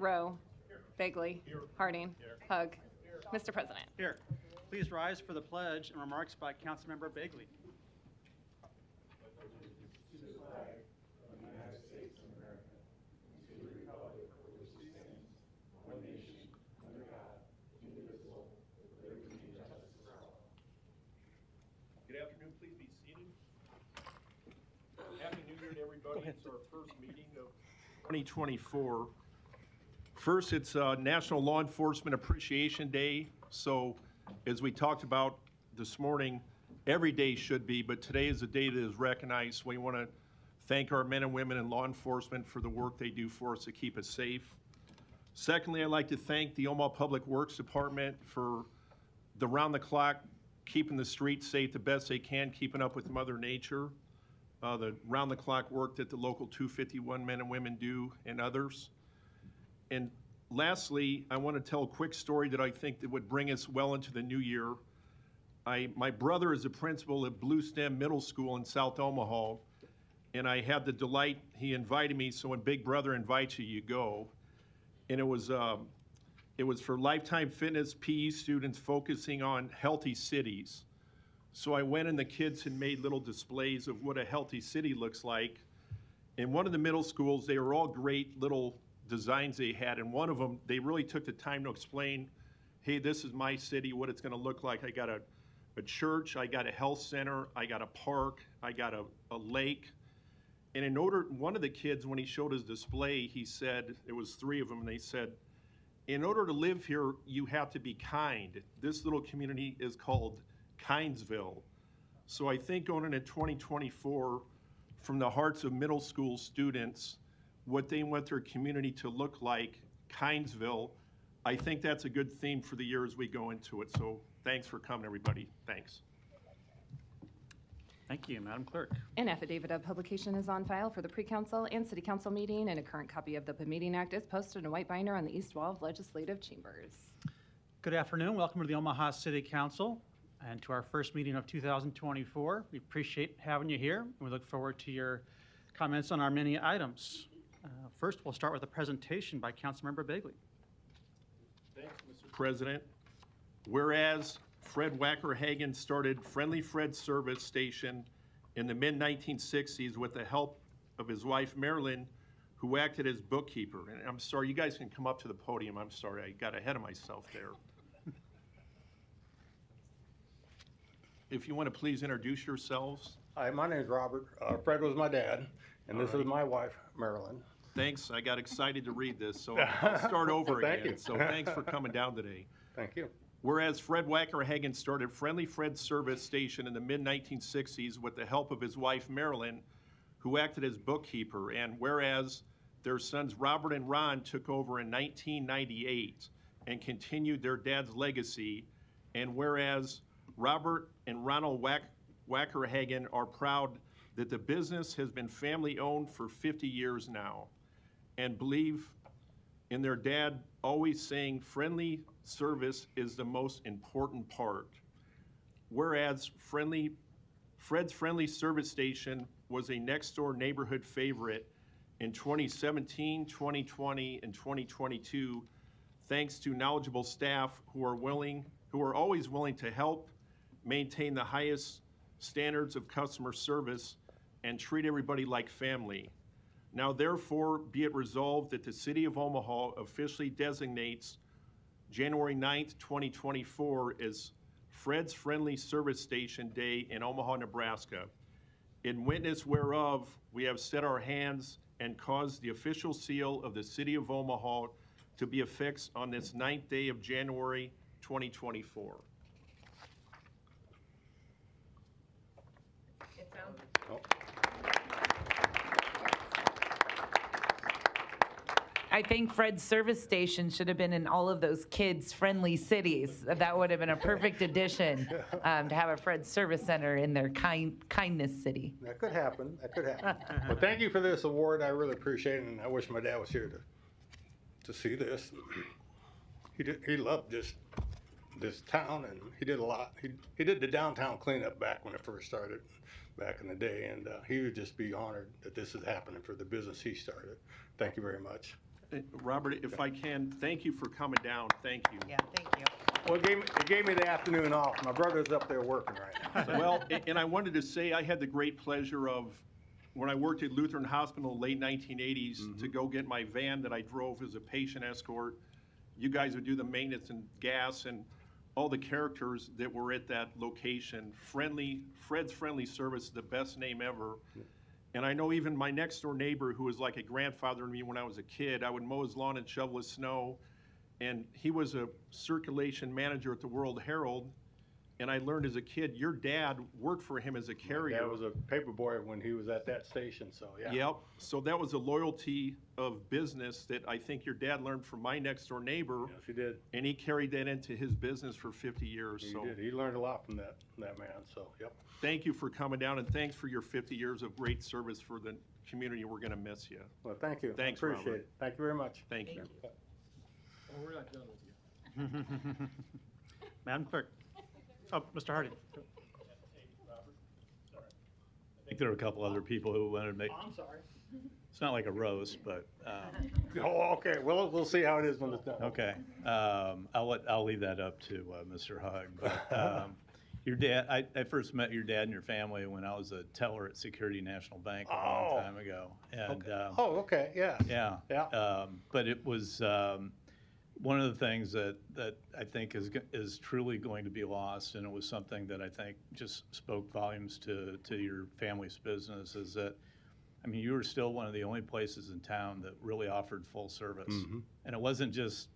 Rowe. Bagley. Harding. Hug. Mr. President. Here. Please rise for the pledge and remarks by Councilmember Bagley. Good afternoon. Please be seated. Happy New Year to everybody. It's our first meeting of 2024. First, it's National Law Enforcement Appreciation Day. So, as we talked about this morning, every day should be, but today is a day that is recognized. We want to thank our men and women in law enforcement for the work they do for us to keep us safe. Secondly, I'd like to thank the Omaha Public Works Department for the round-the-clock keeping the streets safe the best they can, keeping up with Mother Nature, the round-the-clock work that the local 251 men and women do, and others. And lastly, I want to tell a quick story that I think that would bring us well into the new year. My brother is a principal at Blue Stem Middle School in South Omaha, and I had the delight, he invited me, so when Big Brother invites you, you go. And it was for Lifetime Fitness PE students focusing on healthy cities. So I went and the kids had made little displays of what a healthy city looks like. In one of the middle schools, they were all great little designs they had, and one of them, they really took the time to explain, hey, this is my city, what it's gonna look like. I got a church, I got a health center, I got a park, I got a lake. And one of the kids, when he showed his display, he said, it was 3 of them, and they said, in order to live here, you have to be kind. This little community is called Kindsville. So I think going into 2024, from the hearts of middle school students, what they want their community to look like, Kindsville, I think that's a good theme for the year as we go into it. So thanks for coming, everybody. Thanks. Thank you, Madam Clerk. An affidavit of publication is on file for the pre-council and city council meeting, and a current copy of the Meeting Act is posted in a white binder on the east wall of legislative chambers. Good afternoon. Welcome to the Omaha City Council and to our first meeting of 2024. We appreciate having you here, and we look forward to your comments on our many items. First, we'll start with a presentation by Councilmember Bagley. Thanks, Mr. President. Whereas Fred Wackerhagen started Friendly Fred's Service Station in the mid-1960s with the help of his wife, Marilyn, who acted as bookkeeper. And I'm sorry, you guys can come up to the podium. I'm sorry, I got ahead of myself there. If you want to please introduce yourselves. Hi, my name is Robert. Fred was my dad, and this is my wife, Marilyn. Thanks. I got excited to read this, so I'll start over Thank again. you. So thanks for coming down today. Thank you. Whereas Fred Wackerhagen started Friendly Fred's Service Station in the mid-1960s with the help of his wife, Marilyn, who acted as bookkeeper, and whereas their sons Robert and Ron took over in 1998 and continued their dad's legacy, and whereas Robert and Ronald Wackerhagen are proud that the business has been family-owned for 50 years now, and believe in their dad always saying friendly service is the most important part. Whereas Fred's Friendly Service Station was a next-door neighborhood favorite in 2017, 2020, and 2022, thanks to knowledgeable staff who are always willing to help maintain the highest standards of customer service and treat everybody like family. Now, therefore, be it resolved that the City of Omaha officially designates January 9th, 2024 as Fred's Friendly Service Station Day in Omaha, Nebraska. In witness whereof, we have set our hands and caused the official seal of the City of Omaha to be affixed on this 9th day of January, 2024. I think Fred's Service Station should have been in all of those kids-friendly cities. That would have been a perfect addition to have a Fred's Service Center in their kindness city. That could happen. That could happen. Well, thank you for this award. I really appreciate it, and I wish my dad was here to see this. He loved this town, and he did a lot. He did the downtown cleanup back when it first started, back in the day, and he would just be honored that this is happening for the business he started. Thank you very much. Robert, if I can, thank you for coming down. Thank you. Yeah, thank you. Well, it gave me the afternoon off. My brother's up there working right now. So. Well, and I wanted to say, I had the great pleasure of, when I worked at Lutheran Hospital in the late 1980s, to go get my van that I drove as a patient escort. You guys would do the maintenance and gas and all the characters that were at that location. Fred's Friendly Service, the best name ever. And I know even my next door neighbor, who was like a grandfather to me when I was a kid, I would mow his lawn and shovel his snow. And he was a circulation manager at the World Herald. And I learned as a kid, your dad worked for him as a carrier. That was a paper boy when he was at that station, so yeah. Yep. So that was a loyalty of business that I think your dad learned from my next door neighbor. Yes, he did. And he carried that into his business for 50 years. He So did. He learned a lot from that man, so, yep. thank you for coming down, and thanks for your 50 years of great service for the community. We're going to miss you. Well, thank you. Thanks, I appreciate Robert. it. Thank you very much. Thank you. Well, we're not done with you. Madam Clerk. Oh, Mr. Hardy. I think there were a couple other people who wanted to make, I'm sorry. it's not like a roast, but, Oh, okay. Well, we'll see how it is when it's done. okay. I'll leave that up to Mr. Hug. But your dad, I first met your dad and your family when I was a teller at Security National Bank a long time ago. And, Oh, okay, yeah. yeah. Yeah. But it was one of the things that I think is truly going to be lost, and it was something that I think just spoke volumes to your family's business, is that, I mean, you were still one of the only places in town that really offered full service. And it wasn't just,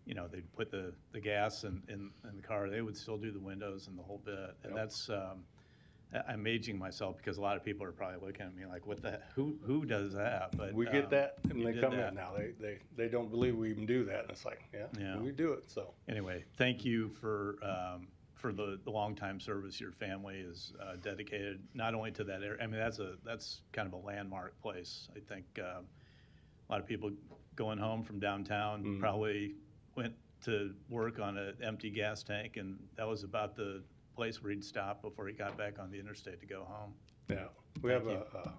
you know, they'd put the gas in the car, they would still do the windows and the whole bit. And that's, I'm aging myself because a lot of people are probably looking at me like, what the, who does that? But We get that when you they did come that. in now. They don't believe we even do that. And it's like, Yeah. we do it, so. Anyway, thank you for the longtime service your family is dedicated, not only to that area. I mean, that's kind of a landmark place. I think a lot of people going home from downtown probably went to work on an empty gas tank, and that was about the place where he'd stop before he got back on the interstate to go home. Yeah, we have a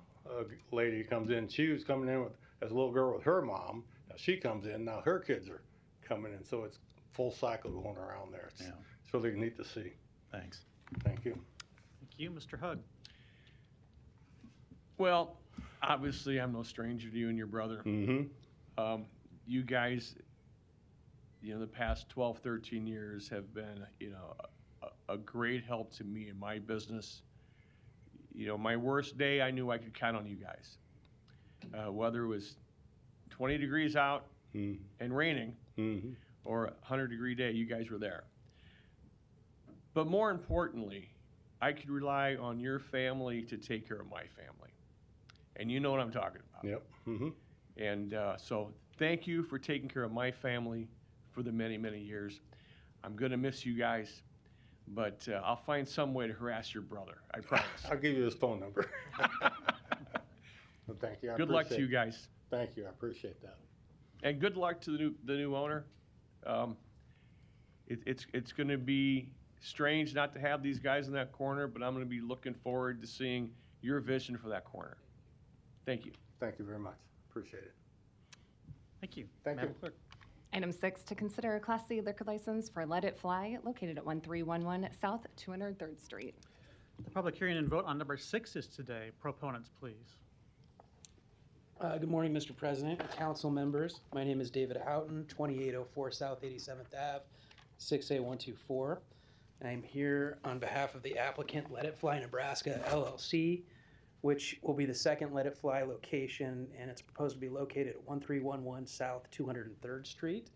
lady comes in. She was coming in as a little girl with her mom. Now she comes in. Now her kids are coming in. So it's full cycle going around there. It's really neat to see. Thanks. Thank you. Thank you, Mr. Hug. Well, obviously, I'm no stranger to you and your brother. Mm-hmm. You guys, the past 12, 13 years have been, a great help to me in my business. My worst day, I knew I could count on you guys. Whether it was 20 degrees out and raining or a 100-degree day, you guys were there. But more importantly, I could rely on your family to take care of my family. And you know what I'm talking about. Yep. Mm-hmm. And so thank you for taking care of my family for the many, many years. I'm going to miss you guys, but I'll find some way to harass your brother. I promise. I'll give you his phone number. Well, thank you. Good luck to you guys. Thank you. I appreciate that. And good luck to the new owner. It's going to be strange not to have these guys in that corner, but I'm going to be looking forward to seeing your vision for that corner. Thank you. Thank you very much. Appreciate it. Thank you. Thank Madam you. Clerk. Item 6, to consider a Class C liquor license for Let It Fly located at 1311 South 203rd Street. The public hearing and vote on number 6 is today. Proponents, please. Good morning, Mr. President and council members. My name is David Houghton, 2804 South 87th Ave, 6A124. I'm here on behalf of the applicant Let It Fly Nebraska LLC, which will be the second Let It Fly location, and it's proposed to be located at 1311 South 203rd Street.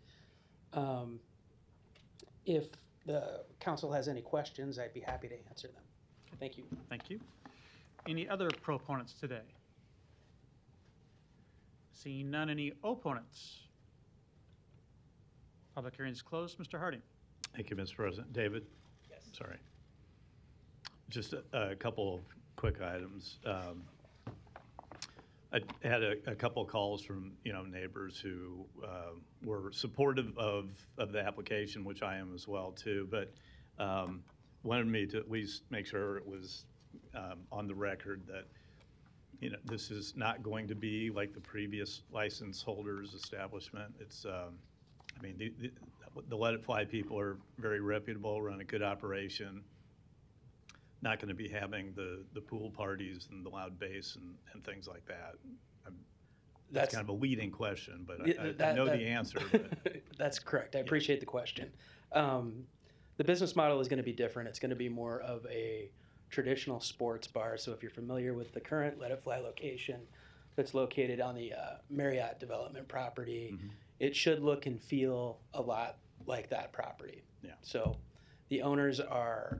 If the council has any questions, I'd be happy to answer them. Thank you. Thank you. Any other proponents today? Seeing none, any opponents? Public hearing is closed. Mr. Harding. Thank you, Mr. President. David? Yes. Sorry. Just a couple of quick items. I had a couple of calls from, neighbors who were supportive of the application, which I am as well, too, but wanted me to at least make sure it was on the record that this is not going to be like the previous license holders establishment. It's, I mean, the Let It Fly people are very reputable, run a good operation. Not going to be having the pool parties and the loud bass and things like that. That's kind of a leading question, but I know the answer. But. That's correct. I appreciate the question. The business model is going to be different. It's going to be more of a traditional sports bar. So if you're familiar with the current Let It Fly location that's located on the Marriott development property, it should look and feel a lot like that property. Yeah. So the owners are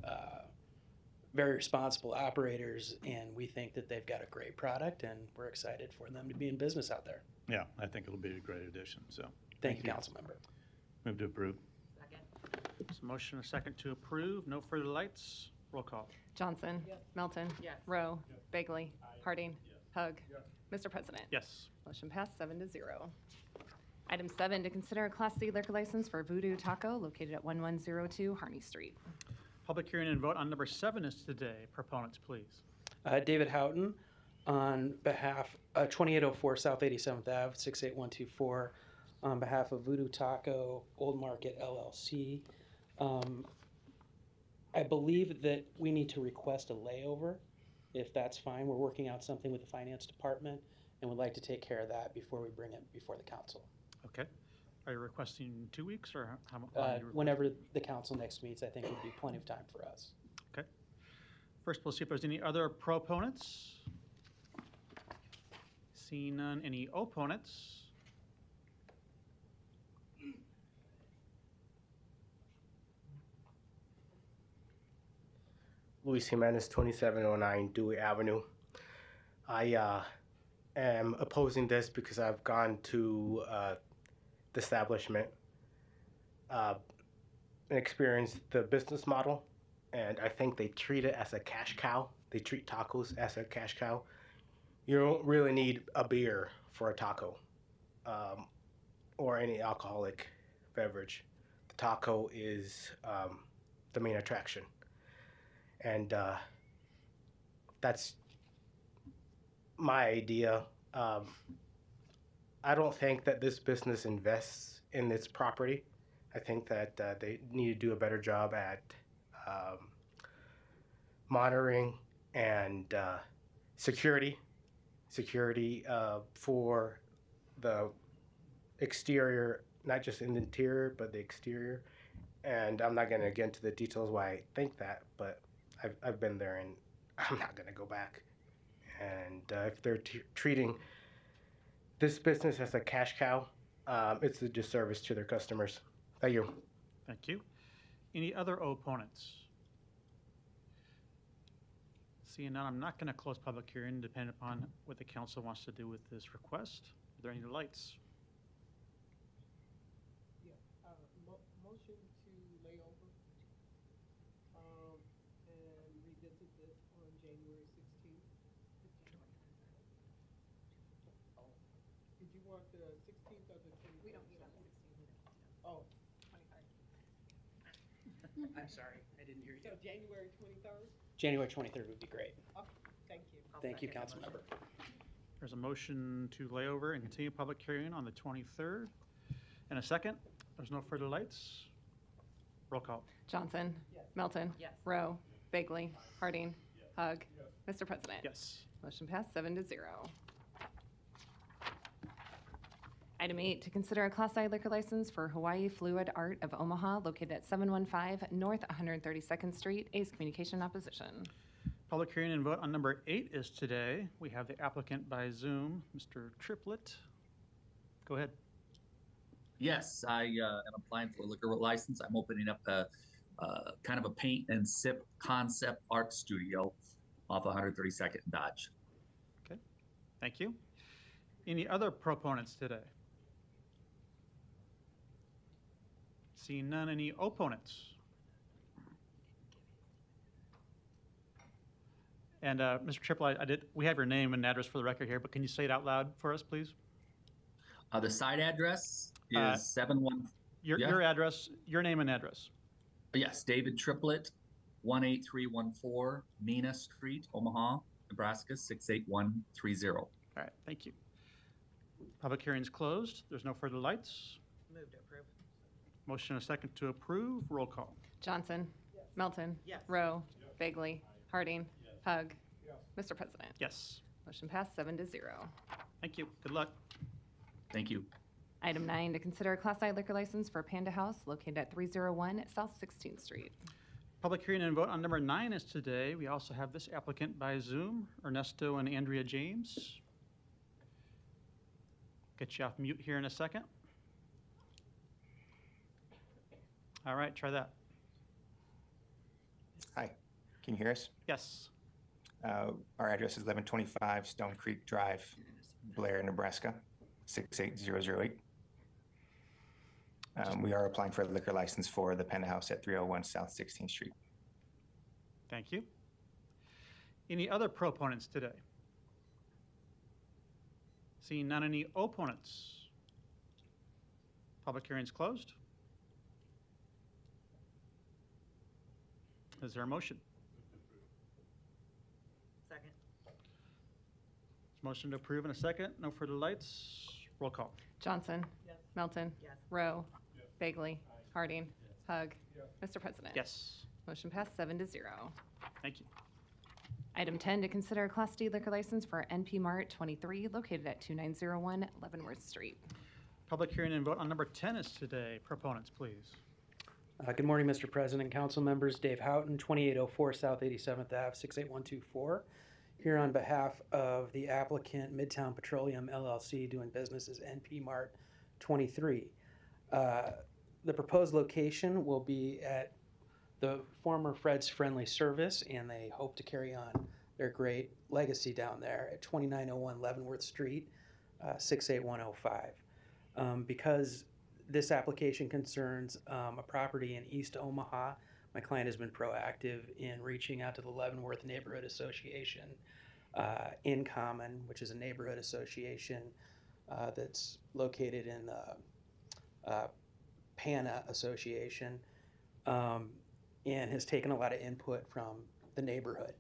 very responsible operators, and we think that they've got a great product, and we're excited for them to be in business out there. Yeah, I think it'll be a great addition. So Thank you, council member. Move to approve. There's a motion, a second to approve. No further lights. Roll call. Johnson. Melton. Rowe. Bagley. Harding. Hug. Mr. President. Yes. Motion passed 7-0. Item 7, to consider a Class C liquor license for Voodoo Taco located at 1102 Harney Street. Public hearing and vote on number 7 is today. Proponents, please. David Houghton on behalf, 2804 South 87th Ave, 68124, on behalf of Voodoo Taco Old Market LLC. I believe that we need to request a layover, if that's fine. We're working out something with the finance department and would like to take care of that before we bring it before the council. Okay. Are you requesting 2 weeks or how long? Whenever the council next meets, I think would be plenty of time for us. Okay. First, we'll see if there's any other proponents. Seeing none, any opponents? Luis Jimenez, 2709 Dewey Avenue. I am opposing this because I've gone to the establishment and experienced the business model, and I think they treat it as a cash cow. They treat tacos as a cash cow. You don't really need a beer for a taco or any alcoholic beverage. The taco is the main attraction. And that's my idea. I don't think that this business invests in its property. I think that they need to do a better job at monitoring and security for the exterior, not just in the interior, but the exterior. And I'm not going to get into the details why I think that, but I've been there and I'm not going to go back. And if they're treating this business as a cash cow, it's a disservice to their customers. Thank you. Thank you. Any other opponents? Seeing none, I'm not going to close public hearing, depending upon what the council wants to do with this request. Are there any lights? Motion to lay over and revisit this on January 16th. Did you want the 16th or the 23rd? We don't need on the 16th. Oh, 23rd. I'm sorry, I didn't hear you. So January 23rd? January 23rd would be great. Okay, thank you. Thank you, council member. There's a motion to lay over and continue public hearing on the 23rd. And a second. There's no further lights. Roll call. Johnson. Melton. Rowe. Bagley. Harding. Hug. Mr. President. Yes. Motion passed 7-0. Item 8, to consider a Class I liquor license for Hawaii Fluid Art of Omaha, located at 715 North 132nd Street, Ace Communication Opposition. Public hearing and vote on number 8 is today. We have the applicant by Zoom, Mr. Triplett. Go ahead. Yes, I am applying for a liquor license. I'm opening up a kind of a paint and sip concept art studio off 132nd and Dodge. Okay, thank you. Any other proponents today? Seeing none, any opponents? And Mr. Triplett, we have your name and address for the record here, but can you say it out loud for us, please? The site address is 71. Your address, your name and address. Yes, David Triplett, 18314 Mina Street, Omaha, Nebraska 68130. All right, thank you. Public hearing's closed. There's no further lights. Move to approve. Motion and a second to approve. Roll call. Johnson. Melton. Yes. Rowe. Bagley. Harding. Hug. Mr. President. Yes. Motion passed 7-0. Thank you. Good luck. Thank you. Item 9, to consider a Class I liquor license for Panda House located at 301 South 16th Street. Public hearing and vote on number 9 is today. We also have this applicant by Zoom, Ernesto and Andrea James. Get you off mute here in a second. All right, try that. Hi, can you hear us? Yes. Our address is 1125 Stone Creek Drive, Blair, Nebraska, 68008. We are applying for a liquor license for the Panda House at 301 South 16th Street. Thank you. Any other proponents today? Seeing none, any opponents? Public hearing's closed. Is there a motion? Second. Motion to approve in a second. No further lights. Roll call. Johnson. Yes. Melton. Yes. Rowe. Bagley. Harding. Hug. Mr. President. Yes. Motion passed 7-0. Thank you. Item 10, to consider a Class D liquor license for NP Mart 23 located at 2901 Leavenworth Street. Public hearing and vote on number 10 is today. Proponents, please. Good morning, Mr. President, council members. Dave Houghton, 2804 South 87th Ave, 68124. Here on behalf of the applicant, Midtown Petroleum LLC, doing business as NP Mart 23. The proposed location will be at the former Fred's Friendly Service, and they hope to carry on their great legacy down there at 2901 Leavenworth Street, 68105. Because this application concerns a property in East Omaha, my client has been proactive in reaching out to the Leavenworth Neighborhood Association, in Common, which is a neighborhood association that's located in the PANA Association, and has taken a lot of input from the neighborhood.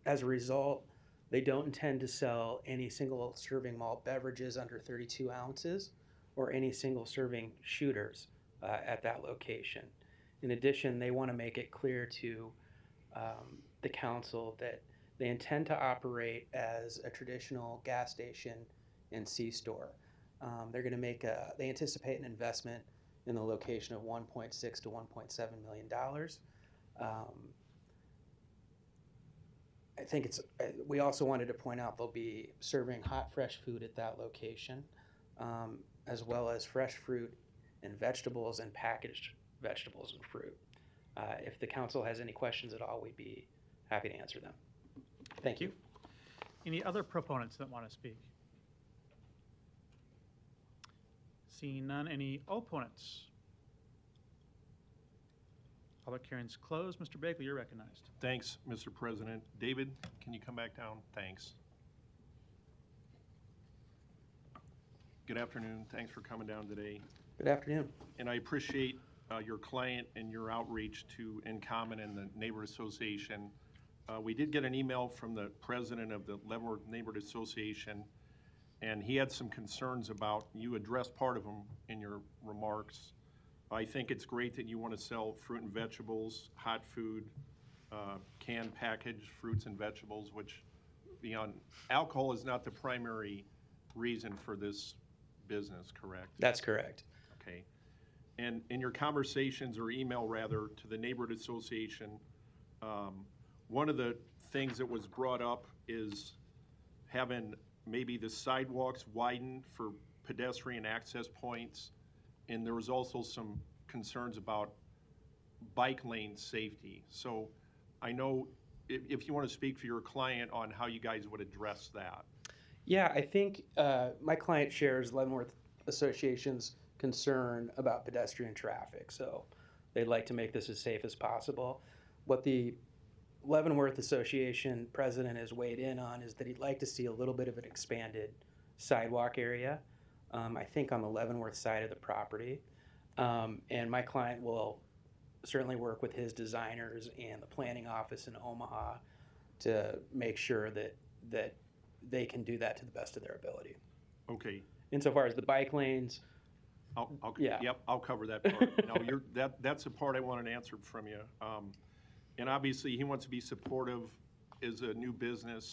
As a result, they don't intend to sell any single serving malt beverages under 32 ounces or any single serving shooters at that location. In addition, they want to make it clear to the council that they intend to operate as a traditional gas station and C-store. They're going to make they anticipate an investment in the location of $1.6 to $1.7 million. I think it's, we also wanted to point out they'll be serving hot, fresh food at that location, as well as fresh fruit and vegetables and packaged vegetables and fruit. If the council has any questions at all, we'd be happy to answer them. Thank you. Any other proponents that want to speak? Seeing none, any opponents? Public hearing's closed. Mr. Bagley, you're recognized. Thanks, Mr. President. David, can you come back down? Thanks. Good afternoon. Thanks for coming down today. Good afternoon. And I appreciate your client and your outreach to InCommon and the Neighborhood Association. We did get an email from the president of the Leavenworth Neighborhood Association, and he had some concerns about, you addressed part of them in your remarks. I think it's great that you want to sell fruit and vegetables, hot food, canned packaged fruits and vegetables, which, beyond, alcohol is not the primary reason for this business, correct? That's correct. Okay. And in your conversations, or email rather, to the Neighborhood Association, one of the things that was brought up is having maybe the sidewalks widened for pedestrian access points, and there was also some concerns about bike lane safety. So I know if you want to speak for your client on how you guys would address that. Yeah, I think my client shares Leavenworth Association's concern about pedestrian traffic, so they'd like to make this as safe as possible. What the Leavenworth Association president has weighed in on is that he'd like to see a little bit of an expanded sidewalk area, I think on the Leavenworth side of the property. And my client will certainly work with his designers and the planning office in Omaha to make sure that they can do that to the best of their ability. Okay. Insofar as the bike lanes, Yeah. Yep, I'll cover that part. No, that's the part I wanted answered from you. And obviously, he wants to be supportive as a new business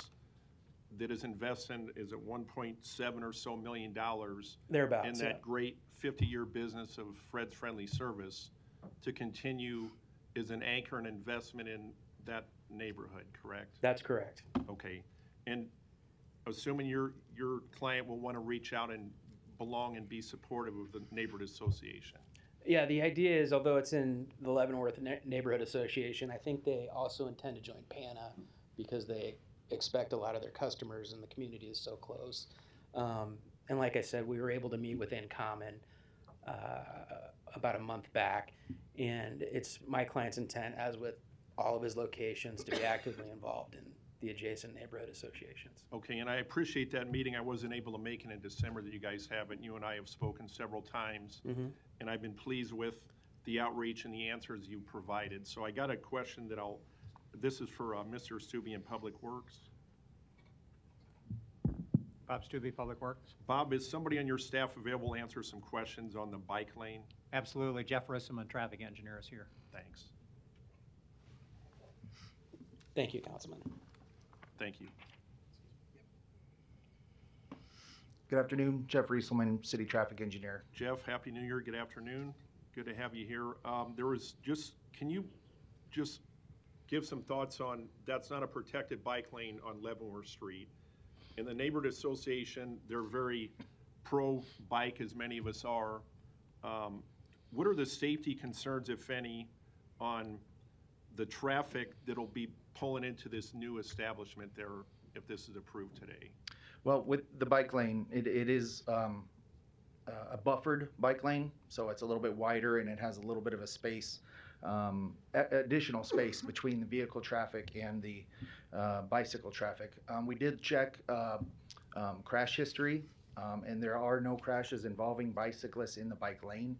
that is investing, is it 1.7 or so million dollars thereabouts. in Yeah. that great 50-year business of Fred's Friendly Service to continue as an anchor and investment in that neighborhood, correct? That's correct. Okay. And assuming your client will want to reach out and belong and be supportive of the neighborhood association. Yeah, the idea is, although it's in the Leavenworth Neighborhood Association, I think they also intend to join PANA because they expect a lot of their customers and the community is so close. And like I said, we were able to meet with InCommon about a month back, and it's my client's intent, as with all of his locations, to be actively involved in the adjacent neighborhood associations. Okay, and I appreciate that meeting. I wasn't able to make it in December that you guys have it. You and I have spoken several times, and I've been pleased with the outreach and the answers you provided. So I got a question that this is for Mr. Stubbe in Public Works. Bob Stubbe, Public Works. Bob, is somebody on your staff available to answer some questions on the bike lane? Absolutely. Jeff Risselman, traffic engineer, is here. Thanks. Thank you, Councilman. Thank you. Good afternoon, Jeff Rieselman, City Traffic Engineer. Jeff, Happy New Year. Good afternoon. Good to have you here. Can you just give some thoughts on, that's not a protected bike lane on Leavenworth Street. In the neighborhood association, they're very pro-bike, as many of us are. What are the safety concerns, if any, on the traffic that'll be pulling into this new establishment there if this is approved today? Well, with the bike lane, it is a buffered bike lane, so it's a little bit wider and it has a little bit of a space, additional space between the vehicle traffic and the bicycle traffic. We did check crash history, and there are no crashes involving bicyclists in the bike lane.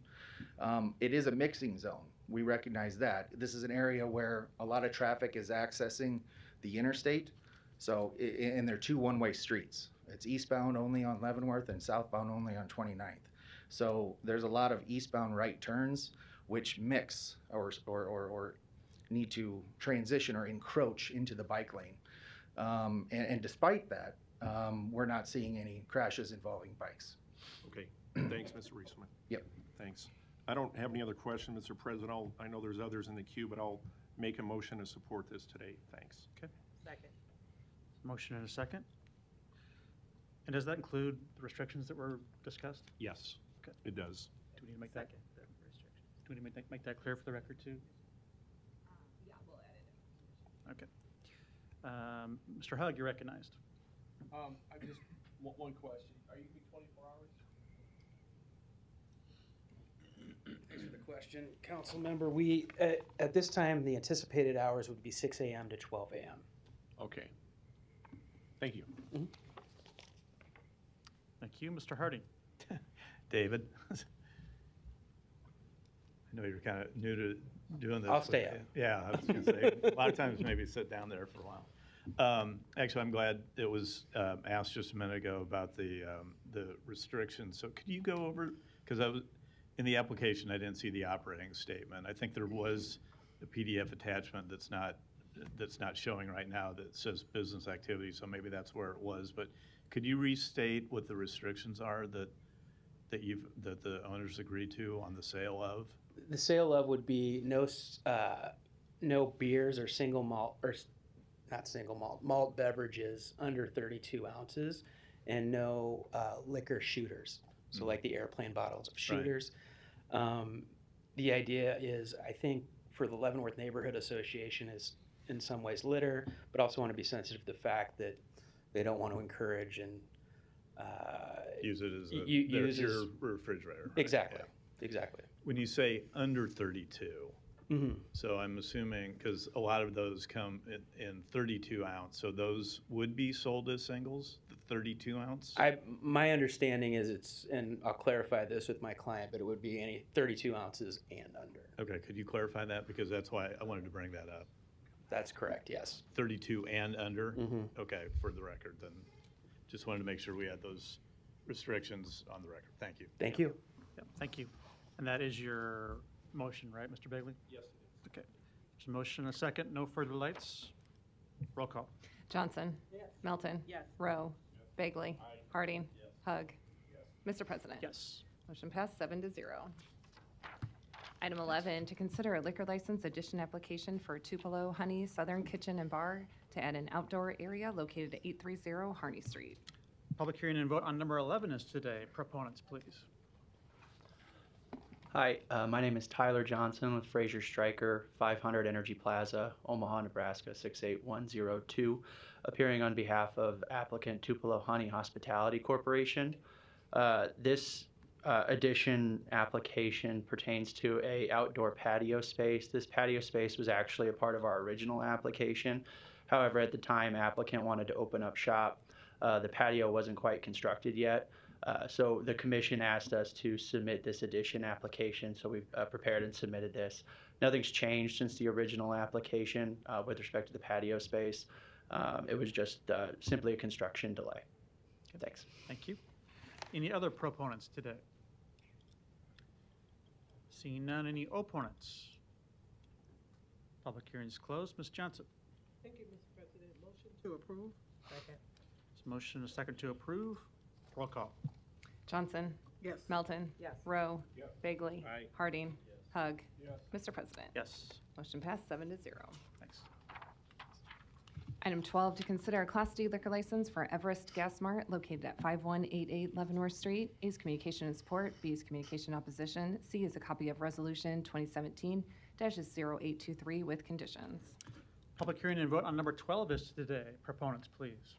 It is a mixing zone. We recognize that. This is an area where a lot of traffic is accessing the interstate. So, and they're two one-way streets. It's eastbound only on Leavenworth and southbound only on 29th. So there's a lot of eastbound right turns which mix or need to transition or encroach into the bike lane. And despite that, we're not seeing any crashes involving bikes. Okay, thanks, Mr. Rieselman. Yep. Thanks. I don't have any other questions, Mr. President. I know there's others in the queue, but I'll make a motion to support this today. Thanks. Okay. Motion and a second. And does that include the restrictions that were discussed? Yes, Okay. it does. Do we need to make that? Do we need to make that clear for the record too? Yeah, we'll edit it. Okay. Mr. Hug, you're recognized. I just, one question. Are you gonna be 24 hours? Thanks for the question, Council Member. We, at this time, the anticipated hours would be 6 a.m. to 12 a.m. Okay. Thank you. Thank you, Mr. Harding. David? I know you're kind of new to doing this. I'll stay up. Yeah, I was going to say, a lot of times maybe sit down there for a while. Actually, I'm glad it was asked just a minute ago about the restrictions. So could you go over, because I was, in the application, I didn't see the operating statement. I think there was a PDF attachment that's not showing right now that says business activity, so maybe that's where it was. But could you restate what the restrictions are that the owners agreed to on the sale of? The sale of would be no beers or single malt, or not single malt beverages under 32 ounces, and no liquor shooters. So like the airplane bottles of shooters. Right. The idea is, I think, for the Leavenworth Neighborhood Association is in some ways litter, but also want to be sensitive to the fact that they don't want to encourage and use it as your refrigerator. Right? Exactly. Yeah. Exactly. When you say under 32, Mm-hmm. so I'm assuming, because a lot of those come in 32 ounce, so those would be sold as singles, the 32 ounce? My understanding is it's, and I'll clarify this with my client, but it would be any 32 ounces and under. Okay, could you clarify that? Because that's why I wanted to bring that up. That's correct, yes. 32 and under? Mhm. Okay, for the record, then. Just wanted to make sure we had those restrictions on the record. Thank you. Thank you. Yeah, thank you. And that is your motion, right, Mr. Bagley? Yes, it is. Okay. There's a motion and a second. No further lights. Roll call. Johnson. Melton. Rowe. Bagley. Harding. Hug. Mr. President. Yes. Motion passed 7-0. Item 11, to consider a liquor license addition application for Tupelo Honey Southern Kitchen and Bar to add an outdoor area located at 830 Harney Street. Public hearing and vote on number 11 is today. Proponents, please. Hi, my name is Tyler Johnson with Fraser Stryker, 500 Energy Plaza, Omaha, Nebraska 68102, appearing on behalf of applicant Tupelo Honey Hospitality Corporation. This addition application pertains to a outdoor patio space. This patio space was actually a part of our original application. However, at the time, applicant wanted to open up shop. The patio wasn't quite constructed yet. So the commission asked us to submit this addition application, so we've prepared and submitted this. Nothing's changed since the original application with respect to the patio space. It was just simply a construction delay. Thanks. Thank you. Any other proponents today? Seeing none, any opponents? Public hearing is closed. Ms. Johnson. Thank you, Mr. President. Motion to approve. Second. There's a motion and a second to approve. Roll call. Johnson. Yes. Melton. Rowe. Bagley. Aye. Harding. Hug. Yes. Mr. President. Yes. Motion passed 7-0. Thanks. Item 12, to consider a Class D liquor license for Everest Gas Mart located at 5188 Leavenworth Street. A is communication and support, B is communication opposition, C is a copy of Resolution 2017-0823 with conditions. Public hearing and vote on number 12 is today. Proponents, please.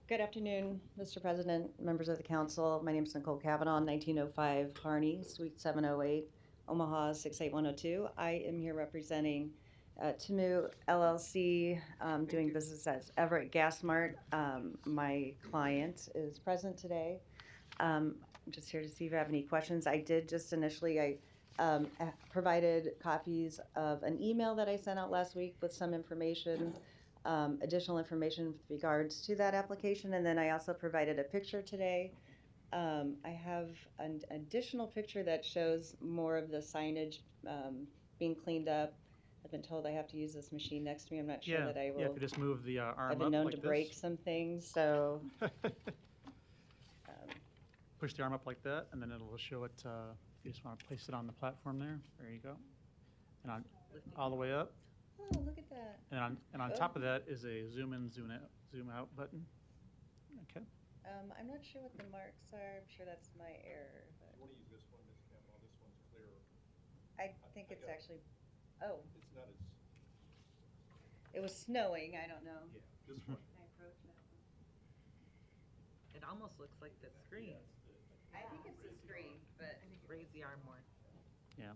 Good afternoon, Mr. President, members of the council. My name is Nicole Kavanaugh, 1905 Harney, Suite 708, Omaha 68102. I am here representing Tamu LLC, doing business as Everett Gas Mart. My client is present today. I'm just here to see if you have any questions. I did just initially, I provided copies of an email that I sent out last week with some information, additional information with regards to that application, and then I also provided a picture today. I have an additional picture that shows more of the signage being cleaned up. I've been told I have to use this machine next to me. I'm not sure that I will. Yeah, if you just move the arm up I've been known like to this. break some things, so. Push the arm up like that, and then it'll show it. You just want to place it on the platform there. There you go. And on, all the way up. Oh, look at that. And on top of that is a zoom in, zoom out button. Okay. I'm not sure what the marks are. I'm sure that's my error. But You want to use this one, Ms. Kavanaugh? This one's clearer. I think it's actually, oh, It's not as, it was snowing. I don't know. yeah, this one. Can I approach that one? It almost looks like the screen. I think it's the screen, but. Raise the arm more. Yeah.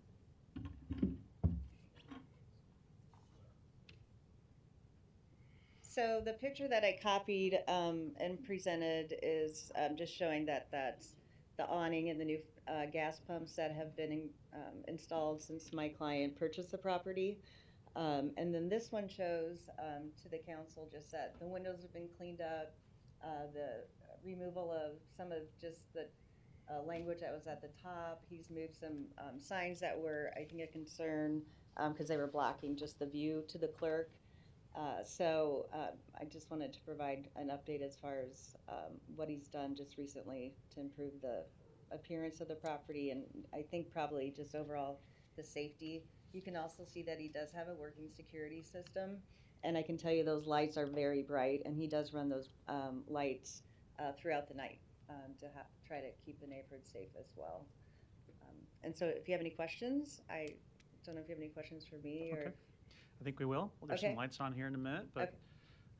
So the picture that I copied and presented is just showing that that's the awning and the new gas pumps that have been installed since my client purchased the property. And then this one shows to the council just that the windows have been cleaned up, the removal of some of just the language that was at the top. He's moved some signs that were, I think, a concern because they were blocking just the view to the clerk. So I just wanted to provide an update as far as what he's done just recently to improve the appearance of the property, and I think probably just overall the safety. You can also see that he does have a working security system, and I can tell you those lights are very bright, and he does run those lights throughout the night to try to keep the neighborhood safe as well. And so if you have any questions, I don't know if you have any questions for me or. Okay. I think we will. We'll get Okay. some lights on here in a minute, but Okay.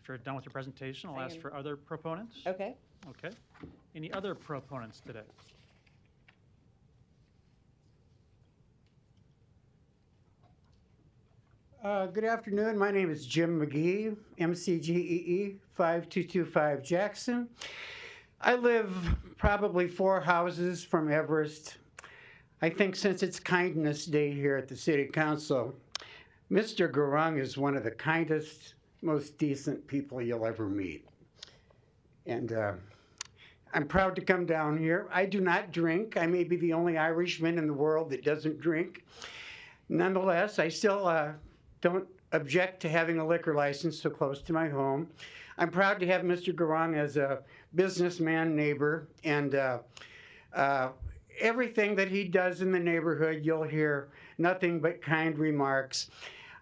if you're done with your presentation, I'll I ask am. for other proponents. Okay. Okay. Any other proponents today? Good afternoon. My name is Jim McGee, MCGEE 5225 Jackson. I live probably 4 houses from Everest. I think since it's Kindness Day here at the City Council, Mr. Gurung is one of the kindest, most decent people you'll ever meet. And I'm proud to come down here. I do not drink. I may be the only Irishman in the world that doesn't drink. Nonetheless, I still don't object to having a liquor license so close to my home. I'm proud to have Mr. Gurung as a businessman neighbor, and everything that he does in the neighborhood, you'll hear nothing but kind remarks.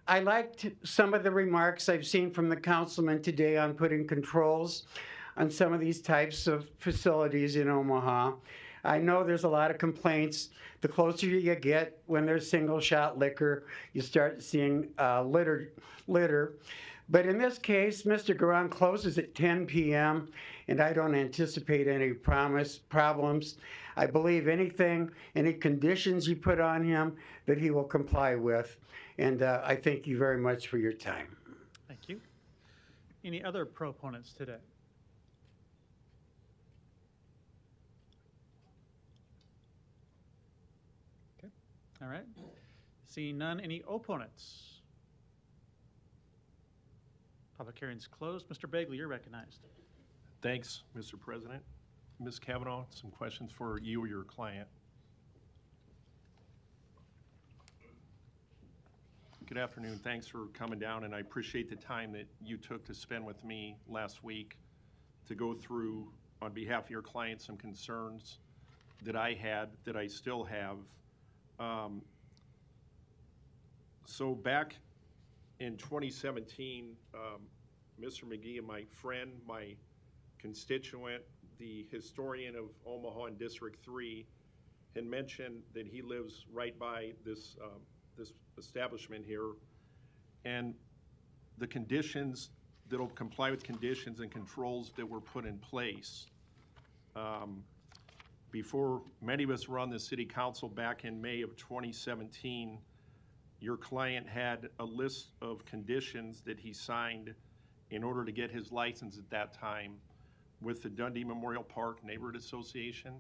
I liked some of the remarks I've seen from the councilman today on putting controls on some of these types of facilities in Omaha. I know there's a lot of complaints. The closer you get when there's single shot liquor, you start seeing litter. But in this case, Mr. Gurung closes at 10 p.m. and I don't anticipate any problems. I believe any conditions you put on him that he will comply with. And I thank you very much for your time. Thank you. Any other proponents today? Okay. All right. Seeing none, any opponents? Public hearing's closed. Mr. Bagley, you're recognized. Thanks, Mr. President. Ms. Kavanaugh, some questions for you or your client. Good afternoon. Thanks for coming down, and I appreciate the time that you took to spend with me last week to go through, on behalf of your client, some concerns that I had, that I still have. So back in 2017, Mr. McGee, my friend, my constituent, the historian of Omaha and District 3, had mentioned that he lives right by this this establishment here, and the conditions that'll comply with conditions and controls that were put in place. Before many of us were on the city council back in May of 2017, your client had a list of conditions that he signed in order to get his license at that time with the Dundee Memorial Park Neighborhood Association.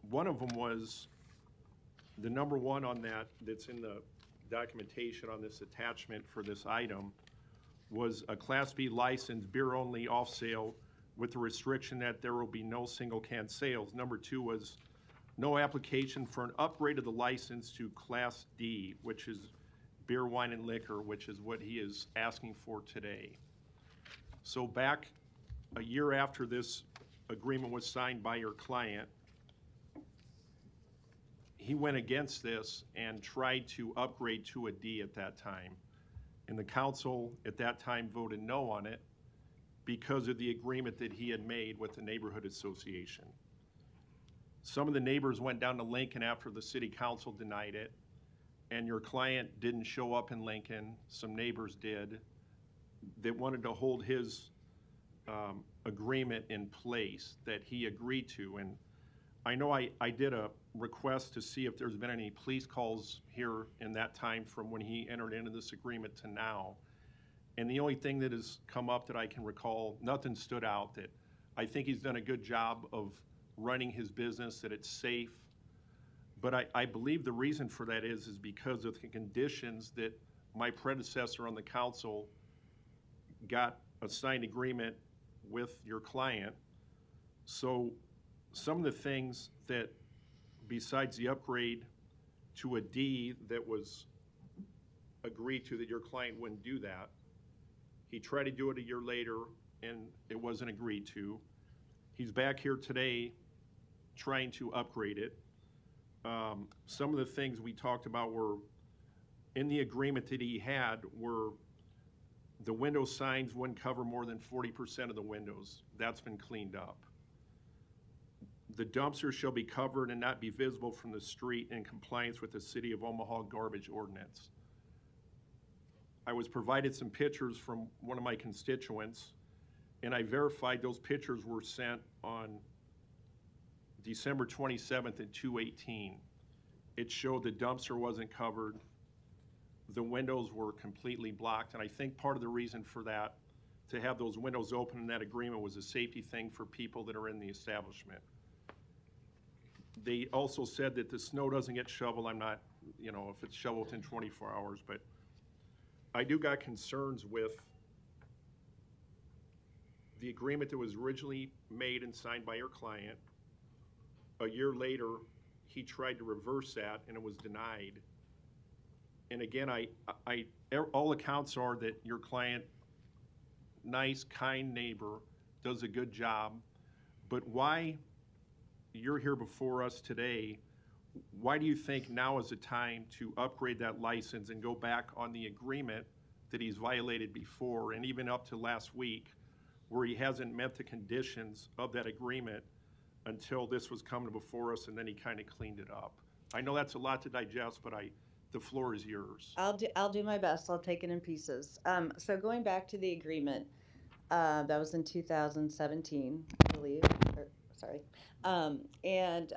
One of them was the number one on that's in the documentation on this attachment for this item, was a Class B license, beer only, off sale, with the restriction that there will be no single can sales. Number two was no application for an upgrade of the license to Class D, which is beer, wine, and liquor, which is what he is asking for today. So back a year after this agreement was signed by your client, he went against this and tried to upgrade to a D at that time. And the council at that time voted no on it because of the agreement that he had made with the neighborhood association. Some of the neighbors went down to Lincoln after the city council denied it, and your client didn't show up in Lincoln. Some neighbors did. They wanted to hold his agreement in place that he agreed to. And I know I did a request to see if there's been any police calls here in that time from when he entered into this agreement to now. And the only thing that has come up that I can recall, nothing stood out. That I think he's done a good job of running his business, that it's safe. But I believe the reason for that is because of the conditions that my predecessor on the council got a signed agreement with your client. So some of the things that, besides the upgrade to a D that was agreed to, that your client wouldn't do that, he tried to do it a year later and it wasn't agreed to. He's back here today trying to upgrade it. Some of the things we talked about were in the agreement that he had were the window signs wouldn't cover more than 40% of the windows. That's been cleaned up. The dumpsters shall be covered and not be visible from the street in compliance with the City of Omaha garbage ordinance. I was provided some pictures from one of my constituents, and I verified those pictures were sent on December 27th at 2:18. It showed the dumpster wasn't covered. The windows were completely blocked, and I think part of the reason for that, to have those windows open in that agreement, was a safety thing for people that are in the establishment. They also said that the snow doesn't get shoveled. I'm not you know, if it's shoveled within 24 hours, but I do got concerns with the agreement that was originally made and signed by your client. A year later, he tried to reverse that and it was denied. And again, all accounts are that your client, nice, kind neighbor, does a good job. But why you're here before us today, why do you think now is the time to upgrade that license and go back on the agreement that he's violated before, and even up to last week, where he hasn't met the conditions of that agreement until this was coming before us, and then he kind of cleaned it up? I know that's a lot to digest, but the floor is yours. I'll do my best. I'll take it in pieces. So going back to the agreement, that was in 2017, I believe. Sorry. And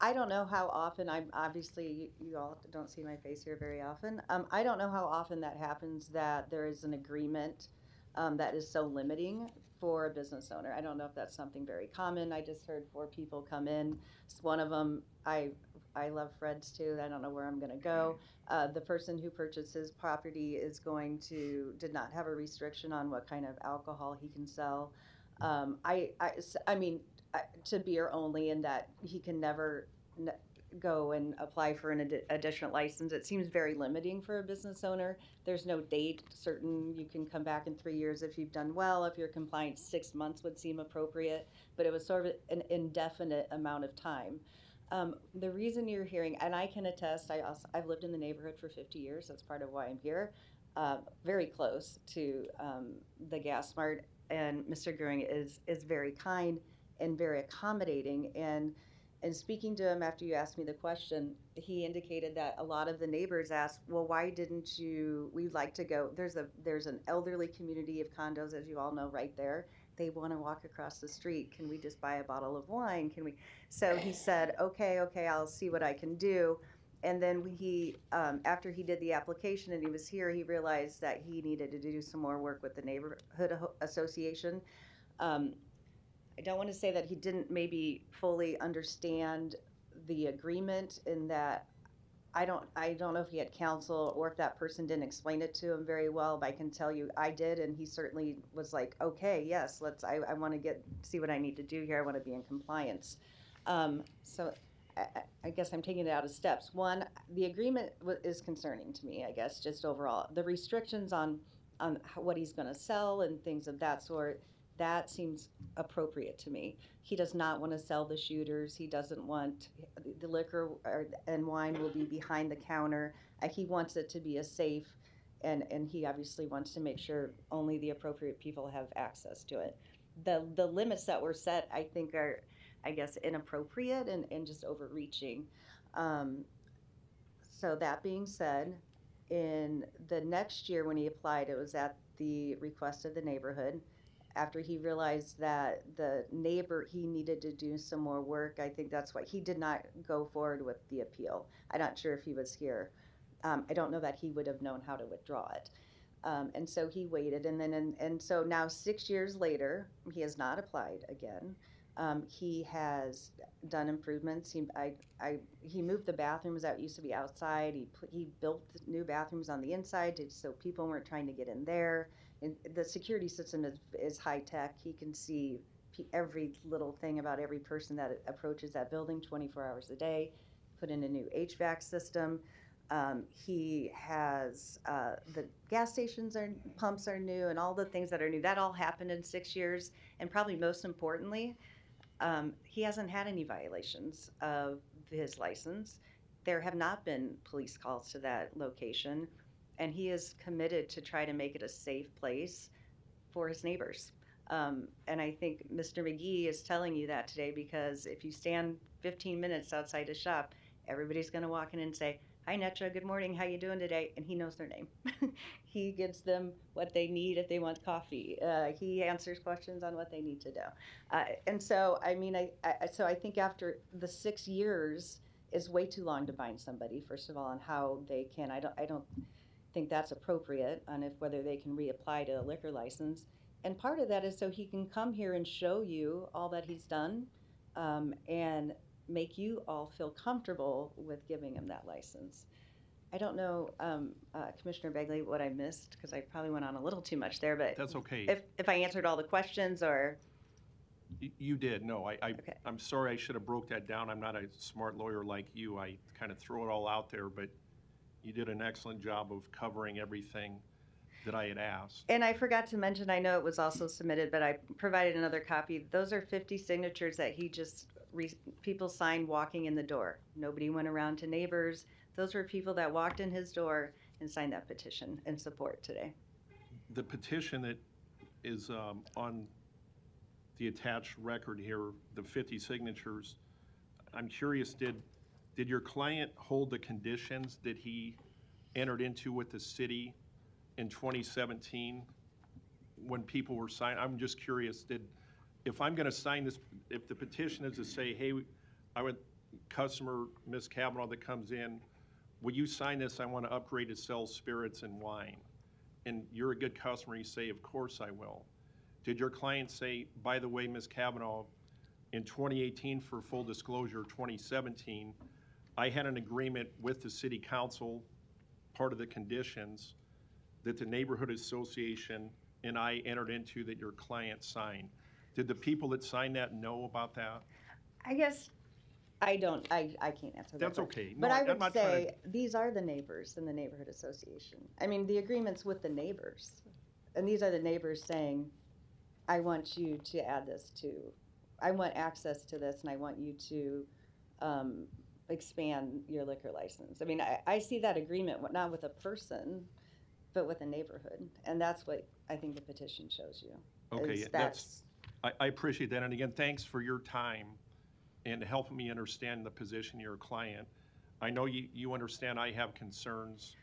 I don't know how often, I'm obviously, you all don't see my face here very often. I don't know how often that happens, that there is an agreement that is so limiting for a business owner. I don't know if that's something very common. I just heard 4 people come in. One of them, I love Fred's too. I don't know where I'm going to go. The person who purchases property did not have a restriction on what kind of alcohol he can sell. I mean, to beer only, and that he can never go and apply for an additional license. It seems very limiting for a business owner. There's no date certain. You can come back in 3 years if you've done well. If you're compliant, 6 months would seem appropriate, but it was sort of an indefinite amount of time. The reason you're hearing, and I can attest, I've lived in the neighborhood for 50 years. That's part of why I'm here. Very close to the gas mart, and Mr. Goering is very kind and very accommodating. And speaking to him after you asked me the question, he indicated that a lot of the neighbors asked, well, why didn't you, we'd like to go, there's an elderly community of condos, as you all know, right there. They want to walk across the street. Can we just buy a bottle of wine? Can we? So he said, okay, I'll see what I can do. And then after he did the application and he was here, he realized that he needed to do some more work with the neighborhood association. I don't want to say that he didn't maybe fully understand the agreement, in that I don't know if he had counsel or if that person didn't explain it to him very well, but I can tell you I did, and he certainly was like, okay, yes, I want to see what I need to do here. I want to be in compliance. So I guess I'm taking it out of steps. One, the agreement is concerning to me, I guess, just overall. The restrictions on what he's going to sell and things of that sort, that seems appropriate to me. He does not want to sell the shooters. He doesn't want the liquor and wine will be behind the counter. He wants it to be a safe, and he obviously wants to make sure only the appropriate people have access to it. The limits that were set, I think, are, I guess, inappropriate and just overreaching. So that being said, in the next year when he applied, it was at the request of the neighborhood. After he realized that he needed to do some more work, I think that's why he did not go forward with the appeal. I'm not sure if he was here. I don't know that he would have known how to withdraw it. And so he waited, and so now 6 years later, he has not applied again. He has done improvements. He moved the bathrooms that used to be outside. He built new bathrooms on the inside so people weren't trying to get in there. And the security system is high tech. He can see every little thing about every person that approaches that building 24 hours a day. Put in a new HVAC system. He has the gas stations pumps are new, and all the things that are new. That all happened in 6 years. And probably most importantly, he hasn't had any violations of his license. There have not been police calls to that location, and he is committed to try to make it a safe place for his neighbors. And I think Mr. McGee is telling you that today, because if you stand 15 minutes outside his shop, everybody's going to walk in and say, hi, Netra, good morning, how you doing today? And he knows their name. He gives them what they need if they want coffee. He answers questions on what they need to do. And so, I mean, I think after the 6 years is way too long to bind somebody, first of all, on how they can. I don't think that's appropriate on whether they can reapply to a liquor license. And part of that is so he can come here and show you all that he's done, and make you all feel comfortable with giving him that license. I don't know, Commissioner Begley, what I missed, because I probably went on a little too much there, but That's okay. if I answered all the questions or, You did, no, Okay. I'm sorry, I should have broke that down. I'm not a smart lawyer like you. I kind of throw it all out there, but you did an excellent job of covering everything that I had asked. and I forgot to mention, I know it was also submitted, but I provided another copy. Those are 50 signatures that he just, people signed walking in the door. Nobody went around to neighbors. Those were people that walked in his door and signed that petition in support today. The petition that is on the attached record here, the 50 signatures, I'm curious, did your client hold the conditions that he entered into with the city in 2017 when people were signing? I'm just curious, if I'm going to sign this, if the petition is to say, hey, I would, customer Ms. Kavanaugh that comes in, will you sign this? I want to upgrade to sell spirits and wine. And you're a good customer, you say, of course I will. Did your client say, by the way, Ms. Kavanaugh, in 2018, for full disclosure, 2017, I had an agreement with the city council, part of the conditions, that the neighborhood association and I entered into that your client signed. Did the people that signed that know about that? I guess I don't, I can't answer that. That's part. okay. But No, I I'm would not trying say, these are the neighbors in the neighborhood association. I mean, the agreement's with the neighbors. And these are the neighbors saying, I want you to add this to, I want access to this and I want you to expand your liquor license. I mean, I see that agreement, not with a person, but with a neighborhood. And that's what I think the petition shows you. Okay, is I appreciate that. And again, thanks for your time and helping me understand the position of your client. I know you understand I have concerns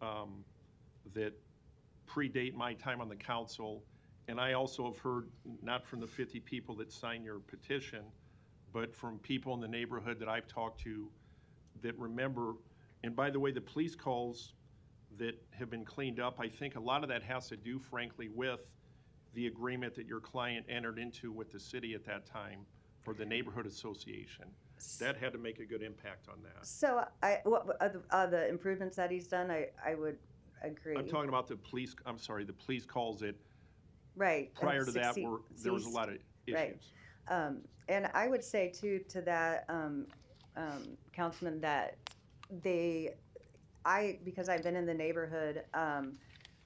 that predate my time on the council. And I also have heard, not from the 50 people that signed your petition, but from people in the neighborhood that I've talked to that remember, and by the way, the police calls that have been cleaned up, I think a lot of that has to do, frankly, with the agreement that your client entered into with the city at that time for the neighborhood association. That had to make a good impact on that. So the improvements that he's done, I would agree. I'm talking about the police, I'm sorry, the police calls that Right. prior to that there was a lot of issues. Right. And I would say too, to that, Councilman, that because I've been in the neighborhood,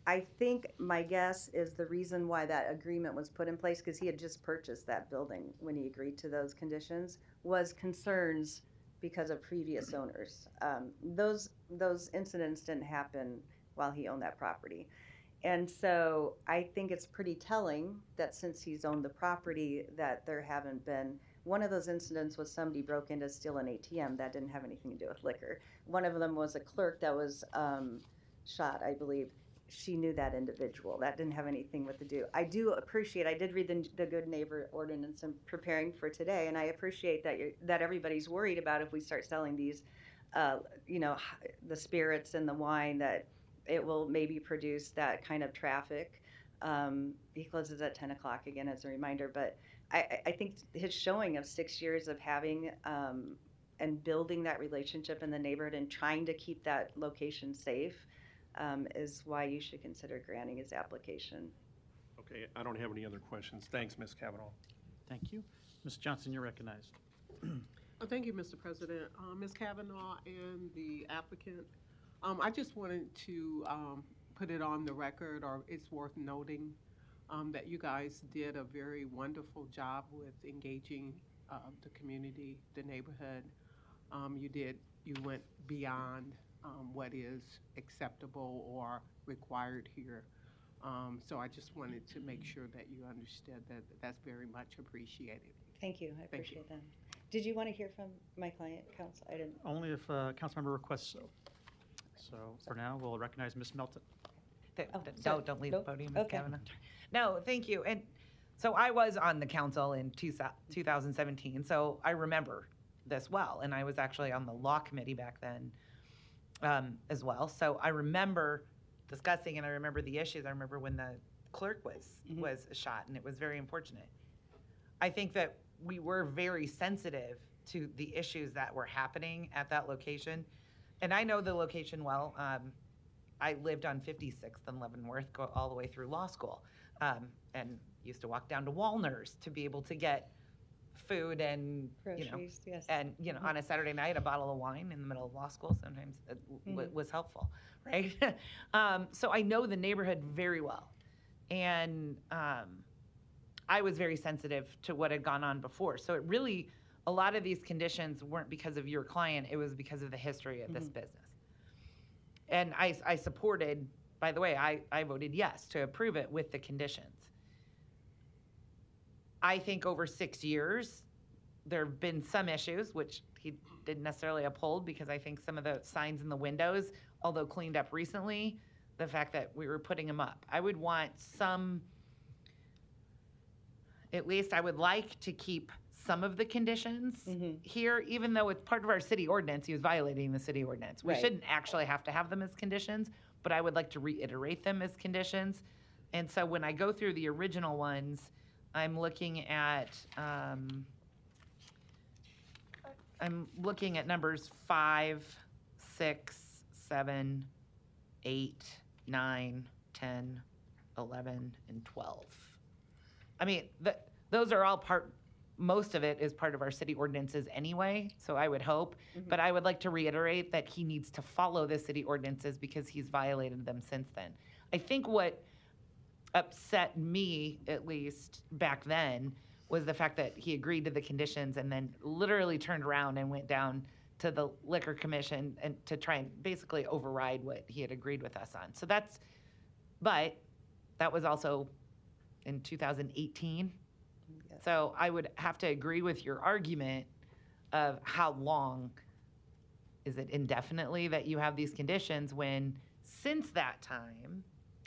I think my guess is the reason why that agreement was put in place, because he had just purchased that building when he agreed to those conditions, was concerns because of previous owners. Those incidents didn't happen while he owned that property. And so I think it's pretty telling that since he's owned the property that there haven't been, one of those incidents was somebody broke in to steal an ATM. That didn't have anything to do with liquor. One of them was a clerk that was shot, I believe. She knew that individual. That didn't have anything with the do. I do appreciate, I did read the good neighbor ordinance in preparing for today, and I appreciate that everybody's worried about if we start selling these, the spirits and the wine, that it will maybe produce that kind of traffic. He closes at 10 o'clock again as a reminder, but I think his showing of 6 years of having and building that relationship in the neighborhood and trying to keep that location safe is why you should consider granting his application. Okay, I don't have any other questions. Thanks, Ms. Kavanaugh. Thank you. Ms. Johnson, you're recognized. Thank you, Mr. President. Ms. Kavanaugh and the applicant, I just wanted to put it on the record, or it's worth noting, that you guys did a very wonderful job with engaging the community, the neighborhood. You went beyond what is acceptable or required here. So I just wanted to make sure that you understood that that's very much appreciated. Thank you. I appreciate that. Did you want to hear from my client, counsel? I didn't. Only if a council member requests so. So for now, we'll recognize Ms. Melton. Don't leave the podium, Ms. Kavanaugh. No, thank you. And so I was on the council in 2017, so I remember this well. And I was actually on the law committee back then as well. So I remember discussing, and I remember the issues. I remember when the clerk was shot, and it was very unfortunate. I think that we were very sensitive to the issues that were happening at that location. And I know the location well. I lived on 56th and Leavenworth, go all the way through law school, and used to walk down to Walner's to be able to get food and Groceries, yes. and on a Saturday night, a bottle of wine in the middle of law school sometimes was helpful, right? So I know the neighborhood very well, and I was very sensitive to what had gone on before. So it really, a lot of these conditions weren't because of your client; it was because of the history of this business. And I supported, by the way, I voted yes to approve it with the conditions. I think over 6 years, there have been some issues, which he didn't necessarily uphold, because I think some of the signs in the windows, although cleaned up recently, the fact that we were putting them up. I would want some, at least I would like to keep some of the conditions here, even though it's part of our city ordinance. He was violating the city ordinance. We Right. shouldn't actually have to have them as conditions, but I would like to reiterate them as conditions. And so when I go through the original ones, I'm looking at numbers 5, 6, 7, 8, 9, 10, 11, and 12. I mean, those are all most of it is part of our city ordinances anyway, so I would hope. But I would like to reiterate that he needs to follow the city ordinances because he's violated them since then. I think what upset me, at least back then, was the fact that he agreed to the conditions and then literally turned around and went down to the liquor commission and to try and basically override what he had agreed with us on. But that was also in 2018. So I would have to agree with your argument of how long is it indefinitely that you have these conditions when since that time,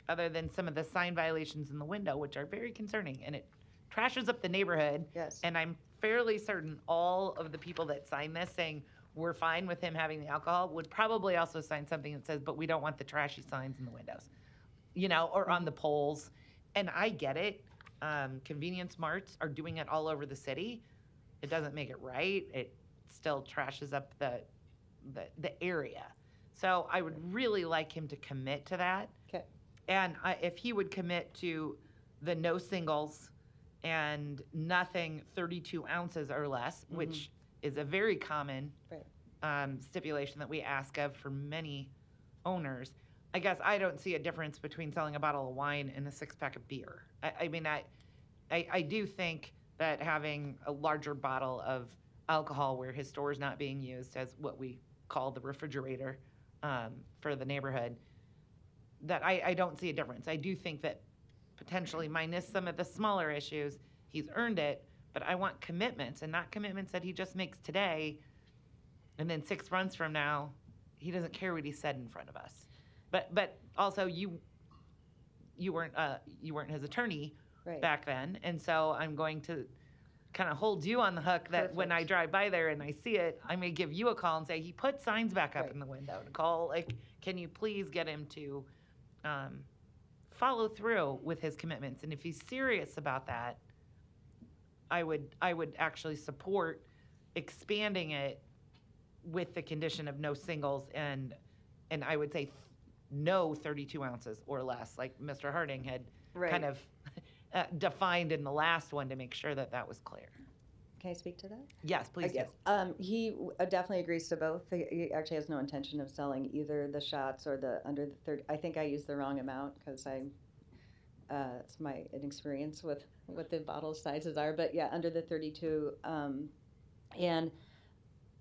other than some of the sign violations in the window, which are very concerning, and it trashes up the neighborhood. Yes. And I'm fairly certain all of the people that signed this saying we're fine with him having the alcohol would probably also sign something that says, but we don't want the trashy signs in the windows, or on the poles. And I get it. Convenience marts are doing it all over the city. It doesn't make it right. It still trashes up the area. So I would really like him to commit to that. Okay. And if he would commit to the no singles and nothing 32 ounces or less, which is a very common stipulation that we ask of for many owners. I guess I don't see a difference between selling a bottle of wine and a 6-pack of beer. I do think that having a larger bottle of alcohol where his store is not being used as what we call the refrigerator for the neighborhood, that I don't see a difference. I do think that potentially minus some of the smaller issues, he's earned it, but I want commitments, and not commitments that he just makes today, and then 6 months from now, he doesn't care what he said in front of us. But also you weren't his attorney back then, and so I'm going to kind of hold you on the hook that when I drive by there and I see it, I may give you a call and say, he put signs back up in the window. Nicole, can you please get him to follow through with his commitments? And if he's serious about that, I would actually support expanding it with the condition of no singles and I would say no 32 ounces or less, like Mr. Harding had kind of defined in the last one to make sure that was clear. Can I speak to that? Yes, please do. He definitely agrees to both. He actually has no intention of selling either the shots or the under the 30. I think I used the wrong amount because it's my inexperience with what the bottle sizes are. But yeah, under the 32. And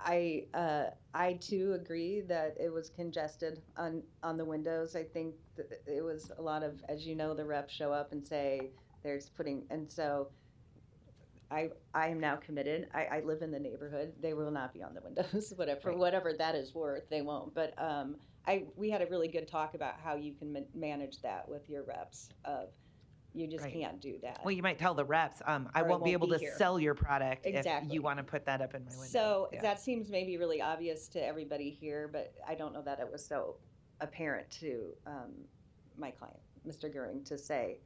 I too agree that it was congested on the windows. I think that it was a lot of, as you know, the reps show up and say and so I am now committed. I live in the neighborhood. They will not be on the windows, for whatever that is worth, they won't. But we had a really good talk about how you can manage that with your reps you just can't do that. Well, you might tell the reps, I won't be able to sell your product if you want to put that up in my window. So that seems maybe really obvious to everybody here, but I don't know that it was so apparent to my client, Mr. Goering, to say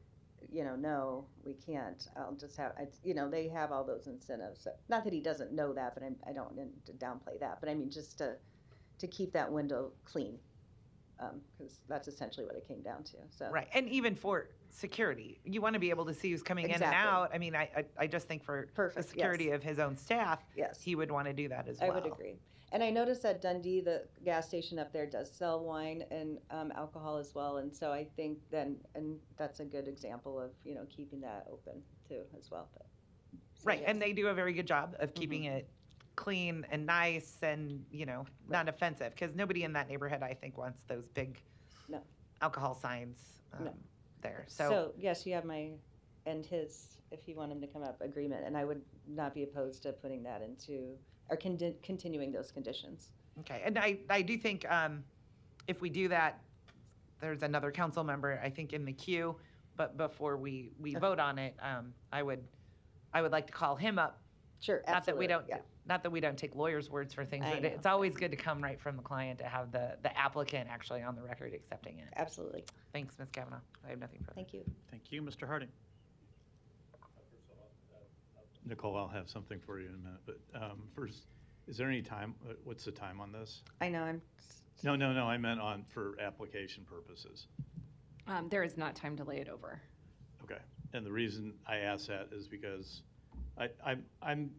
no, we can't. I'll just have, they have all those incentives. Not that he doesn't know that, but I don't want to downplay that. But I mean, just to keep that window clean, because that's essentially what it came down to. So Right, and even for security, you want to be able to see who's coming in and Exactly. out. I mean, I just think for Perfect, the security yes. of his own staff, Yes. he would want to do that as I well. would agree. And I noticed that Dundee, the gas station up there, does sell wine and alcohol as well. And so I think and that's a good example of, keeping that open too as well. But, so Right, yes. and they do a very good job of keeping it clean and nice and, not offensive, because nobody in that neighborhood, I think, wants those big No. alcohol signs No. there. So yes, you have my and his, if you want him to come up, agreement. And I would not be opposed to putting that into, or continuing those conditions. Okay, and I do think if we do that, there's another council member, I think, in the queue, but before we vote on it, I would like to call him up. Sure, absolutely. Not that we don't take lawyers' words for things, I but know. it's always good to come right from the client to have the applicant actually on the record accepting it. Absolutely. Thanks, Ms. Kavanaugh. I have nothing further. Thank you. Thank you, Mr. Harding. Nicole, I'll have something for you in a minute, but first, is there any time, what's the time on this? I know, I'm. No, I meant for application purposes. There is not time to lay it over. Okay, and the reason I ask that is because I'm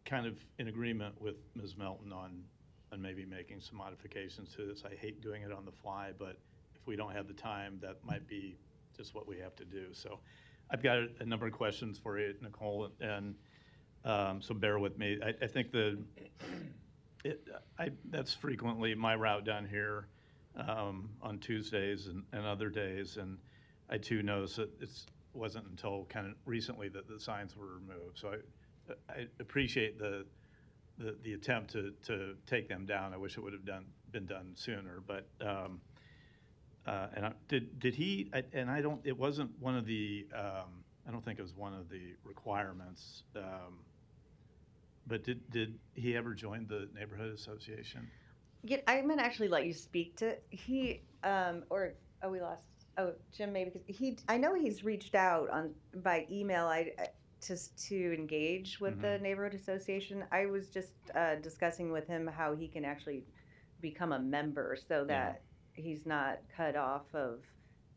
kind of in agreement with Ms. Melton on maybe making some modifications to this. I hate doing it on the fly, but if we don't have the time, that might be just what we have to do. So I've got a number of questions for you, Nicole, and so bear with me. I think that's frequently my route down here on Tuesdays and other days, and I too noticed that it wasn't until kind of recently that the signs were removed. So I appreciate the attempt to take them down. I wish it would have been done sooner, but did he? I don't. It wasn't one of the. I don't think it was one of the requirements. But did he ever join the neighborhood association? Yeah, I'm gonna actually let you speak to he we lost. Oh, Jim, maybe because I know he's reached out by email. To engage with the neighborhood association. I was just discussing with him how he can actually become a member so that he's not cut off of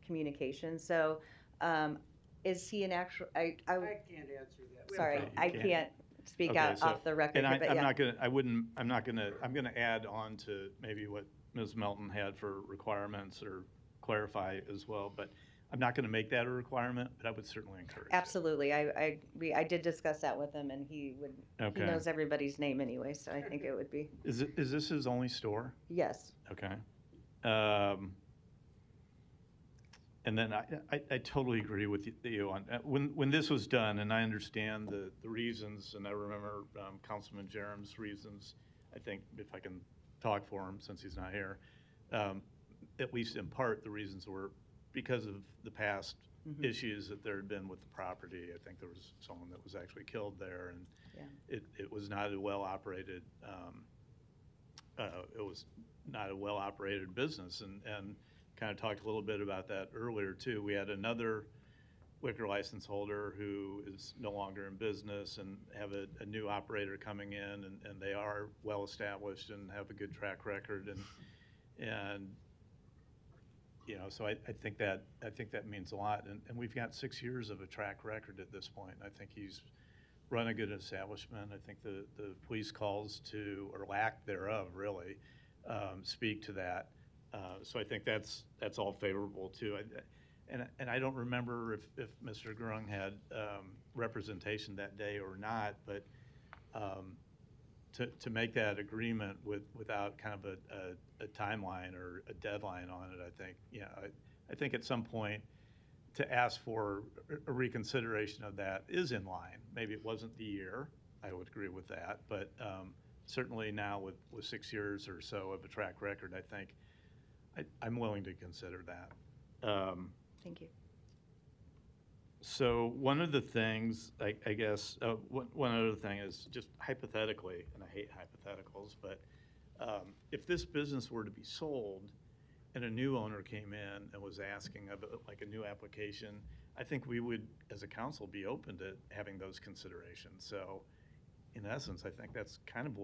communication. So, is he an actual? I can't answer that. Sorry, Okay, I can't speak Okay, out so- off the record. And but I'm yeah. not gonna. I wouldn't. I'm not gonna. I'm gonna add on to maybe what Ms. Melton had for requirements or clarify as well. But I'm not gonna make that a requirement. But I would certainly encourage it. Absolutely. I did discuss that with him, and he would. Okay. He knows everybody's name anyway, so I think it would be Is this his only store? yes. Okay. And then I totally agree with you on when this was done, and I understand the reasons, and I remember Councilman Jerem's reasons. I think if I can talk for him since he's not here, at least in part, the reasons were because of the past issues that there had been with the property. I think there was someone that was actually killed there, and it was not a well-operated. It was not a well-operated business, and kind of talked a little bit about that earlier too. We had another liquor license holder who is no longer in business and have a new operator coming in, and they are well established and have a good track record, and so I think that means a lot, and we've got 6 years of a track record at this point. I think he's run a good establishment. I think the police calls to, or lack thereof really, speak to that. So I think that's all favorable too. And I don't remember if Mr. Grung had representation that day or not, but to make that agreement without kind of a timeline or a deadline on it, I think, I think at some point to ask for a reconsideration of that is in line. Maybe it wasn't the year, I would agree with that, but certainly now with 6 years or so of a track record, I think I'm willing to consider that. Thank you. So one of the things, I guess, one other thing is just hypothetically, and I hate hypotheticals, but if this business were to be sold and a new owner came in and was asking about like a new application, I think we would, as a council, be open to having those considerations. So in essence, I think that's kind of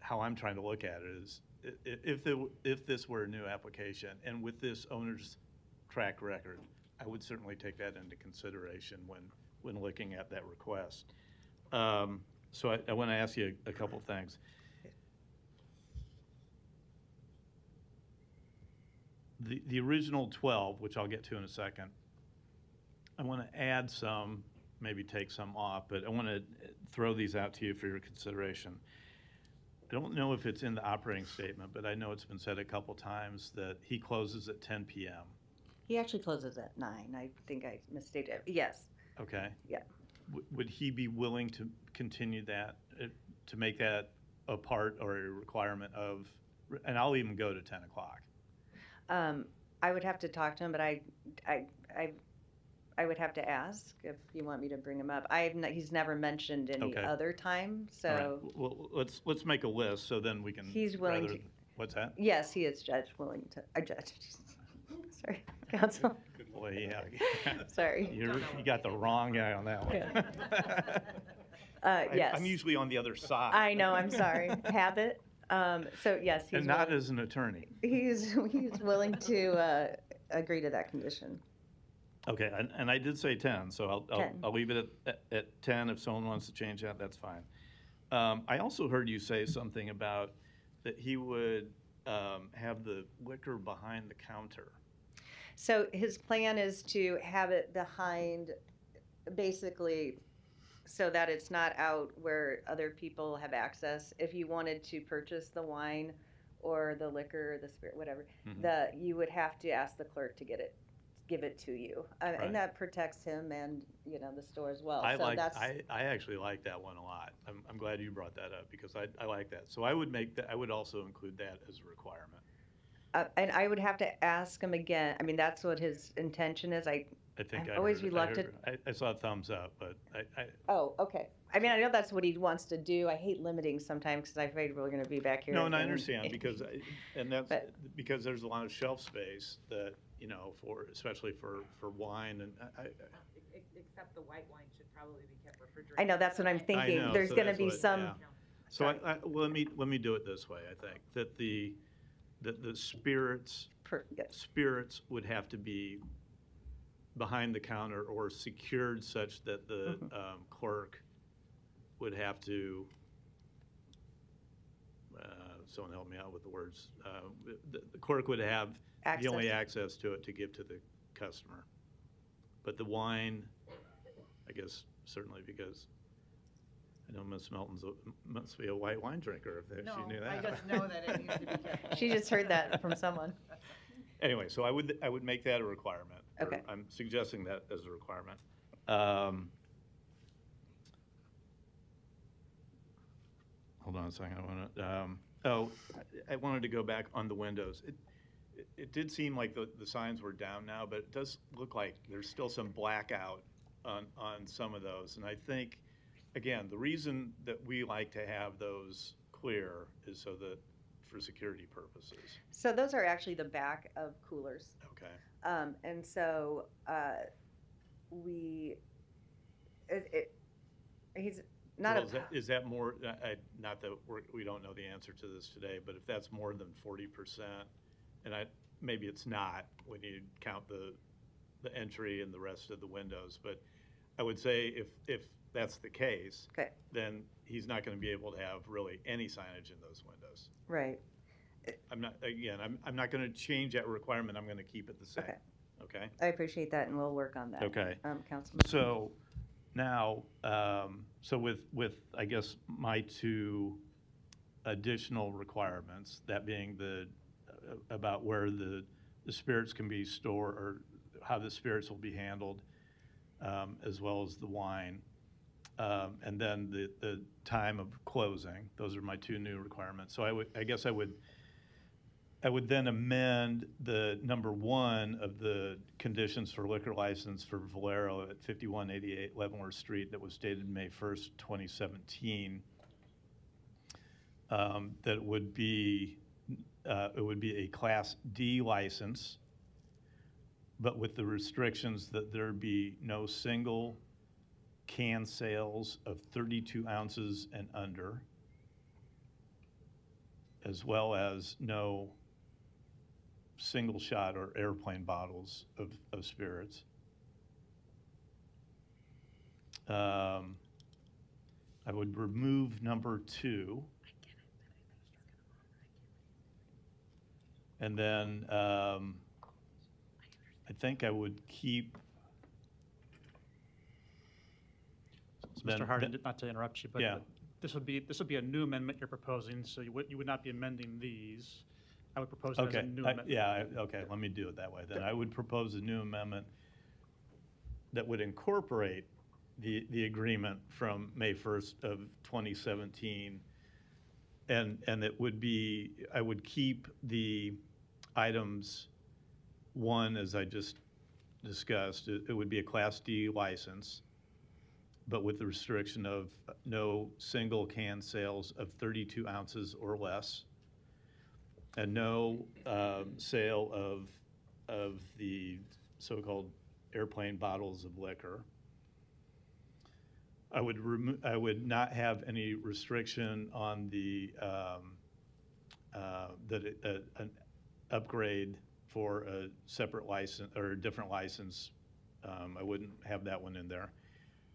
how I'm trying to look at it is if this were a new application and with this owner's track record, I would certainly take that into consideration when looking at that request. So I want to ask you a couple things. The original 12, which I'll get to in a second, I want to add some, maybe take some off, but I want to throw these out to you for your consideration. I don't know if it's in the operating statement, but I know it's been said a couple times that he closes at 10 p.m. He actually closes at 9. I think I misstated. Yes. Okay. Yeah. Would he be willing to continue that, to make that a part or a requirement of, and I'll even go to 10 o'clock. I would have to talk to him, but I would have to ask if you want me to bring him up. He's never mentioned any Okay. other time, so. All right. Well, let's make a list so then we can. He's willing to. What's that? Yes, he is willing to. Judge. Sorry, counsel. Boy, yeah. Sorry. You got the wrong guy on that one. Yes. I'm usually on the other side. I know. I'm sorry. Habit. So yes, he's and not as an attorney. He's willing to agree to that condition. Okay, and I did say 10, so 10. I'll leave it at 10. If someone wants to change that, that's fine. I also heard you say something about that he would have the liquor behind the counter. So his plan is to have it behind, basically, so that it's not out where other people have access. If you wanted to purchase the wine or the liquor, the spirit, whatever, you would have to ask the clerk to give it to you, Right. and that protects him and the store as well. I So actually like that one a lot. I'm glad you brought that up because I like that. So I would also include that as a requirement. And I would have to ask him again. I mean, that's what his intention is. I'm always reluctant. I saw a thumbs up, but Oh, okay. I mean, I know that's what he wants to do. I hate limiting sometimes because I'm afraid we're going to be back here. No, and I again. understand because because there's a lot of shelf space that especially for wine and Except the white wine should probably be kept refrigerated. I know, that's what I'm thinking. There's going to be some. Yeah. So let me do it this way. I think that the spirits would have to be behind the counter or secured such that the clerk would have to. Someone help me out with the words. The clerk would have the only access to it to give to the customer. But the wine, I guess, certainly because I know Miss Melton's must be a white wine drinker if she knew that. I just know that it needs to be kept. She just heard that from someone. Anyway, so I would make that a requirement. Okay. I'm suggesting that as a requirement. Hold on a second. I wanted to go back on the windows. It did seem like the signs were down now, but it does look like there's still some blackout on some of those. And I think, again, the reason that we like to have those clear is so that for security purposes. So those are actually the back of coolers. Okay. And so he's not well, is that more, not that we don't know the answer to this today, but if that's more than 40%, and maybe it's not when you count the entry and the rest of the windows, but I would say if that's the case, then he's not going to be able to have really any signage in those windows. Right. I'm not going to change that requirement. I'm going to keep it the same. Okay. I appreciate that, and we'll work on that. Okay. Councilman. So now, so with I guess my two additional requirements, that being about where the spirits can be stored or how the spirits will be handled, as well as the wine, and then the time of closing. Those are my two new requirements. So I guess I would then amend the number 1 of the conditions for liquor license for Valero at 5188 Leavenworth Street that was dated May 1st, 2017. That it would be a Class D license but with the restrictions that there be no single can sales of 32 ounces and under, as well as no single shot or airplane bottles of spirits. I would remove number 2. And then I think I would keep. So Then- Mr. Hardin, then- not to interrupt you, but Yeah. this would be a new amendment you're proposing, so you would not be amending these. I would propose it as a Okay, new amendment. okay, let me do it that way then. I would propose a new amendment that would incorporate the agreement from May 1st of 2017. And it would be, I would keep the items 1, as I just discussed. It would be a Class D license, but with the restriction of no single can sales of 32 ounces or less, and no sale of the so-called airplane bottles of liquor. I would not have any restriction on the an upgrade for a separate license or a different license. I wouldn't have that one in there.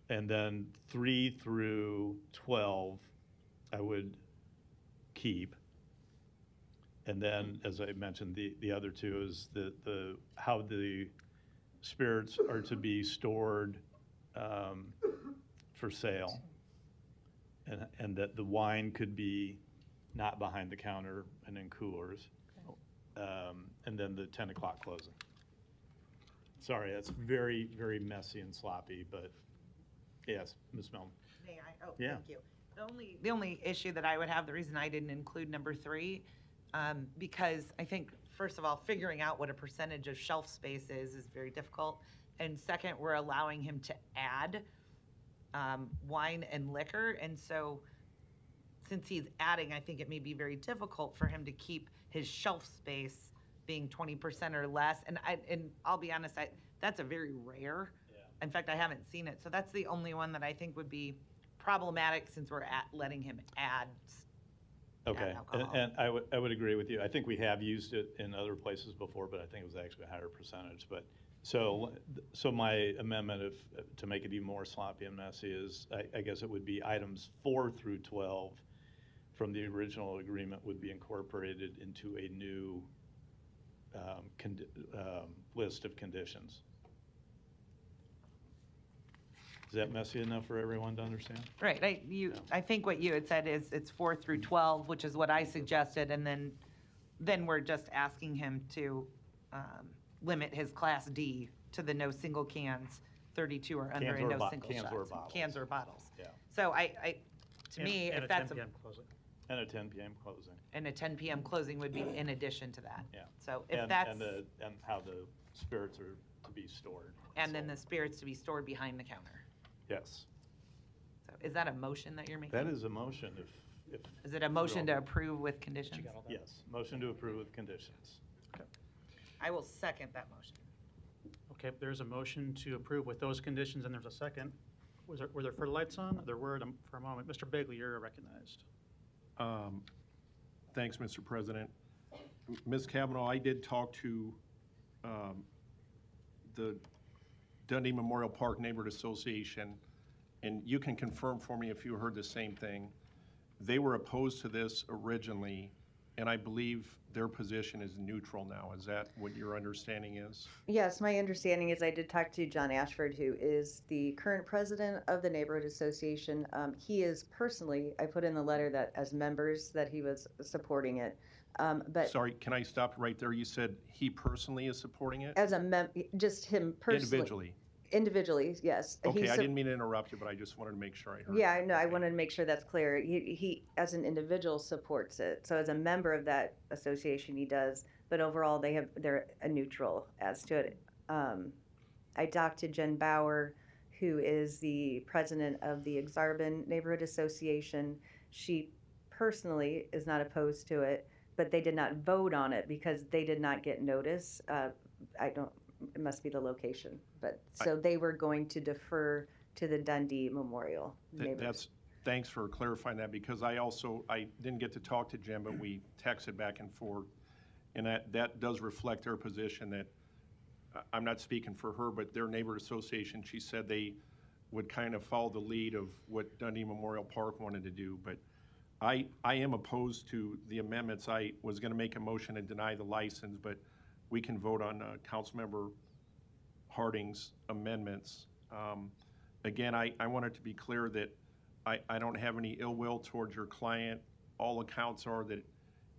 And then 3 through 12, I would keep. And then, as I mentioned, the other 2 is the how the spirits are to be stored for sale, and that the wine could be not behind the counter and in coolers, and then the 10 o'clock closing. Sorry, that's very, very messy and sloppy, but yes, Ms. Melton. May I? Oh, Yeah. thank you. The only issue that I would have, the reason I didn't include number 3, because I think, first of all, figuring out what a percentage of shelf space is very difficult. And second, we're allowing him to add wine and liquor. And so since he's adding, I think it may be very difficult for him to keep his shelf space being 20% or less. And I'll be honest, that's a very rare. In fact, I haven't seen it. So that's the only one that I think would be problematic, since we're letting him add. Okay, alcohol. and I would agree with you. I think we have used it in other places before, but I think it was actually a higher percentage. But so my amendment, to make it even more sloppy and messy, is I guess it would be items 4 through 12 from the original agreement would be incorporated into a new list of conditions. Is that messy enough for everyone to understand? Right, I think what you had said is it's 4 through 12, which is what I suggested, and then we're just asking him to limit his Class D to the no single cans, 32 or under, and no single shots. Cans or bottles. Cans or bottles. Yeah. So to me, And if a that's 10 p.m. closing. And a 10 p.m. closing. and a 10 p.m. closing would be in addition to that. Yeah. So if And that's, and how the spirits are to be stored. and then the spirits to be stored behind the counter. Yes. So is that a motion that you're making? That is a motion if. Is it a motion to approve with conditions? Yes, motion to approve with conditions. I will second that motion. Okay, there's a motion to approve with those conditions, and there's a second. Were there further lights on? There were for a moment. Mr. Bagley, you're recognized. Thanks, Mr. President. Ms. Kavanaugh, I did talk to the Dundee Memorial Park Neighborhood Association, and you can confirm for me if you heard the same thing. They were opposed to this originally, and I believe their position is neutral now. Is that what your understanding is? Yes, my understanding is I did talk to John Ashford, who is the current president of the neighborhood association. He is personally, I put in the letter that as members that he was supporting it. But Sorry, can I stop right there? You said he personally is supporting it? as just him personally. Individually, yes. Okay, He's I didn't mean to interrupt you, but I just wanted to make sure I heard. Yeah, no, I wanted to make sure that's clear. He, as an individual, supports it. So as a member of that association, he does. But overall, they're a neutral as to it. I talked to Jen Bauer, who is the president of the Exarban Neighborhood Association. She personally is not opposed to it, but they did not vote on it because they did not get notice. it must be the location. But, so they were going to defer to the Dundee Memorial neighbors. Thanks for clarifying that, because I didn't get to talk to Jen, but we texted back and forth. And that does reflect their position that, I'm not speaking for her, but their neighborhood association, she said they would kind of follow the lead of what Dundee Memorial Park wanted to do. But I am opposed to the amendments. I was going to make a motion to deny the license, but we can vote on Councilmember Harding's amendments. Again, I want it to be clear that I don't have any ill will towards your client. All accounts are that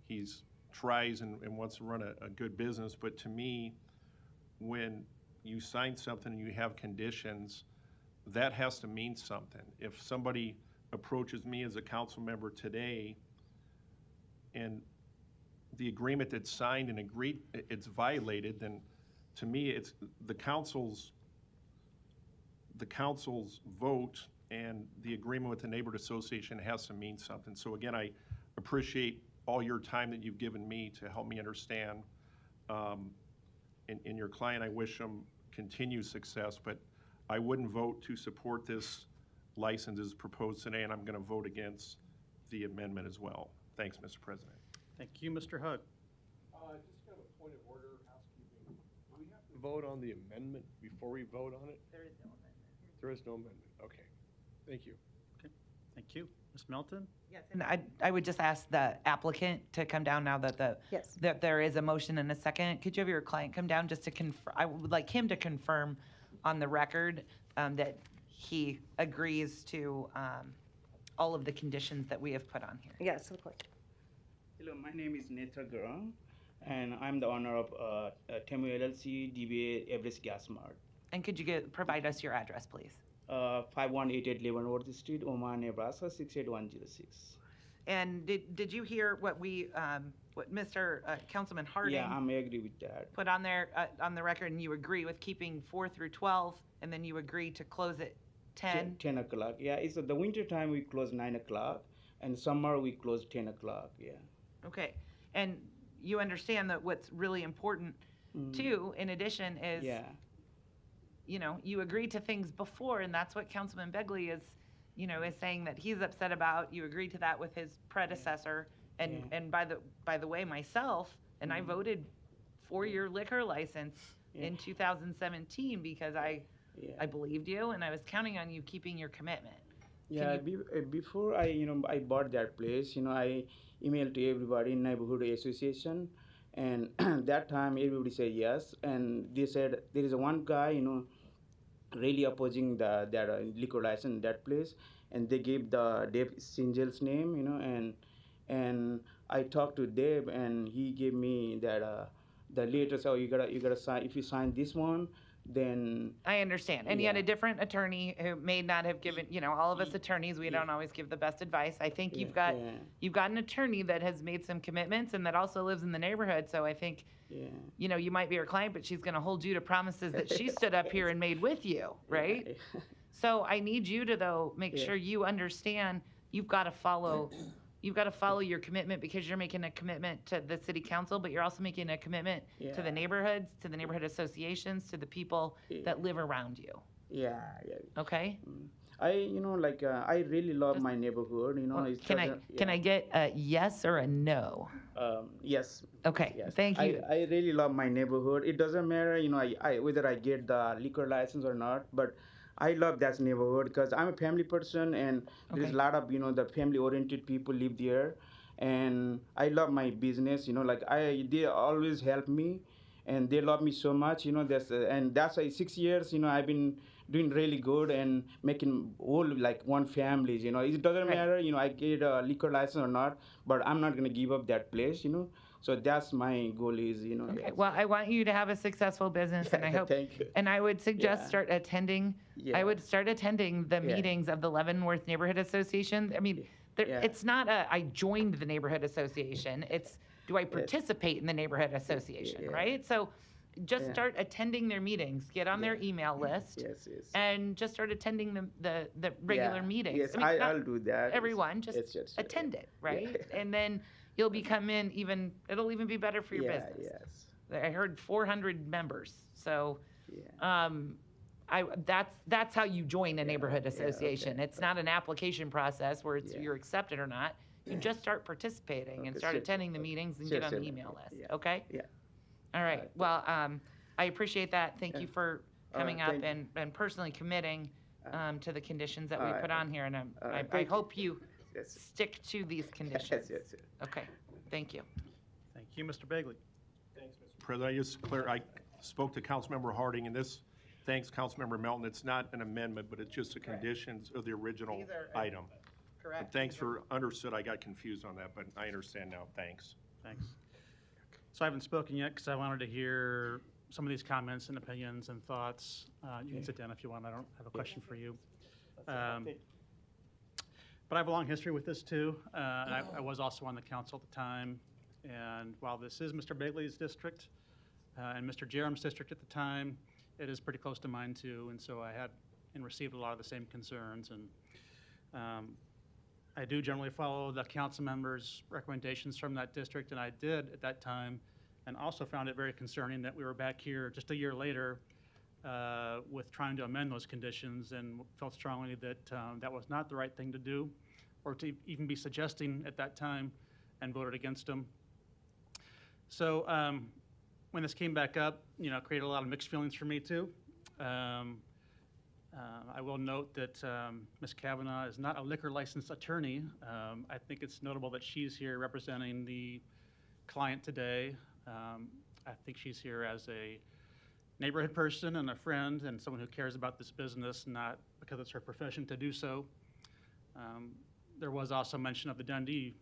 he's tries and wants to run a good business. But to me, when you sign something and you have conditions, that has to mean something. If somebody approaches me as a council member today and the agreement that's signed and agreed, it's violated, then to me, it's the council's vote and the agreement with the neighborhood association has to mean something. So again, I appreciate all your time that you've given me to help me understand. And your client, I wish them continued success, but I wouldn't vote to support this license as proposed today, and I'm going to vote against the amendment as well. Thanks, Mr. President. Thank you, Mr. Hug. Just kind of a point of order, housekeeping. Do we have to vote on the amendment before we vote on it? There is no amendment. There is no amendment. Okay. Thank you. Okay, thank you. Ms. Melton? Yes, and I would just ask the applicant to come down now that that there is a motion and a second. Could you have your client come down just to confirm? I would like him to confirm on the record that he agrees to all of the conditions that we have put on here. Yes, of course. Hello, my name is Netra Garang, and I'm the owner of Temu LLC, DBA Everest Gas Mart. And could you provide us your address, please? 5188 Leavenworth Street, Omaha, Nebraska 68106. And did you hear what what Mr. Councilman Harding? Yeah, I agree with that. Put on there on the record, and you agree with keeping 4 through 12, and then you agree to close at 10. 10 o'clock. Yeah, it's the winter time we close 9 o'clock, and summer we close 10 o'clock. Yeah. Okay, and you understand that what's really important too, in addition, is you know, you agreed to things before, and that's what Councilman Begley is, you know, is saying that he's upset about. You agreed to that with his predecessor, and by the way, myself, and I voted for your liquor license in 2017 because I believed you, and I was counting on you keeping your commitment. Yeah, before I bought that place, I emailed to everybody in neighborhood association, and that time everybody said yes, and they said there is one guy, really opposing that liquor license in that place, and they gave the Dave Singel's name, and I talked to Dave, and he gave me that the letter. So you gotta sign. If you sign this one, then I understand. And he had a different attorney who may not have given, all of us attorneys, we don't always give the best advice. I think you've got an attorney that has made some commitments and that also lives in the neighborhood. So I think, you might be her client, but she's going to hold you to promises that she stood up here and made with you, right? So I need you to, though, make sure you understand you've got to follow your commitment, because you're making a commitment to the city council, but you're also making a commitment to the neighborhoods, to the neighborhood associations, to the people that live around you. Yeah. Okay? I really love my neighborhood, Well, can I get a yes or a no? Yes. Okay, Yes. thank you. I really love my neighborhood. It doesn't matter, I whether I get the liquor license or not, but I love that neighborhood because I'm a family person, and there's a lot of, the family-oriented people live there, and I love my business, they always help me, and they love me so much, that's why 6 years, I've been doing really good and making all like one families, it doesn't matter, I get a liquor license or not, but I'm not going to give up that place, so that's my goal is, Okay, well, I want you to have a successful business, and I hope, Thank you. and I would suggest start attending, I would start attending the meetings of the Leavenworth Neighborhood Association. I mean, it's not I joined the neighborhood association, it's, do I participate in the neighborhood association, right? So just start attending their meetings, get on their email list, and just start attending the regular meetings. Yes, I mean, I'll do that. Everyone, just attend it, right? And then you'll become it'll even be better for your business. Yes. I heard 400 members. So, Yeah. that's how you join a neighborhood okay, association. It's not an application process where Yeah. you're accepted or not. You just start participating and Okay, start sure, attending the meetings and sure, get on sure, the email list. yeah, Okay? yeah. All right. Well, I appreciate that. Thank you for All coming right, up thank you. and personally committing to the conditions that we all right, put on here. And all right, I thank you. hope you Yes. stick to these conditions. Yes. Okay. Thank you. Thank you, Mr. Bagley. Thanks, Mr. President. I spoke to Councilmember Harding, and this, thanks, Councilmember Melton. It's not an amendment, but it's just the conditions of the original These are- item. Correct. And thanks for, understood, I got confused on that, but I understand now. Thanks. Thanks. So I haven't spoken yet because I wanted to hear some of these comments and opinions and thoughts. You can sit down if you want. I don't have a question for you. But I have a long history with this too. And I was also on the council at the time. And while this is Mr. Bagley's district and Mr. Jerem's district at the time, it is pretty close to mine too. And so I had and received a lot of the same concerns. And I do generally follow the council members' recommendations from that district, and I did at that time, and also found it very concerning that we were back here just a year later with trying to amend those conditions, and felt strongly that that was not the right thing to do, or to even be suggesting at that time, and voted against them. So when this came back up, it created a lot of mixed feelings for me too. I will note that Ms. Kavanaugh is not a liquor license attorney. I think it's notable that she's here representing the client today. I think she's here as a neighborhood person and a friend and someone who cares about this business, not because it's her profession to do so. There was also mention of the Dundee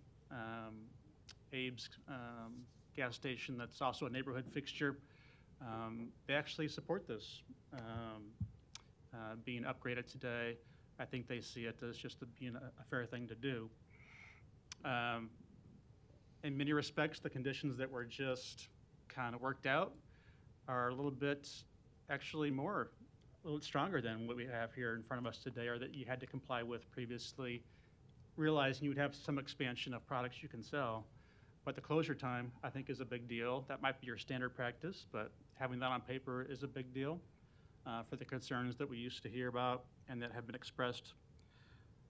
Abe's gas station that's also a neighborhood fixture. They actually support this. Being upgraded today, I think they see it as just being a fair thing to do. In many respects, the conditions that were just kind of worked out are a little bit, actually a little bit stronger than what we have here in front of us today, or that you had to comply with previously, realizing you would have some expansion of products you can sell. But the closure time, I think, is a big deal. That might be your standard practice, but having that on paper is a big deal. For the concerns that we used to hear about and that have been expressed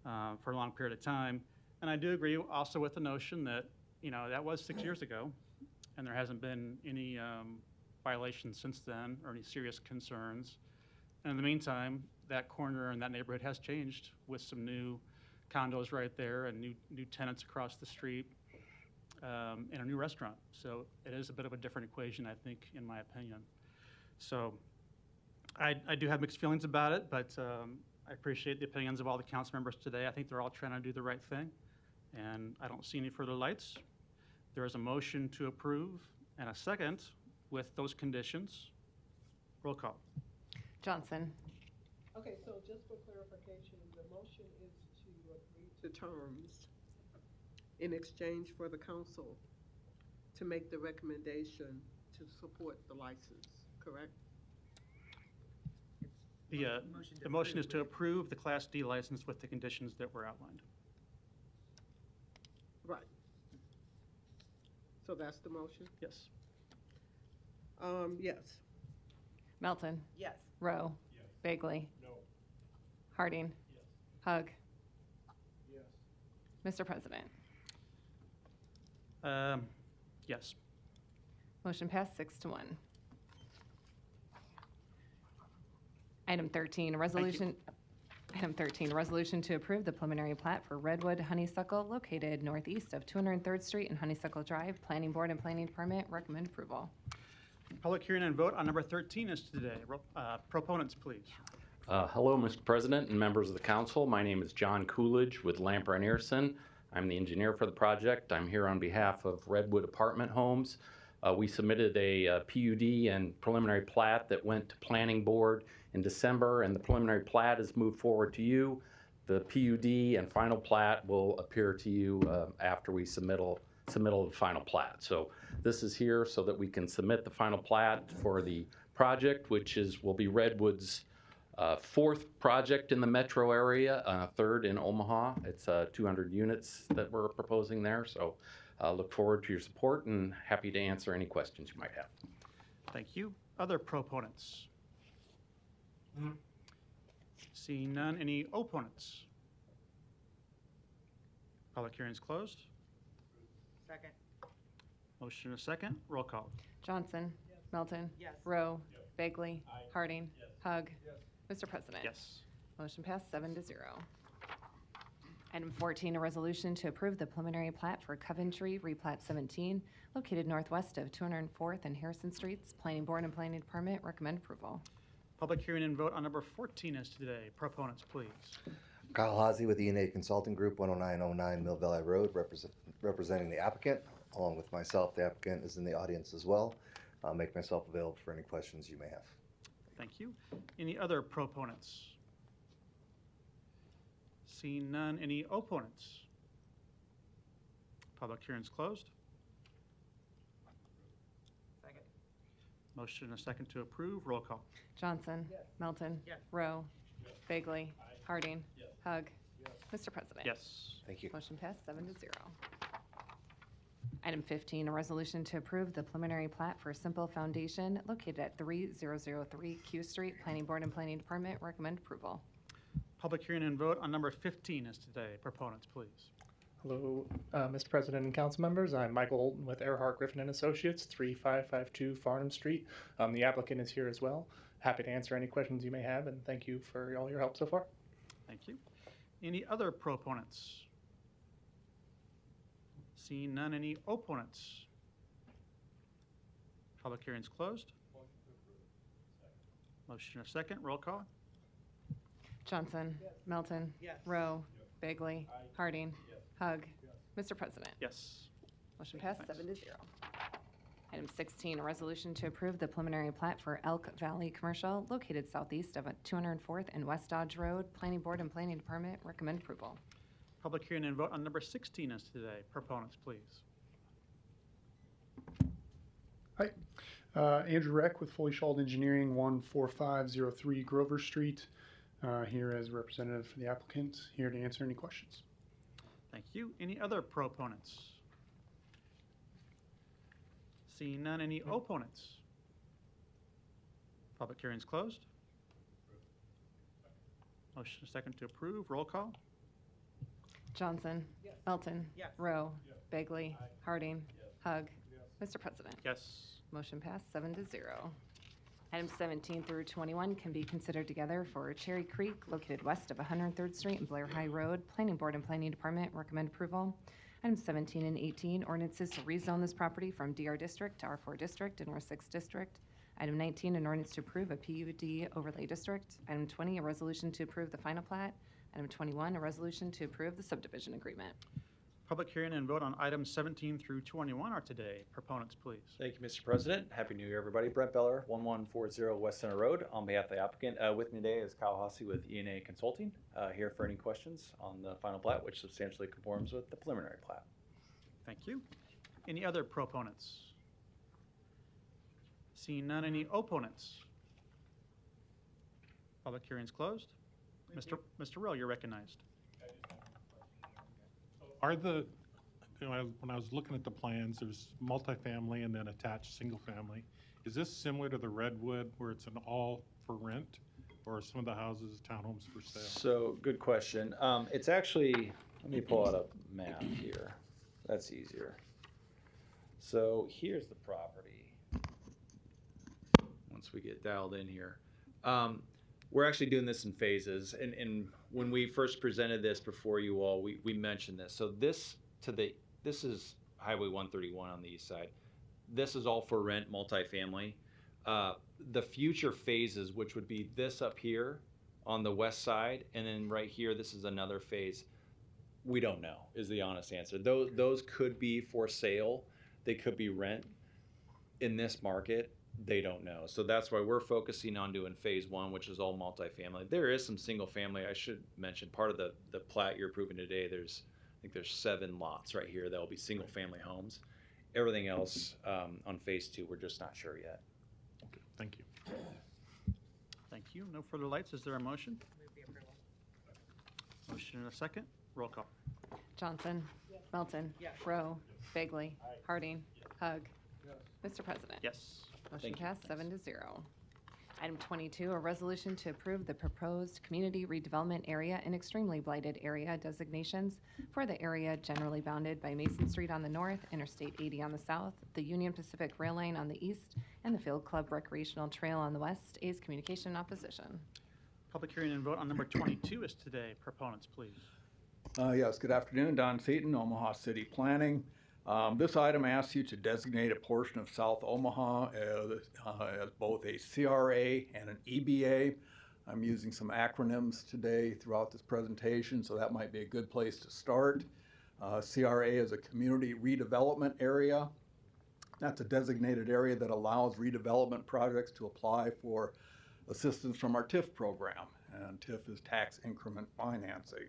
for a long period of time. And I do agree also with the notion that, that was 6 years ago, and there hasn't been any violations since then or any serious concerns. And in the meantime, that corner and that neighborhood has changed with some new condos right there and new tenants across the street and a new restaurant. So it is a bit of a different equation, I think, in my opinion. So I do have mixed feelings about it, but I appreciate the opinions of all the council members today. I think they're all trying to do the right thing, and I don't see any further lights. There is a motion to approve and a second with those conditions. Roll call. Johnson. Okay, so just for clarification, the motion is to agree to terms in exchange for the council to make the recommendation to support the license, correct? The motion is to approve the Class D license with the conditions that were outlined. Right. So that's the motion? Yes. Yes. Melton. Yes. Rowe. Yes. Bagley. No. Harding. Yes. Hug. Yes. Mr. President. Yes. Motion passed 6-1. Item 13, a resolution. Item 13, a resolution to approve the preliminary plat for Redwood Honeysuckle located northeast of 203rd Street and Honeysuckle Drive. Planning Board and Planning Department recommend approval. Public hearing and vote on number 13 is today. Proponents, please. Hello, Mr. President and members of the council. My name is John Coolidge with Lamper and Earson. I'm the engineer for the project. I'm here on behalf of Redwood Apartment Homes. We submitted a PUD and preliminary plat that went to Planning Board in December, and the preliminary plat is moved forward to you. The PUD and final plat will appear to you after we submittal of the final plat. So this is here so that we can submit the final plat for the project, which will be Redwood's fourth project in the metro area, third in Omaha. It's 200 units that we're proposing there. So look forward to your support and happy to answer any questions you might have. Thank you. Other proponents? Seeing none, any opponents? Public hearing is closed. Second. Motion and a second. Roll call. Johnson. Melton. Yes. Rowe. Bagley. Harding. Hug. Mr. President. Yes. Motion passed 7-0. Item 14, a resolution to approve the preliminary plat for Coventry Replat 17, located northwest of 204th and Harrison Streets. Planning Board and Planning Department recommend approval. Public hearing and vote on number 14 is today. Proponents, please. Kyle Hazy with ENA Consulting Group, 10909 Mill Valley Road, representing the applicant. Along with myself, the applicant is in the audience as well. I'll make myself available for any questions you may have. Thank you. Any other proponents? Seeing none, any opponents? Public hearing is closed. Second. Motion and a second to approve. Roll call. Johnson. Melton. Rowe. Bagley. Harding. Hug. Mr. President. Yes. Thank you. Motion passed 7-0. Item 15, a resolution to approve the preliminary plat for Simple Foundation located at 3003 Q Street. Planning Board and Planning Department recommend approval. Public hearing and vote on number 15 is today. Proponents, please. Hello, Mr. President and council members. I'm Michael Olton with Earhart Griffin and Associates, 3552 Farnham Street. The applicant is here as well. Happy to answer any questions you may have, and thank you for all your help so far. Thank you. Any other proponents? Seeing none, any opponents? Public hearing is closed. Motion and a second. Roll call. Johnson. Melton. Rowe. Bagley. Harding. Hug. Mr. President. Yes. Motion passed 7-0. Item 16, a resolution to approve the preliminary plat for Elk Valley Commercial located southeast of 204th and West Dodge Road. Planning Board and Planning Department recommend approval. Public hearing and vote on number 16 is today. Proponents, please. Hi, Andrew Reck with Fully Shawled Engineering, 14503 Grover Street, here as representative for the applicant, here to answer any questions. Thank you. Any other proponents? Seeing none, any opponents? Public hearing is closed. Motion second to approve. Roll call. Johnson. Melton. Rowe. Bagley. Harding. Hug. Mr. President. Yes. Motion passed 7-0. Items 17 through 21 can be considered together for Cherry Creek, located west of 103rd Street and Blair High Road. Planning Board and Planning Department recommend approval. Items 17 and 18, ordinances to rezone this property from DR District to R4 District and R6 District. Item 19, an ordinance to approve a PUD overlay district. Item 20, a resolution to approve the final plat. Item 21, a resolution to approve the subdivision agreement. Public hearing and vote on items 17 through 21 are today. Proponents, please. Thank you, Mr. President. Happy New Year, everybody. Brent Beller, 1140 West Center Road. On behalf of the applicant, with me today is Kyle Hassey with ENA Consulting, here for any questions on the final plat, which substantially conforms with the preliminary plat. Thank you. Any other proponents? Seeing none, any opponents? Public hearing is closed. Mr. Rowe, you're recognized. Are the, when I was looking at the plans, there's multifamily and then attached single family. Is this similar to the Redwood where it's an all for rent, or are some of the houses townhomes for sale? So, good question. It's actually, let me pull out a map here. That's easier. So here's the property. Once we get dialed in here. We're actually doing this in phases, and when we first presented this before you all, we mentioned this. So this is Highway 131 on the east side. This is all for rent multifamily. The future phases, which would be this up here on the west side, and then right here, this is another phase. We don't know, is the honest answer. Those could be for sale. They could be rent. In this market, they don't know. So that's why we're focusing on doing phase one, which is all multifamily. There is some single family. I should mention part of the plat you're approving today, I think there's 7 lots right here that will be single family homes. Everything else on phase 2, we're just not sure yet. Okay, thank you. Thank you. No further lights. Is there a motion? Motion and a second. Roll call. Johnson. Melton. Rowe. Bagley. Harding. Hug. Mr. President. Yes. Motion Thank you. passed 7-0. Item 22, a resolution to approve the proposed community redevelopment area and extremely blighted area designations for the area generally bounded by Mason Street on the north, Interstate 80 on the south, the Union Pacific Rail Line on the east, and the Field Club Recreational Trail on the west. A's communication in opposition. Public hearing and vote on number 22 is today. Proponents, please. Yes, good afternoon. Don Seaton, Omaha City Planning. This item asks you to designate a portion of South Omaha as both a CRA and an EBA. I'm using some acronyms today throughout this presentation, so that might be a good place to start. CRA is a community redevelopment area. That's a designated area that allows redevelopment projects to apply for assistance from our TIF program, and TIF is tax increment financing.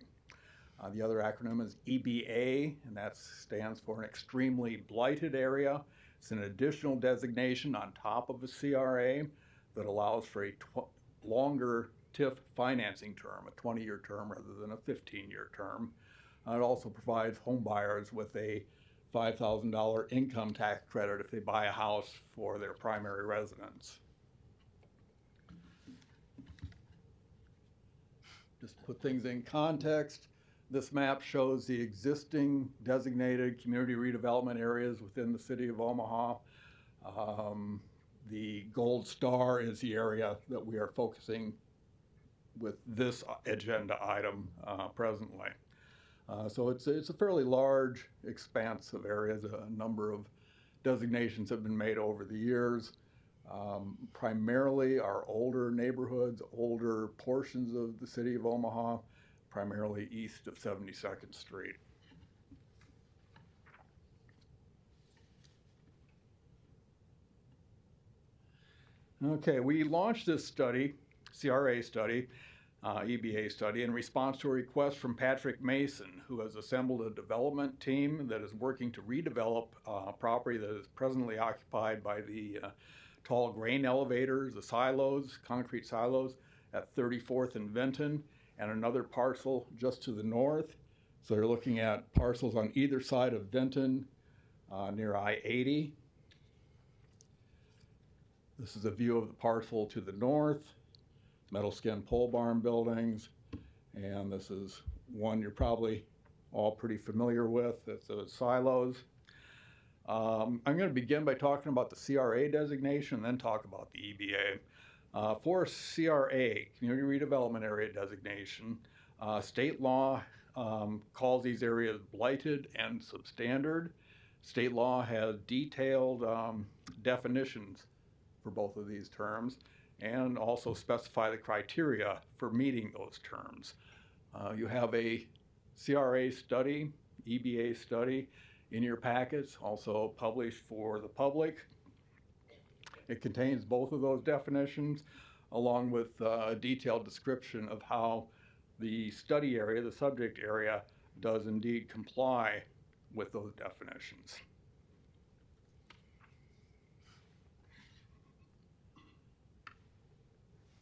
The other acronym is EBA, and that stands for an extremely blighted area. It's an additional designation on top of a CRA that allows for a longer TIF financing term, a 20-year term rather than a 15-year term. It also provides home buyers with a $5,000 income tax credit if they buy a house for their primary residence. Just to put things in context, this map shows the existing designated community redevelopment areas within the city of Omaha. The gold star is the area that we are focusing with this agenda item presently. So it's a fairly large expanse of areas. A number of designations have been made over the years. Primarily our older neighborhoods, older portions of the city of Omaha, primarily east of 72nd Street. Okay, we launched this study, CRA study, EBA study, in response to a request from Patrick Mason, who has assembled a development team that is working to redevelop property that is presently occupied by the tall grain elevators, the silos, concrete silos at 34th and Vinton, and another parcel just to the north. So they're looking at parcels on either side of Vinton near I-80. This is a view of the parcel to the north, metal skin pole barn buildings, and this is one you're probably all pretty familiar with. It's the silos. I'm going to begin by talking about the CRA designation and then talk about the EBA. For CRA, Community Redevelopment Area designation, state law calls these areas blighted and substandard. State law has detailed definitions for both of these terms and also specify the criteria for meeting those terms. You have a CRA study, EBA study in your packets, also published for the public. It contains both of those definitions, along with a detailed description of how the study area, the subject area, does indeed comply with those definitions.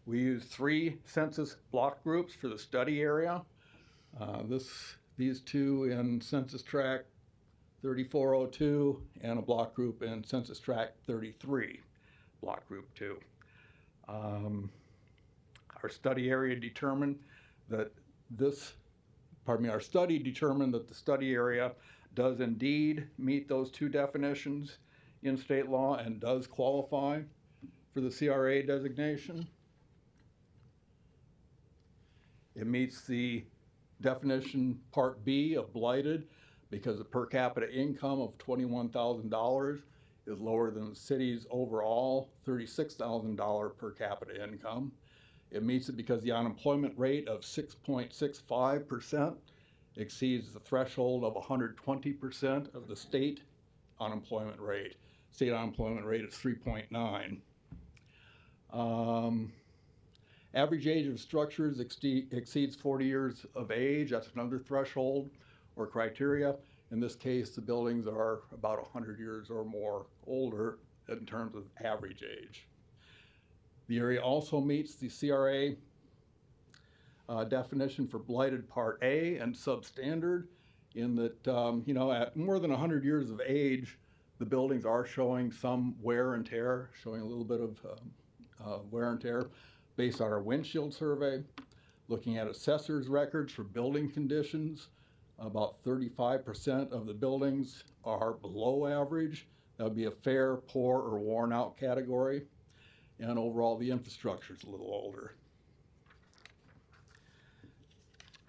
We use 3 census block groups for the study area. These two in Census Tract 3402 and a block group in Census Tract 33. Block Group 2. Our study area determined that our study determined that the study area does indeed meet those 2 definitions in state law and does qualify for the CRA designation. It meets the definition Part B of blighted because the per capita income of $21,000 is lower than the city's overall $36,000 per capita income. It meets it because the unemployment rate of 6.65% exceeds the threshold of 120% of the state unemployment rate. State unemployment rate is 3.9. Average age of structures exceeds 40 years of age. That's another threshold or criteria. In this case, the buildings are about 100 years or more older in terms of average age. The area also meets the CRA definition for blighted Part A and substandard in that, at more than 100 years of age, The buildings are showing some wear and tear, showing a little bit of wear and tear based on our windshield survey. Looking at assessor's records for building conditions, about 35% of the buildings are below average. That would be a fair, poor, or worn out category. And overall, the infrastructure is a little older.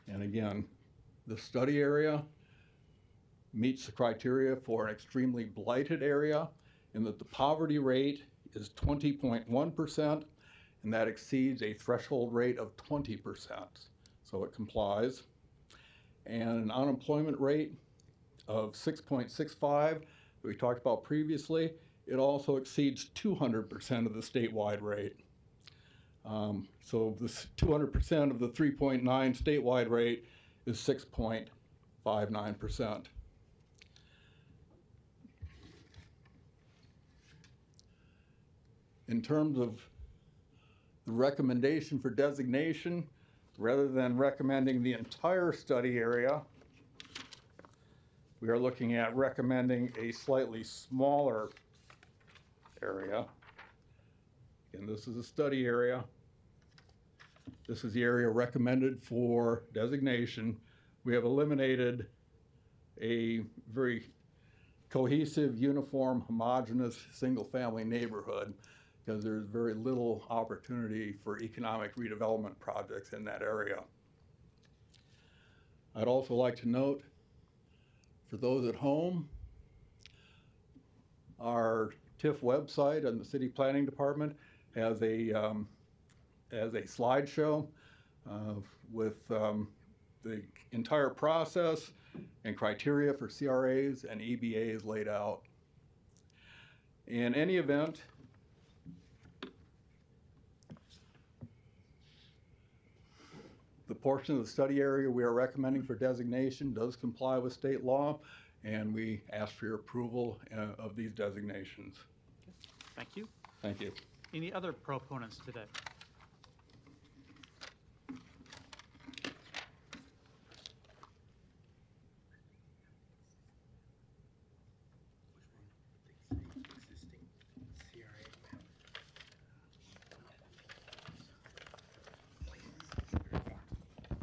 And again, the study area meets the criteria for an extremely blighted area in that the poverty rate is 20.1%, and that exceeds a threshold rate of 20%. So it complies. And an unemployment rate of 6.65 that we talked about previously, it also exceeds 200% of the statewide rate. So this 200% of the 3.9 statewide rate is 6.59%. In terms of the recommendation for designation, rather than recommending the entire study area, we are looking at recommending a slightly smaller area. And this is a study area. This is the area recommended for designation. We have eliminated a very cohesive, uniform, homogeneous, single-family neighborhood because there's very little opportunity for economic redevelopment projects in that area. I'd also like to note, for those at home, our TIF website and the City Planning Department has a slideshow with the entire process and criteria for CRAs and EBAs laid out. In any event, the portion of the study area we are recommending for designation does comply with state law, and we ask for your approval of these designations. Thank you. Thank you. Any other proponents today?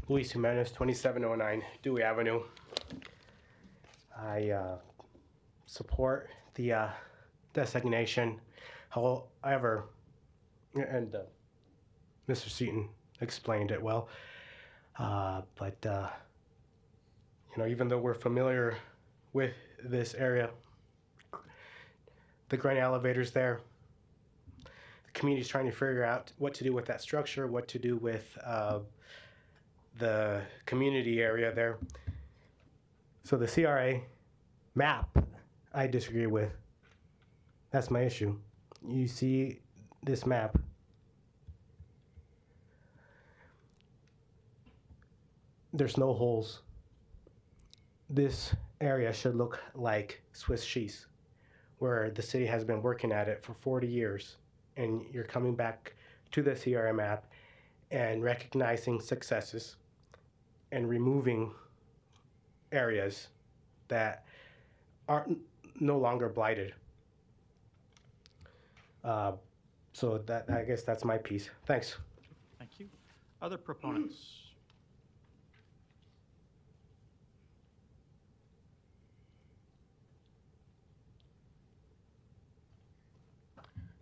Luis Jimenez, 2709 Dewey Avenue. I support the designation. However, and Mr. Seaton explained it well, but you know, even though we're familiar with this area, the grain elevator's there. The community's trying to figure out what to do with that structure, what to do with the community area there. So the CRA map, I disagree with. That's my issue. You see this map. There's no holes. This area should look like Swiss cheese, where the city has been working at it for 40 years, and you're coming back to the CRA map and recognizing successes and removing areas that are no longer blighted. So that, I guess that's my piece. Thanks. Thank you. Other proponents?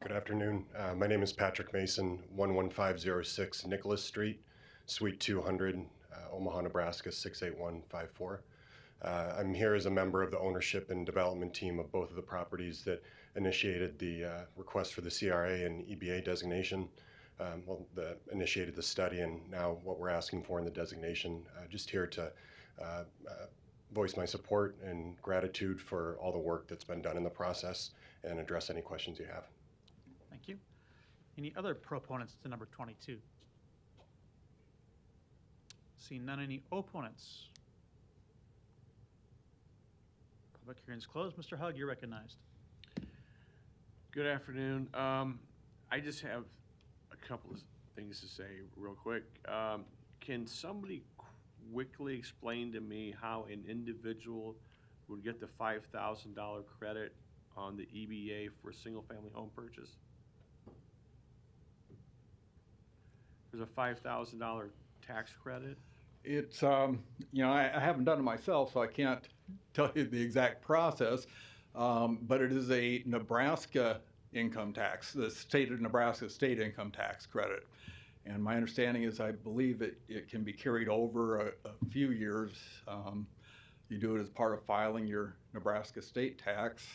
Good afternoon. My name is Patrick Mason, 11506 Nicholas Street, Suite 200, Omaha, Nebraska 68154. I'm here as a member of the ownership and development team of both of the properties that initiated the request for the CRA and EBA designation. Initiated the study, and now what we're asking for in the designation. Just here to voice my support and gratitude for all the work that's been done in the process and address any questions you have. Thank you. Any other proponents to number 22? Seeing none, any opponents? Public hearing's closed. Mr. Hug, you're recognized. Good afternoon. I just have a couple of things to say real quick. Can somebody quickly explain to me how an individual would get the $5,000 credit on the EBA for single-family home purchase? There's a $5,000 tax credit. It's, you know, I haven't done it myself, so I can't tell you the exact process, but it is a Nebraska income tax, the state of Nebraska state income tax credit. And my understanding is I believe it can be carried over a few years. You do it as part of filing your Nebraska state tax.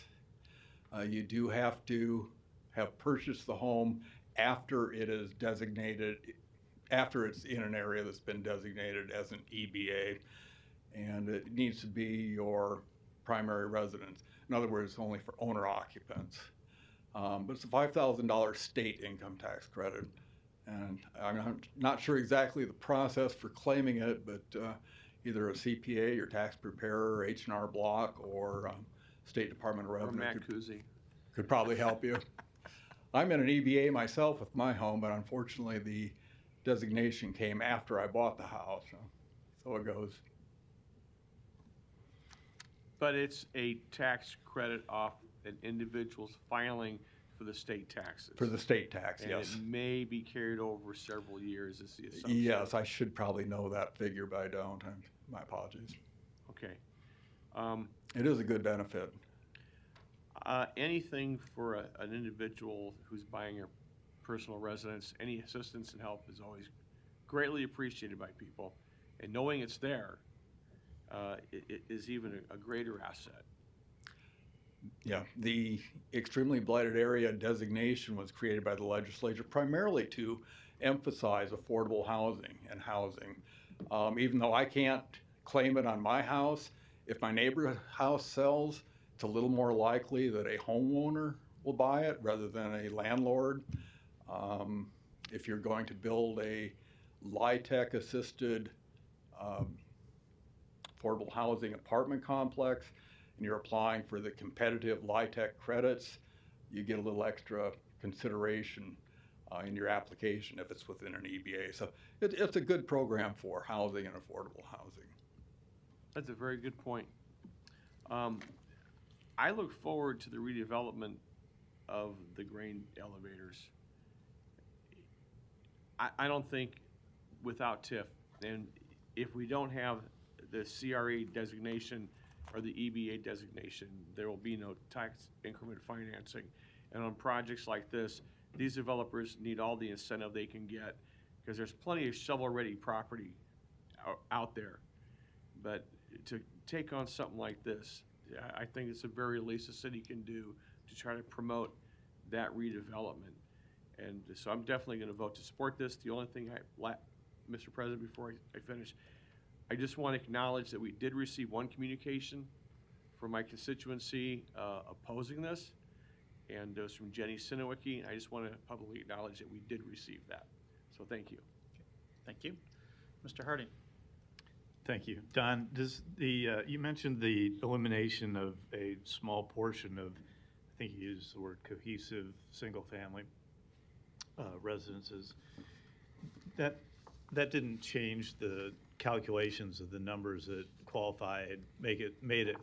You do have to have purchased the home after it is designated, after it's in an area that's been designated as an EBA, and it needs to be your primary residence. In other words, only for owner occupants. But it's a $5,000 state income tax credit. And I'm not sure exactly the process for claiming it, but either a CPA, your tax preparer, H&R Block, or State Department of Revenue Matt Kuzi could probably help you. I'm in an EBA myself with my home, but unfortunately the designation came after I bought the house, so it goes. But it's a tax credit off an individual's filing for the state taxes. For the state tax, and yes. it may be carried over several years is the assumption. Yes, I should probably know that figure, but I don't. My apologies. Okay. It is a good benefit. Anything for an individual who's buying a personal residence, any assistance and help is always greatly appreciated by people. And knowing it's there it is even a greater asset. Yeah, the extremely blighted area designation was created by the legislature primarily to emphasize affordable housing and housing. Even though I can't claim it on my house, if my neighbor's house sells, it's a little more likely that a homeowner will buy it rather than a landlord. If you're going to build a LIHTC assisted affordable housing apartment complex, and you're applying for the competitive LIHTC credits, you get a little extra consideration in your application if it's within an EBA. So it's a good program for housing and affordable housing. That's a very good point. I look forward to the redevelopment of the grain elevators. I don't think without TIF, and if we don't have the CRA designation or the EBA designation, there will be no tax increment financing. And on projects like this, these developers need all the incentive they can get because there's plenty of shovel-ready property out there. But to take on something like this, I think it's the very least the city can do to try to promote that redevelopment. And so I'm definitely going to vote to support this. The only thing Mr. President, before I finish, I just want to acknowledge that we did receive one communication from my constituency opposing this, and it was from Jenny Sinowicki, and I just want to publicly acknowledge that we did receive that. So thank you. Thank you. Mr. Harding. Thank you. Don, does you mentioned the elimination of a small portion of, I think you used the word cohesive single-family residences. That didn't change the calculations of the numbers that qualified, made it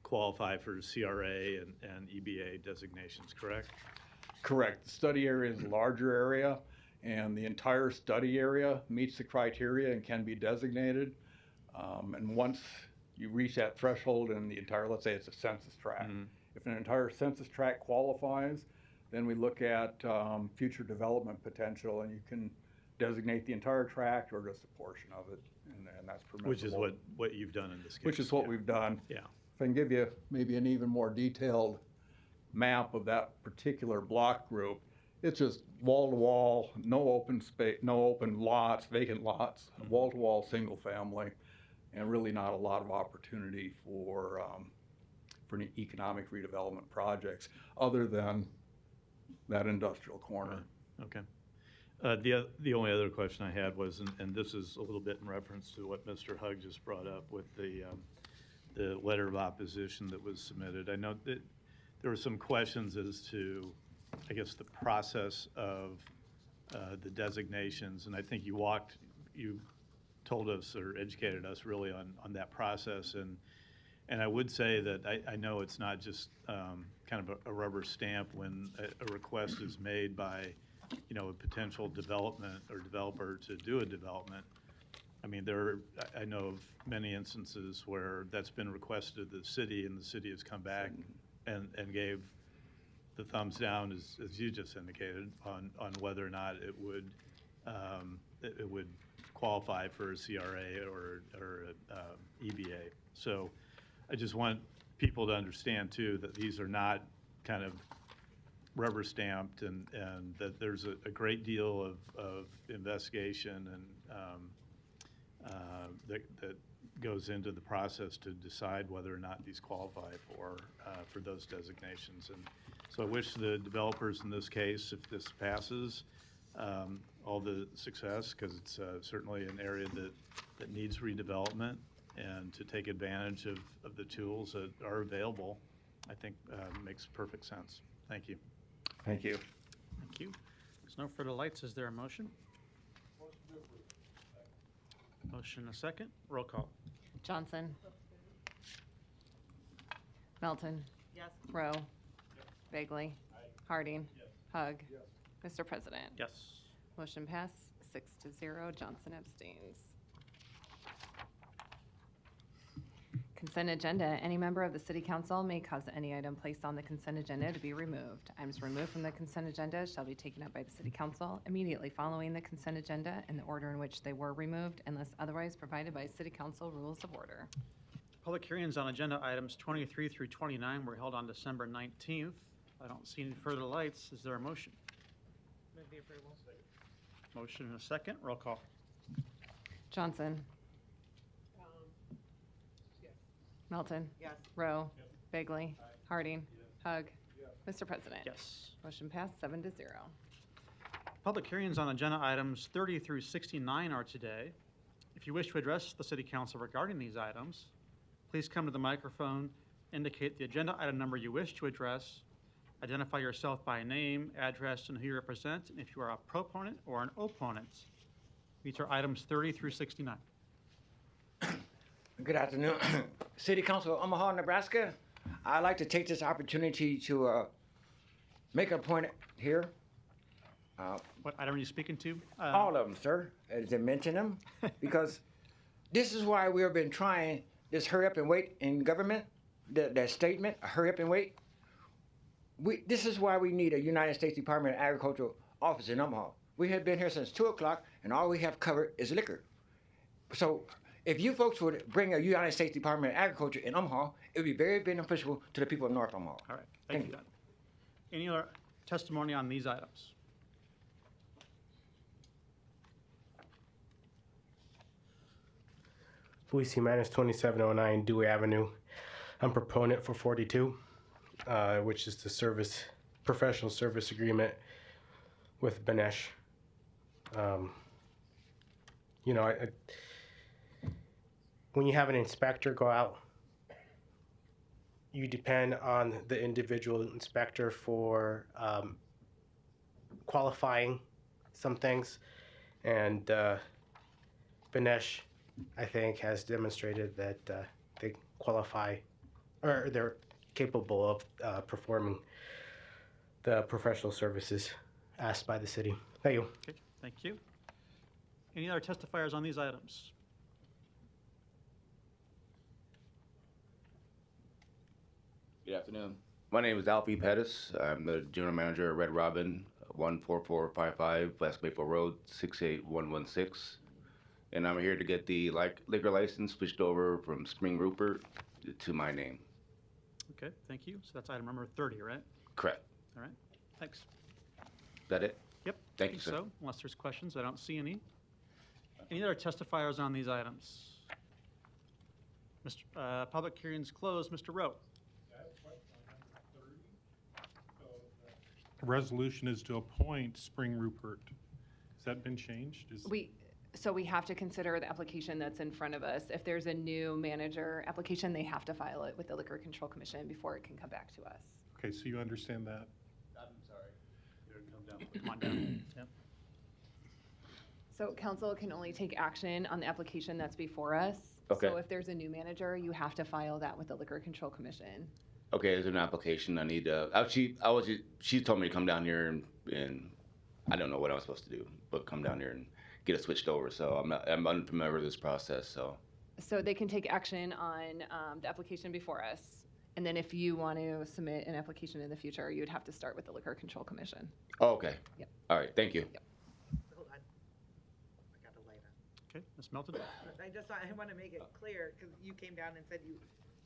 qualify for CRA and EBA designations, correct? Correct. The study area is a larger area, and the entire study area meets the criteria and can be designated. And once you reach that threshold in the entire, let's say it's a census tract, if an entire census tract qualifies, then we look at future development potential, and you can designate the entire tract or just a portion of it, and that's permissible. Which is what you've done in this case. Which is what we've done. Yeah. If I can give you maybe an even more detailed map of that particular block group, it's just wall to wall, no open space, no open lots, vacant lots, wall to wall, single family, and really not a lot of opportunity for any economic redevelopment projects other than that industrial corner. Okay. The only other question I had was, and this is a little bit in reference to what Mr. Hugg just brought up with the letter of opposition that was submitted. I know that there were some questions as to, I guess, the process of the designations, and I think you told us or educated us really on that process, and And I would say that I know it's not just kind of a rubber stamp when a request is made by, a potential development or developer to do a development. I mean, I know of many instances where that's been requested of the city, and the city has come back and gave the thumbs down, as you just indicated, on whether or not it would qualify for a CRA or a EBA. So I just want people to understand too that these are not kind of rubber stamped, and that there's a great deal of investigation and that goes into the process to decide whether or not these qualify for those designations. And so I wish the developers in this case, if this passes, all the success, because it's certainly an area that needs redevelopment, and to take advantage of the tools that are available, I think makes perfect sense. Thank you. Thank you. Thank you. There's no further lights. Is there a motion? Motion and a second. Roll call. Johnson. Melton. Yes. Rowe. Bagley. Harding. Hug. Mr. President. Yes. Motion passed 6-0. Johnson abstains. Consent agenda. Any member of the city council may cause any item placed on the consent agenda to be removed. Items removed from the consent agenda shall be taken up by the city council immediately following the consent agenda in the order in which they were removed, unless otherwise provided by city council rules of order. Public hearings on agenda items 23 through 29 were held on December 19th. I don't see any further lights. Is there a motion? Move the approval. Motion and a second. Roll call. Johnson. Melton. Yes. Rowe. Bagley. Harding. Hug. Mr. President. Yes. Motion passed 7-0. Public hearings on agenda items 30 through 69 are today. If you wish to address the city council regarding these items, please come to the microphone, indicate the agenda item number you wish to address, identify yourself by name, address, and who you represent, and if you are a proponent or an opponent. These are items 30 through 69. Good afternoon. City Council of Omaha, Nebraska. I'd like to take this opportunity to make a point here. What item are you speaking to? All of them, sir, as I mentioned them, because this is why we have been trying this hurry up and wait in government, that statement, hurry up and wait. This is why we need a United States Department of Agriculture office in Omaha. We have been here since 2 o'clock, and all we have covered is liquor. So if you folks would bring a United States Department of Agriculture in Omaha, it would be very beneficial to the people of North Omaha. All right, thank you. Don. Any other testimony on these items? Boise minus 2709 Dewey Avenue. I'm proponent for 42, which is the professional service agreement with Benesh. When you have an inspector go out, you depend on the individual inspector for qualifying some things, and Benesh, I think, has demonstrated that they qualify, or they're capable of performing the professional services asked by the city. Thank you. Okay, thank you. Any other testifiers on these items? Good afternoon. My name is Alfie Pettis. I'm the general manager at Red Robin, 14455 West Maple Road, 68116. And I'm here to get the liquor license switched over from Spring Rupert to my name. Okay, thank you. So that's item number 30, right? Correct. All right, thanks. Is that it? Yep. Thank I you, think sir. so, unless there's questions. I don't see any. Any other testifiers on these items? Public hearings closed. Mr. Rowe. The resolution is to appoint Spring Rupert. Has that been changed? So we have to consider the application that's in front of us. If there's a new manager application, they have to file it with the Liquor Control Commission before it can come back to us. Okay, so you understand that? I'm sorry. Come on down. Yep. So council can only take action on the application that's before us. Okay. So if there's a new manager, you have to file that with the Liquor Control Commission. Okay, is there an application I need to, she told me to come down here and I don't know what I was supposed to do, but come down here and get it switched over, so I'm unfamiliar with this process, so. So they can take action on the application before us. And then if you want to submit an application in the future, you would have to start with the Liquor Control Commission. Oh, okay. Yep. All right, thank you. Hold on. I got a light on. Okay, Ms. Melton? I want to make it clear, because you came down and said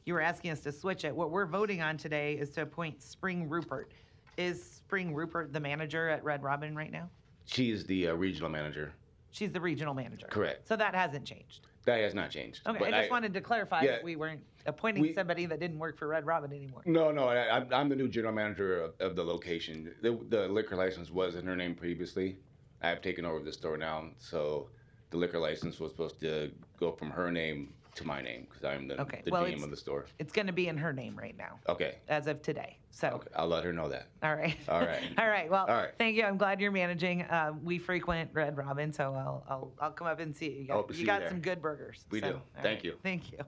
you were asking us to switch it. What we're voting on today is to appoint Spring Rupert. Is Spring Rupert the manager at Red Robin right now? She is the regional manager. She's the regional manager. Correct. So that hasn't changed. That has not changed. Okay, but I just wanted to clarify yeah, that we weren't appointing somebody that didn't work for Red Robin anymore. No, I'm the new general manager of the location. The liquor license was in her name previously. I have taken over the store now, so the liquor license was supposed to go from her name to my name because I'm the GM of the store. It's going to be in her name right now. Okay. As of today. So. Okay, I'll let her know that. All right. All right. All right. Well, All right. thank you. I'm glad you're managing. We frequent Red Robin, so I'll come up and see you. Hope to see You you got there. some good burgers. We so, do. all Thank right. you. Thank you.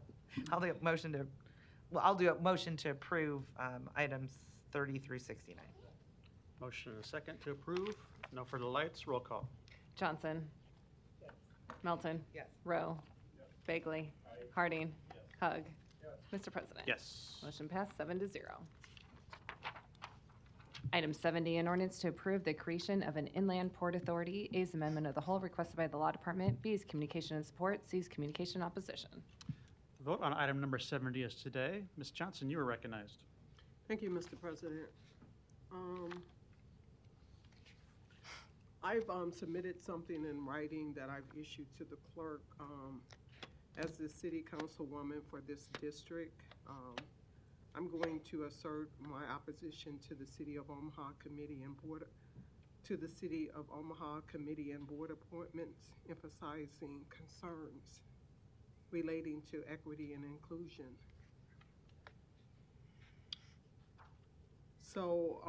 I'll do a motion to approve items 30 through 69. Motion and a second to approve. No further lights. Roll call. Johnson. Melton. Yes. Rowe. Bagley. Harding. Hug. Mr. President. Yes. Motion passed 7-0. Item 70, an ordinance to approve the creation of an inland port authority. A is amendment of the whole requested by the Law Department. B is communication and support. C is communication opposition. The vote on item number 70 is today. Ms. Johnson, you are recognized. Thank you, Mr. President. I've submitted something in writing that I've issued to the clerk as the city councilwoman for this district. I'm going to assert my opposition to the City of Omaha Committee and Board appointments, emphasizing concerns relating to equity and inclusion. So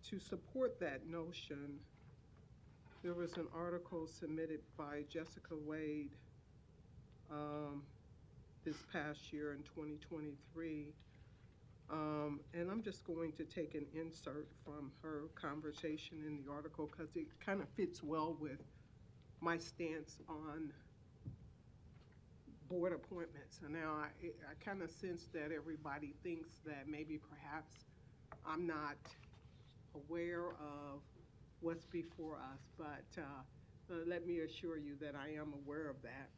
to support that notion, there was an article submitted by Jessica Wade this past year in 2023. And I'm just going to take an insert from her conversation in the article because it kind of fits well with my stance on board appointments. And now I kind of sense that everybody thinks that maybe perhaps I'm not aware of what's before us, but let me assure you that I am aware of that.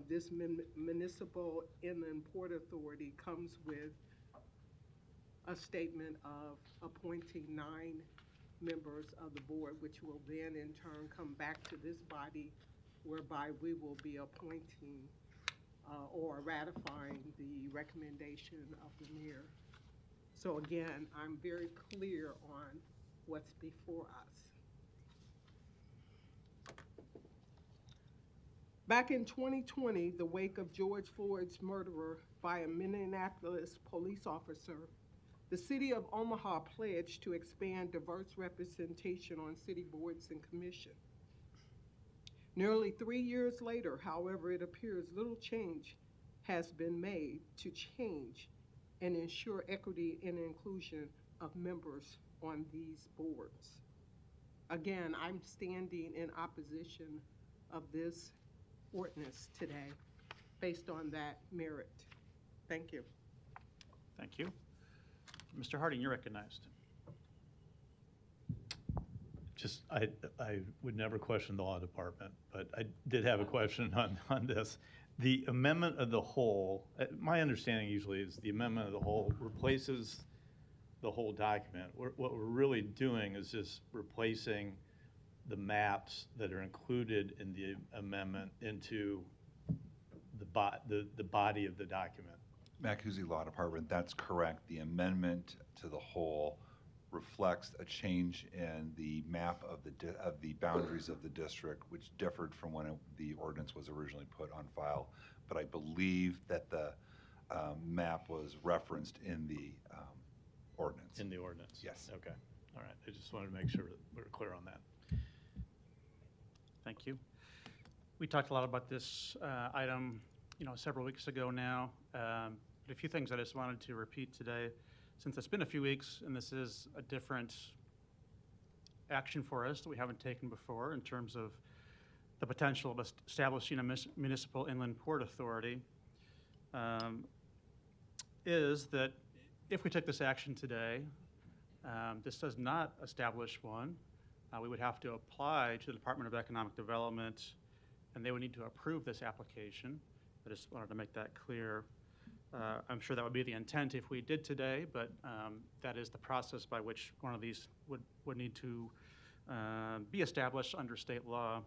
This municipal inland port authority comes with a statement of appointing 9 members of the board, which will then in turn come back to this body, whereby we will be appointing or ratifying the recommendation of the mayor. So again, I'm very clear on what's before us. Back in 2020, the wake of George Floyd's murder by a Minneapolis police officer, the city of Omaha pledged to expand diverse representation on city boards and commissions. Nearly 3 years later, however, it appears little change has been made to change and ensure equity and inclusion of members on these boards. Again, I'm standing in opposition of this ordinance today based on that merit. Thank you. Thank you. Mr. Harding, you're recognized. Just, I would never question the law department, but I did have a question on this. The amendment of the whole, my understanding usually is the amendment of the whole replaces the whole document. What we're really doing is just replacing the maps that are included in the amendment into the body of the document. Matt Kuzi, Law Department, that's correct. The amendment to the whole reflects a change in the map of the boundaries of the district, which differed from when the ordinance was originally put on file. But I believe that the map was referenced in the ordinance. In the ordinance? Yes. Okay. All right. I just wanted to make sure that we're clear on that. Thank you. We talked a lot about this item, several weeks ago now. But a few things I just wanted to repeat today, since it's been a few weeks and this is a different action for us that we haven't taken before in terms of the potential of establishing a municipal inland port authority, is that if we took this action today, this does not establish one. We would have to apply to the Department of Economic Development, and they would need to approve this application. I just wanted to make that clear. I'm sure that would be the intent if we did today, but that is the process by which one of these would need to be established under state law.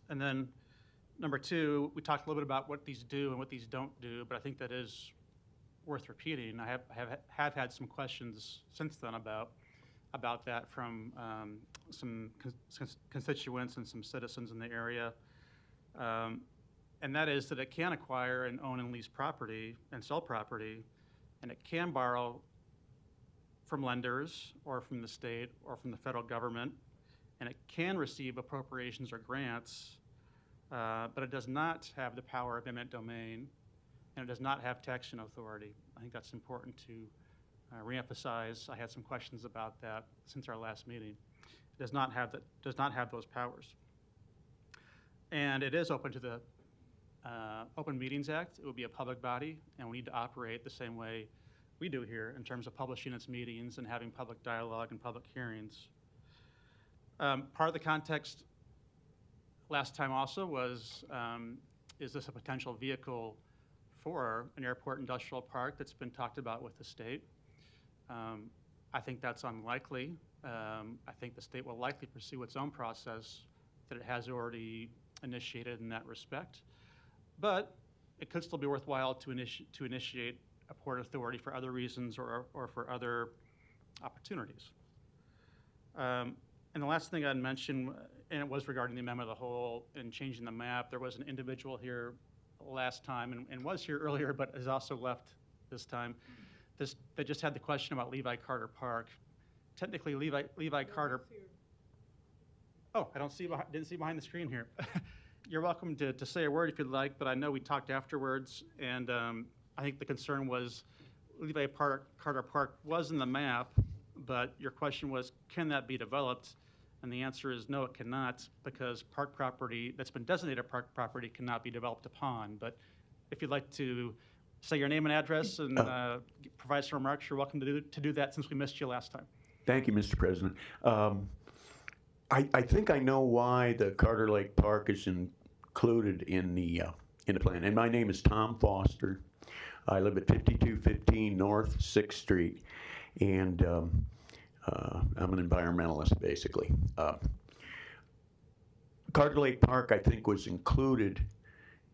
And then number two, we talked a little bit about what these do and what these don't do, but I think that is worth repeating. I have had some questions since then about that from some constituents and some citizens in the area. And that is that it can acquire and own and lease property and sell property, and it can borrow from lenders or from the state or from the federal government, and it can receive appropriations or grants, but it does not have the power of eminent domain, and it does not have taxation authority. I think that's important to reemphasize. I had some questions about that since our last meeting. It does not have those powers. And it is open to the Open Meetings Act. It would be a public body, and we need to operate the same way we do here in terms of publishing its meetings and having public dialogue and public hearings. Part of the context last time also was, is this a potential vehicle for an airport industrial park that's been talked about with the state? I think that's unlikely. I think the state will likely pursue its own process that it has already initiated in that respect. But it could still be worthwhile to initiate a port authority for other reasons or for other opportunities. And the last thing I'd mention, and it was regarding the amendment of the whole and changing the map, there was an individual here last time and was here earlier but has also left this time. They just had the question about Levi Carter Park. Technically, Levi Carter. Oh, I didn't see behind the screen here. You're welcome to say a word if you'd like, but I know we talked afterwards, and I think the concern was Levi Carter Park was in the map, but your question was, can that be developed? And the answer is no, it cannot, because park property that's been designated park property cannot be developed upon. But if you'd like to say your name and address and provide some remarks, you're welcome to do that since we missed you last time. Thank you, Mr. President. I think I know why the Carter Lake Park is included in the plan. And my name is Tom Foster. I live at 5215 North 6th Street, and I'm an environmentalist, basically. Carter Lake Park, I think, was included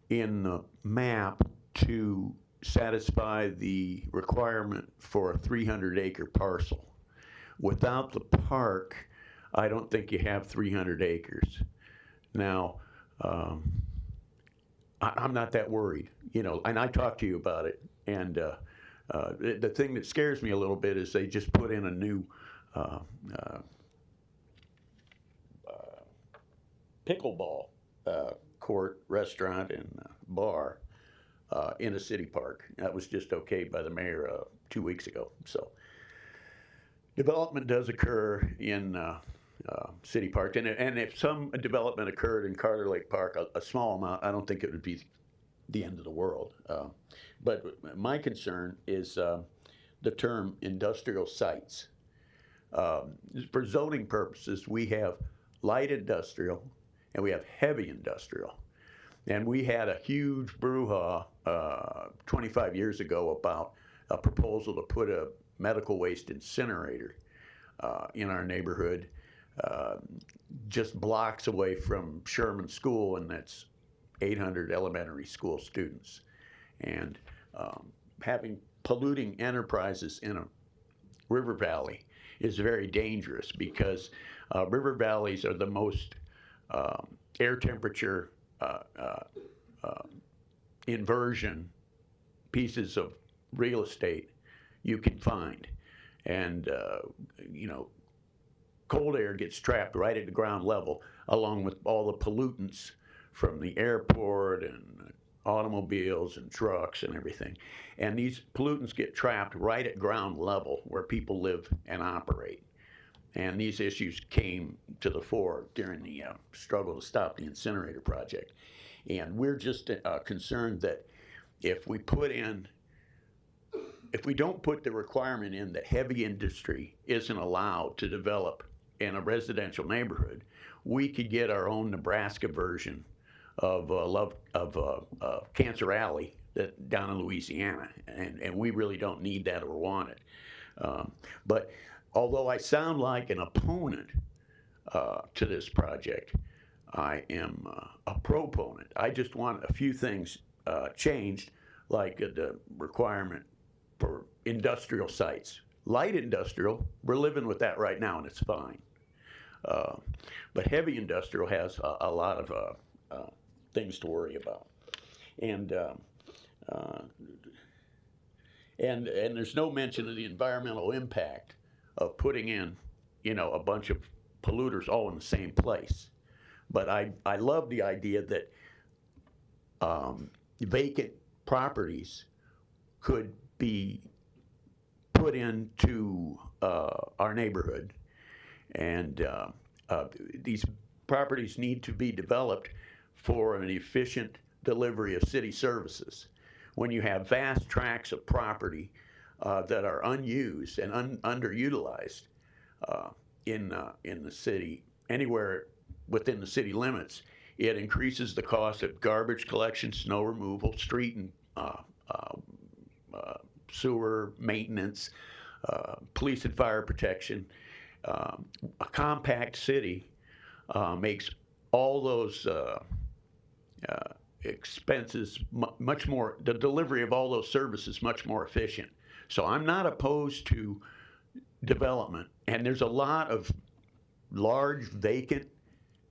in the map to satisfy the requirement for a 300-acre parcel. Without the park, I don't think you have 300 acres. Now, I'm not that worried, and I talked to you about it. And the thing that scares me a little bit is they just put in a new pickleball court, restaurant, and bar in a city park. That was just okayed by the mayor 2 weeks ago. So development does occur in city park, and if some development occurred in Carter Lake Park, a small amount, I don't think it would be the end of the world. But my concern is the term industrial sites. For zoning purposes, we have light industrial and we have heavy industrial. And we had a huge brouhaha 25 years ago about a proposal to put a medical waste incinerator in our neighborhood, just blocks away from Sherman School, and that's 800 elementary school students. And having polluting enterprises in a river valley is very dangerous, because river valleys are the most air temperature inversion pieces of real estate you can find. And, cold air gets trapped right at the ground level, along with all the pollutants from the airport and automobiles and trucks and everything. And these pollutants get trapped right at ground level where people live and operate. And these issues came to the fore during the struggle to stop the incinerator project. And we're just concerned that if we don't put the requirement in that heavy industry isn't allowed to develop in a residential neighborhood, we could get our own Nebraska version of Cancer Alley down in Louisiana, and we really don't need that or want it. But although I sound like an opponent to this project, I am a proponent. I just want a few things changed, like the requirement for industrial sites. Light industrial, we're living with that right now, and it's fine. But heavy industrial has a lot of things to worry about. And there's no mention of the environmental impact of putting in, a bunch of polluters all in the same place. But I love the idea that vacant properties could be put into our neighborhood, and these properties need to be developed for an efficient delivery of city services. When you have vast tracts of property that are unused and underutilized in the city, anywhere within the city limits, it increases the cost of garbage collection, snow removal, street and sewer maintenance, police and fire protection. A compact city makes all those expenses much more, the delivery of all those services much more efficient. So I'm not opposed to development, and there's a lot of large vacant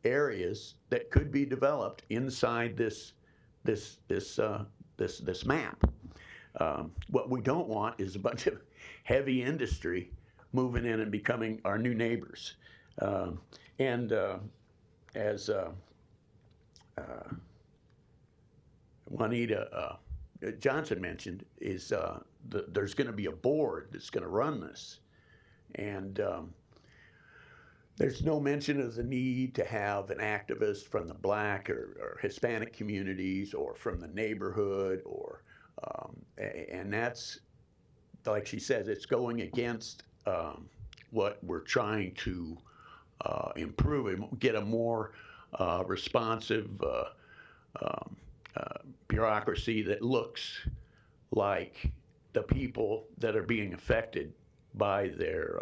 areas that could be developed inside this map. What we don't want is a bunch of heavy industry moving in and becoming our new neighbors. As Juanita Johnson mentioned, is there's going to be a board that's going to run this. And there's no mention of the need to have an activist from the Black or Hispanic communities or from the neighborhood, and that's, like she says, it's going against what we're trying to improve and get a more responsive bureaucracy that looks like the people that are being affected by their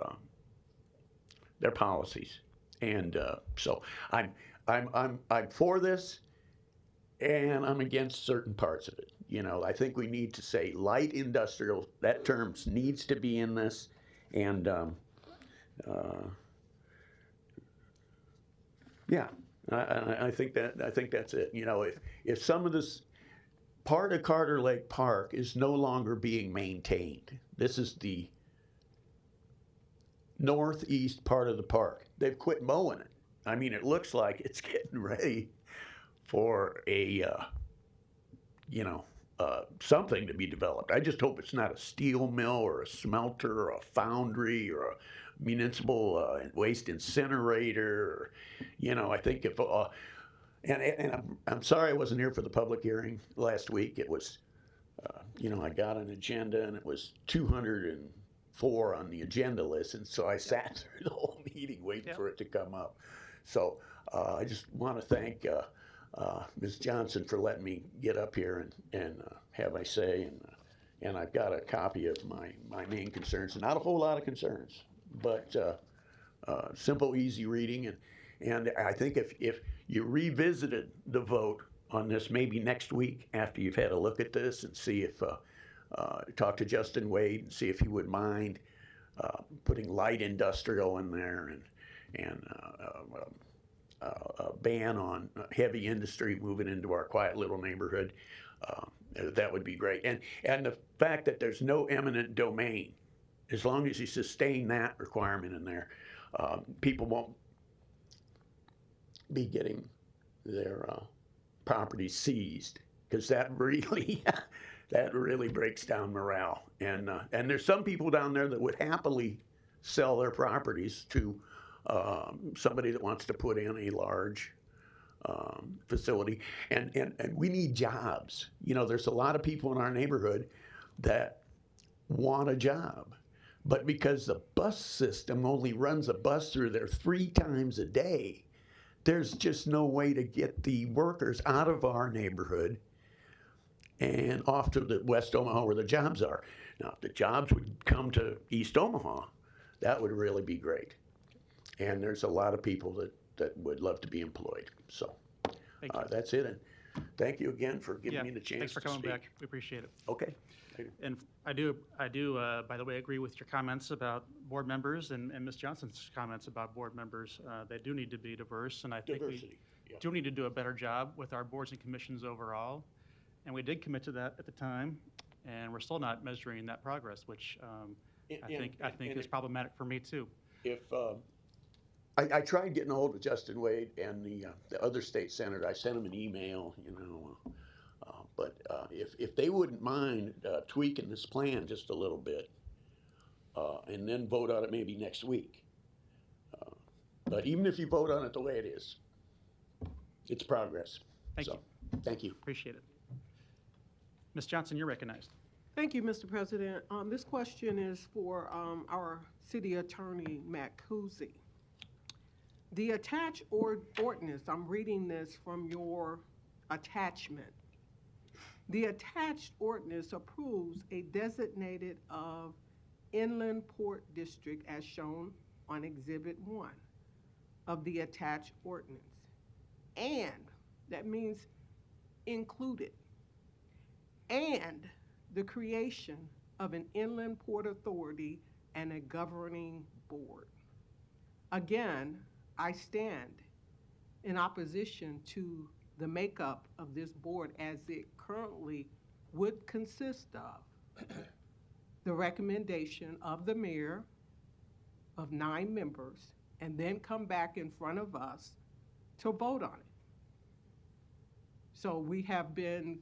policies. And so I'm for this, and I'm against certain parts of it. I think we need to say light industrial. That term needs to be in this, and yeah, I think that's it. If some of this part of Carter Lake Park is no longer being maintained, this is the northeast part of the park. They've quit mowing it. I mean, it looks like it's getting ready for a something to be developed. I just hope it's not a steel mill or a smelter or a foundry or a municipal waste incinerator. I think if and I'm sorry I wasn't here for the public hearing last week. It was I got an agenda and it was 204 on the agenda list, and so I sat through the whole meeting waiting for it to come up. So I just want to thank Ms. Johnson for letting me get up here and have my say, and I've got a copy of my main concerns. Not a whole lot of concerns, but simple, easy reading, and I think if you revisited the vote on this maybe next week after you've had a look at this and see if talk to Justin Wade and see if he would mind putting light industrial in there and a ban on heavy industry moving into our quiet little neighborhood. That would be great. And the fact that there's no eminent domain, as long as you sustain that requirement in there, people won't be getting their properties seized, because that really, that really breaks down morale. And there's some people down there that would happily sell their properties to somebody that wants to put in a large facility. And we need jobs. You know, there's a lot of people in our neighborhood that want a job. But because the bus system only runs a bus through there 3 times a day, there's just no way to get the workers out of our neighborhood and off to the West Omaha where the jobs are. Now, if the jobs would come to East Omaha, that would really be great. And there's a lot of people that would love to be employed. So that's it. And thank you again for giving me the chance thanks for to coming speak. back. We appreciate it. Okay. And I do, by the way, agree with your comments about board members and Ms. Johnson's comments about board members. They do need to be diverse, and I think Diversity, we do need to do a better job with our boards and commissions overall. And we did commit to that at the time, and we're still not measuring that progress, which I think is problematic for me too. If I tried getting a hold of Justin Wade and the other state senator, I sent him an email, you know. But if they wouldn't mind tweaking this plan just a little bit and then vote on it maybe next week. But even if you vote on it the way it is, it's progress. Thank you. Thank you. Appreciate it. Ms. Johnson, you're recognized. Thank you, Mr. President. This question is for our city attorney, Matt Kuzi. The attached ordinance, I'm reading this from your attachment. The attached ordinance approves a designated of inland port district as shown on Exhibit 1 of the attached ordinance. And, that means included, and the creation of an inland port authority and a governing board. Again, I stand in opposition to the makeup of this board as it currently would consist of the recommendation of the mayor of 9 members and then come back in front of us to vote on it. So we have been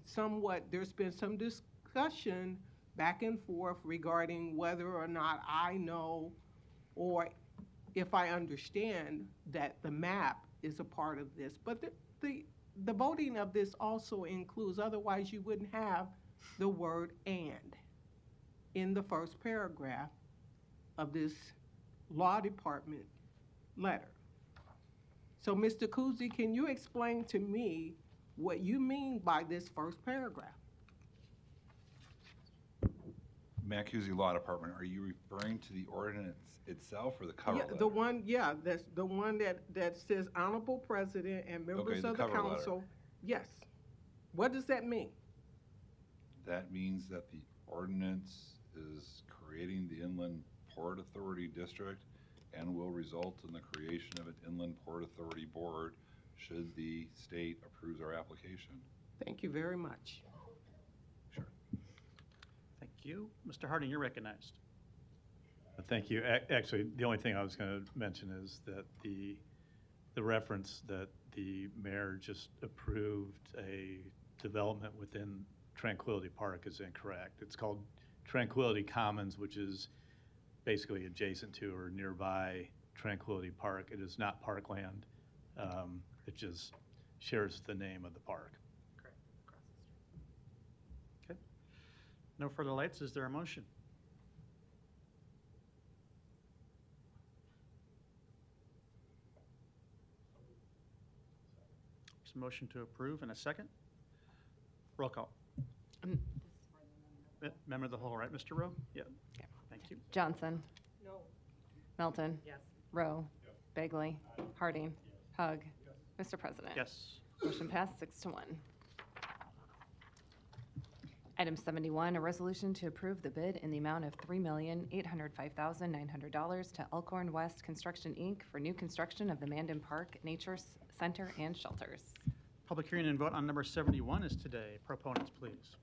there's been some discussion back and forth regarding whether or not I know or if I understand that the map is a part of this. But the voting of this also includes, otherwise you wouldn't have the word "and" in the first paragraph of this law department letter. So Mr. Kuzi, can you explain to me what you mean by this first paragraph? Matt-Cusi Law Department, are you referring to the ordinance itself or the cover letter? That's the one that says Honorable President and members of the cover letter. council. Yes. What does that mean? That means that the ordinance is creating the Inland Port Authority District and will result in the creation of an Inland Port Authority Board should the state approve our application. Thank you very much. Thank you. Mr. Harding, you're recognized. Thank you. Actually, the only thing I was going to mention is that the reference that the mayor just approved a development within Tranquility Park is incorrect. It's called Tranquility Commons, which is basically adjacent to or nearby Tranquility Park. It is not parkland. It just shares the name of the park. Okay. No further lights. Is there a motion? There's a motion to approve and a second. Roll call. Member of the whole, right, Mr. Rowe? Yeah. Okay. Thank you. Johnson. No. Melton. Yes. Rowe. Bagley. Harding. Hug. Mr. President. Yes. Motion passed 6-1. Item 71, a resolution to approve the bid in the amount of $3,805,900 to Elkhorn West Construction, Inc. for new construction of the Mandan Park Nature Center and shelters. Public hearing and vote on number 71 is today. Proponents, please.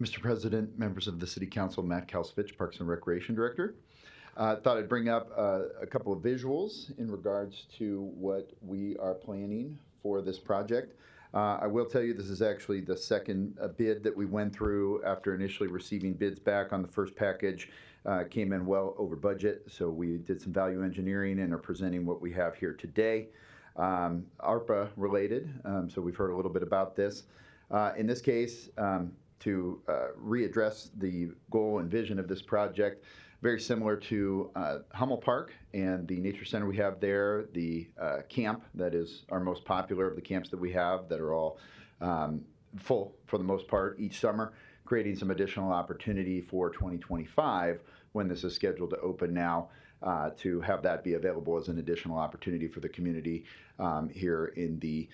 Mr. President, members of the City Council, Matt Kalsvich, Parks and Recreation Director. Thought I'd bring up a couple of visuals in regards to what we are planning for this project. I will tell you this is actually the second bid that we went through after initially receiving bids back on the first package. Came in well over budget, so we did some value engineering and are presenting what we have here today. ARPA related, so we've heard a little bit about this. In this case, to readdress the goal and vision of this project, very similar to Hummel Park and the nature center we have there, the camp that is our most popular of the camps that we have that are all full for the most part each summer, creating some additional opportunity for 2025 when this is scheduled to open now, to have that be available as an additional opportunity for the community here in the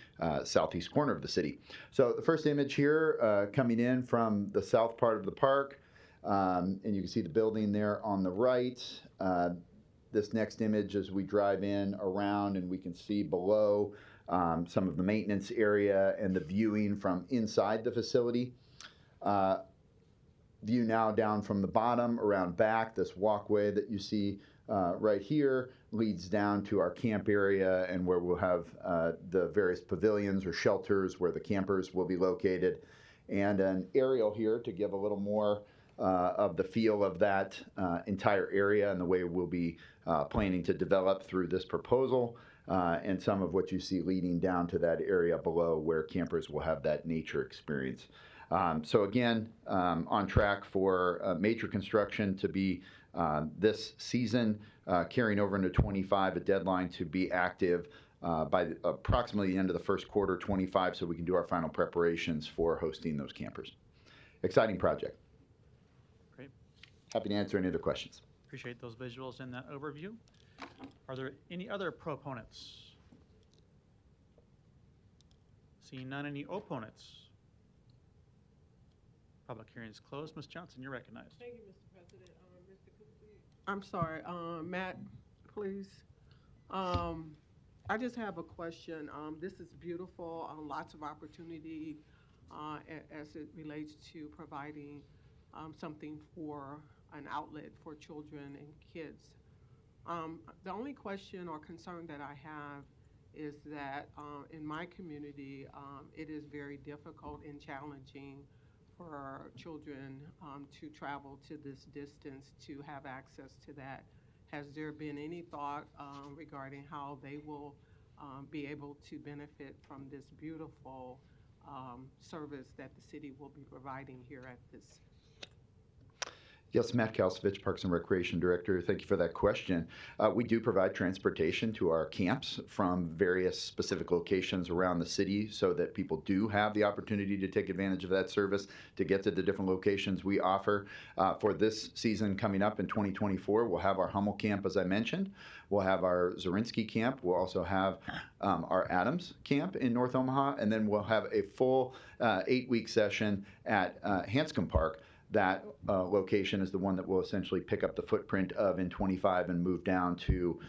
southeast corner of the city. So the first image here coming in from the south part of the park, and you can see the building there on the right. This next image as we drive in around and we can see below some of the maintenance area and the viewing from inside the facility. View now down from the bottom around back. This walkway that you see right here leads down to our camp area and where we'll have the various pavilions or shelters where the campers will be located, and an aerial here to give a little more of the feel of that entire area and the way we'll be planning to develop through this proposal, and some of what you see leading down to that area below where campers will have that nature experience. So again, on track for major construction to be this season, carrying over into 25, a deadline to be active by approximately the end of the first quarter 25, so we can do our final preparations for hosting those campers. Exciting project. Great. Happy to answer any other questions. Appreciate those visuals and that overview. Are there any other proponents? Seeing none, any opponents? Public hearing is closed. Ms. Johnson, you're recognized. Thank you, Mr. President. Mr. Coopsey. I'm sorry, Matt, please. I just have a question. This is beautiful, lots of opportunity as it relates to providing something for an outlet for children and kids. The only question or concern that I have is that in my community, it is very difficult and challenging for children to travel to this distance to have access to that. Has there been any thought regarding how they will be able to benefit from this beautiful service that the city will be providing here at this? Yes, Matt Kalsevich, Parks and Recreation Director. Thank you for that question. We do provide transportation to our camps from various specific locations around the city so that people do have the opportunity to take advantage of that service to get to the different locations we offer. For this season coming up in 2024, we'll have our Hummel camp, as I mentioned. We'll have our Zorinsky camp. We'll also have our Adams camp in North Omaha, and then we'll have a full 8-week session at Hanscom Park. That location is the one that will essentially pick up the footprint of in 25 and move down to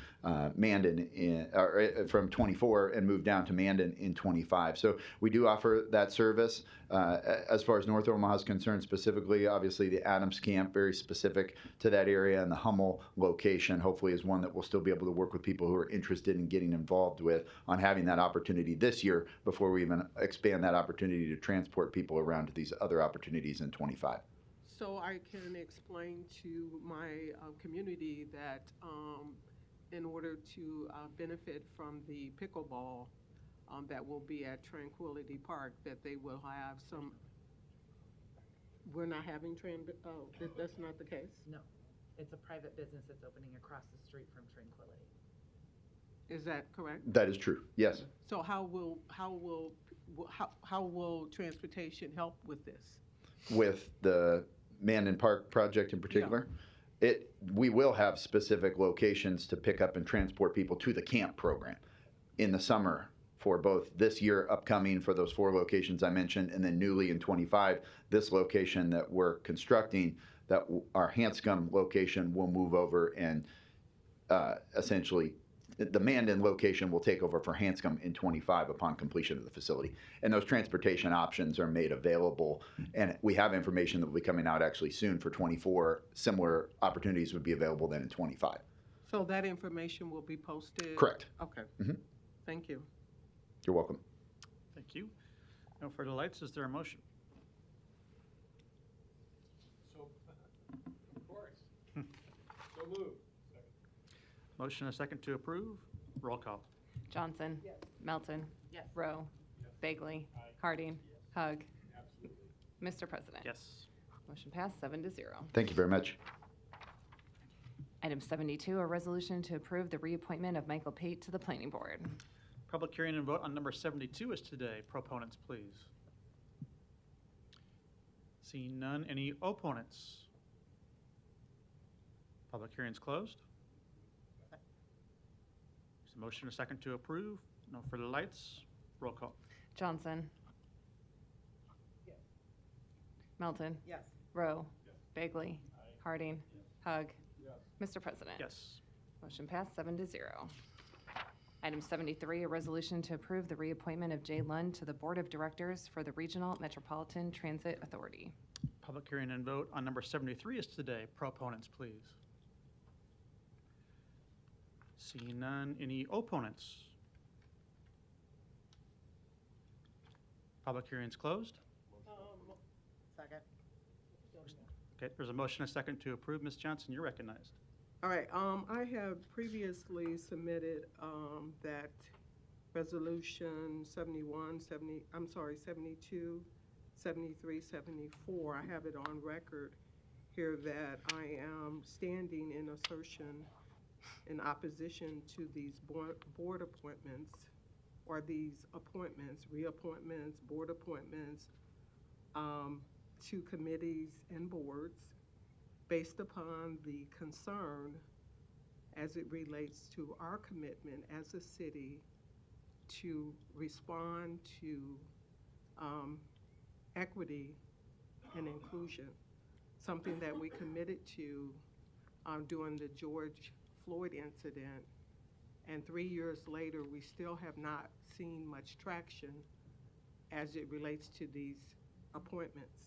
Mandan from 24 and move down to Mandan in 25. So we do offer that service. As far as North Omaha is concerned specifically, obviously the Adams camp, very specific to that area, and the Hummel location hopefully is one that we'll still be able to work with people who are interested in getting involved with on having that opportunity this year before we even expand that opportunity to transport people around to these other opportunities in 25. So I can explain to my community that in order to benefit from the pickleball that will be at Tranquility Park, that they will have some. We're not having that's not the case? No, it's a private business that's opening across the street from Tranquility. Is that correct? That is true, yes. So how will transportation help with this? With the Mandan Park project in particular, we will have specific locations to pick up and transport people to the camp program in the summer for both this year upcoming for those 4 locations I mentioned, and then newly in 25, this location that we're constructing, that our Hanscom location will move over and essentially the Mandan location will take over for Hanscom in 25 upon completion of the facility. And those transportation options are made available. And we have information that will be coming out actually soon for 24. Similar opportunities would be available then in 25. So that information will be posted? Correct. Okay. Mm-hmm. Thank you. You're welcome. Thank you. No further lights. Is there a motion? Of course. So moved. Motion and a second to approve. Roll call. Johnson. Melton. Rowe. Bagley. Harding. Hug. Mr. President. Yes. Motion passed 7-0. Thank you very much. Item 72, a resolution to approve the reappointment of Michael Pate to the Planning Board. Public hearing and vote on number 72 is today. Proponents, please. Seeing none, any opponents? Public hearing is closed. There's a motion and a second to approve. No further lights. Roll call. Johnson. Melton. Yes. Rowe. Bagley. Harding. Hug. Mr. President. Yes. Motion passed 7-0. Item 73, a resolution to approve the reappointment of Jay Lund to the Board of Directors for the Regional Metropolitan Transit Authority. Public hearing and vote on number 73 is today. Proponents, please. Seeing none, any opponents? Public hearing is closed. Second. Okay, there's a motion and a second to approve. Ms. Johnson, you're recognized. All right, I have previously submitted that resolution 71, 70, I'm sorry, 72, 73, 74. I have it on record here that I am standing in assertion in opposition to these board appointments, or these appointments, reappointments, board appointments to committees and boards, based upon the concern as it relates to our commitment as a city to respond to equity and inclusion, something that we committed to during the George Floyd incident. And 3 years later, we still have not seen much traction as it relates to these appointments.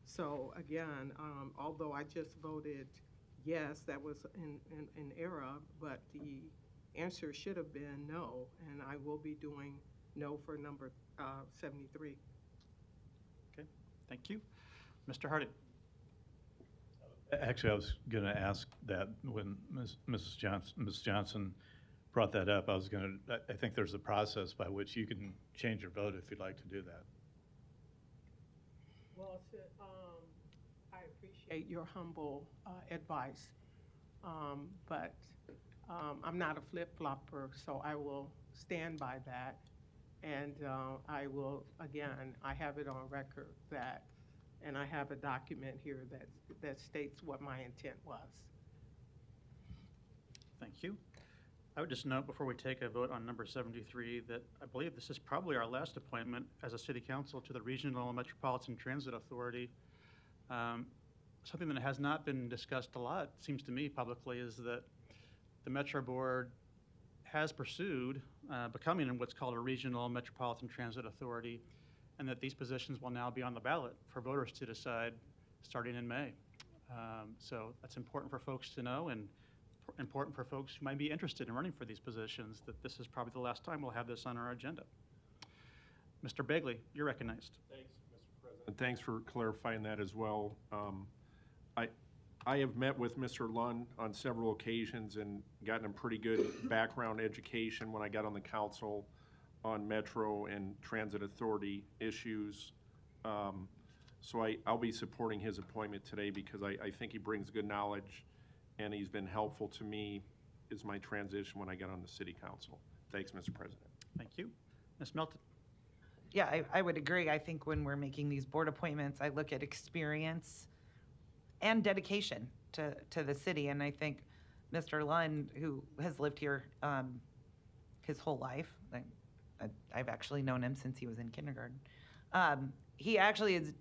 So again, although I just voted yes, that was an error, but the answer should have been no, and I will be doing no for number 73. Okay, thank you. Mr. Harding. Actually, I was going to ask that when Ms. Johnson brought that up. I think there's a process by which you can change your vote if you'd like to do that. Well, I appreciate your humble advice, but I'm not a flip-flopper, so I will stand by that. And I will, again, I have it on record that, and I have a document here that states what my intent was. Thank you. I would just note before we take a vote on number 73 that I believe this is probably our last appointment as a city council to the Regional Metropolitan Transit Authority. Something that has not been discussed a lot, seems to me publicly, is that the Metro Board has pursued becoming what's called a Regional Metropolitan Transit Authority, and that these positions will now be on the ballot for voters to decide starting in May. So that's important for folks to know, and important for folks who might be interested in running for these positions, that this is probably the last time we'll have this on our agenda. Mr. Bagley, you're recognized. Thanks, Mr. President. Thanks for clarifying that as well. I have met with Mr. Lund on several occasions and gotten a pretty good background education when I got on the council on Metro and Transit Authority issues. So I'll be supporting his appointment today because I think he brings good knowledge, and he's been helpful to me as my transition when I got on the city council. Thanks, Mr. President. Thank you. Ms. Melton. Yeah, I would agree. I think when we're making these board appointments, I look at experience and dedication to the city. And I think Mr. Lund, who has lived here his whole life, I've actually known him since he was in kindergarten. He actually has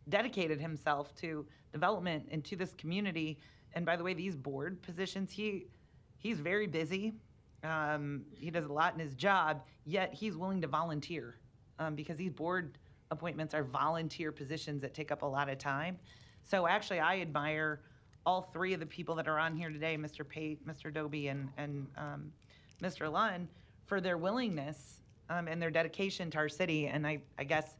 dedicated himself to development and to this community. And by the way, these board positions, he's very busy. He does a lot in his job, yet he's willing to volunteer because these board appointments are volunteer positions that take up a lot of time. So actually, I admire all three of the people that are on here today, Mr. Pate, Mr. Doby, and Mr. Lund, for their willingness and their dedication to our city. And I guess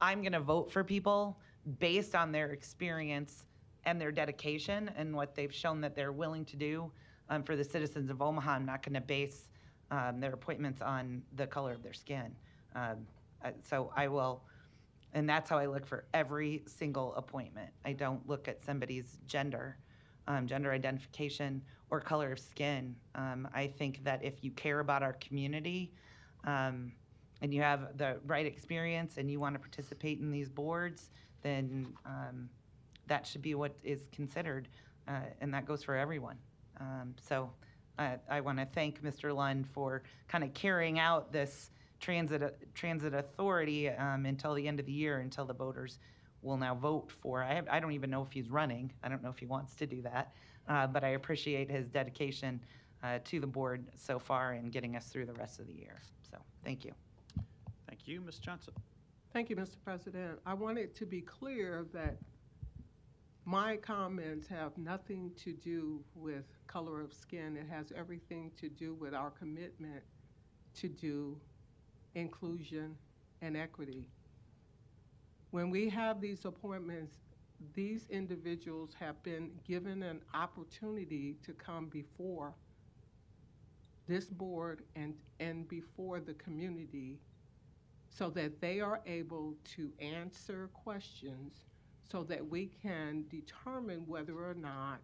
I'm going to vote for people based on their experience and their dedication and what they've shown that they're willing to do for the citizens of Omaha. I'm not going to base their appointments on the color of their skin. So I will, and that's how I look for every single appointment. I don't look at somebody's gender, gender identification, or color of skin. I think that if you care about our community and you have the right experience and you want to participate in these boards, then that should be what is considered, and that goes for everyone. So I want to thank Mr. Lund for kind of carrying out this transit authority until the end of the year, until the voters will now vote for. I don't even know if he's running. I don't know if he wants to do that, but I appreciate his dedication to the board so far in getting us through the rest of the year. So thank you. Thank you. Ms. Johnson. Thank you, Mr. President. I want it to be clear that my comments have nothing to do with color of skin. It has everything to do with our commitment to do inclusion and equity. When we have these appointments, these individuals have been given an opportunity to come before this board and before the community so that they are able to answer questions so that we can determine whether or not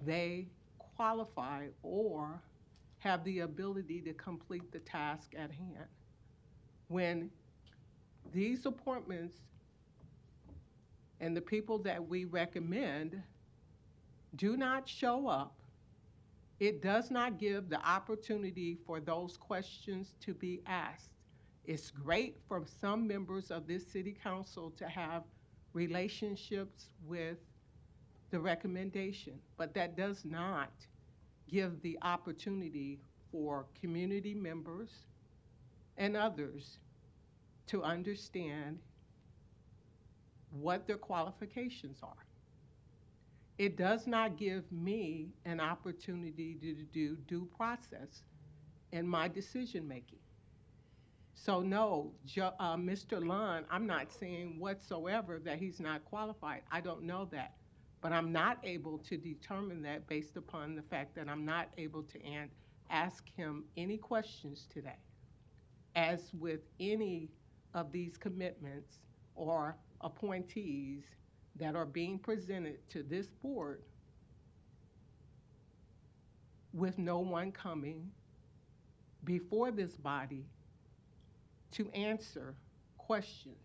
they qualify or have the ability to complete the task at hand. When these appointments and the people that we recommend do not show up, it does not give the opportunity for those questions to be asked. It's great for some members of this city council to have relationships with the recommendation, but that does not give the opportunity for community members and others to understand what their qualifications are. It does not give me an opportunity to do due process in my decision making. So no, Mr. Lund, I'm not saying whatsoever that he's not qualified. I don't know that. But I'm not able to determine that based upon the fact that I'm not able to ask him any questions today. As with any of these commitments or appointees that are being presented to this board with no one coming before this body to answer questions.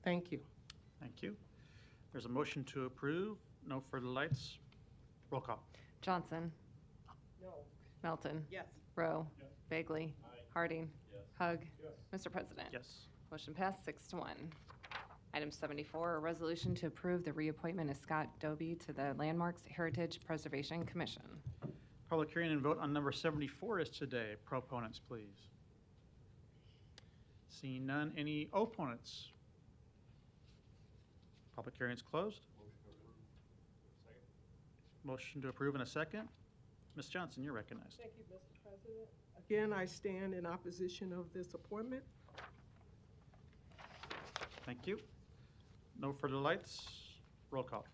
Thank you. Thank you. There's a motion to approve. No further lights. Roll call. Johnson. No. Melton. Yes. Rowe. Bagley. Harding. Hug. Mr. President. Yes. Motion passed 6-1. Item 74, a resolution to approve the reappointment of Scott Doby to the Landmarks Heritage Preservation Commission. Public hearing and vote on number 74 is today. Proponents, please. Seeing none, any opponents? Public hearing is closed. Motion to approve in a second. Ms. Johnson, you're recognized. Thank you, Mr. President. Again, I stand in opposition of this appointment. Thank you. No further lights. Roll call.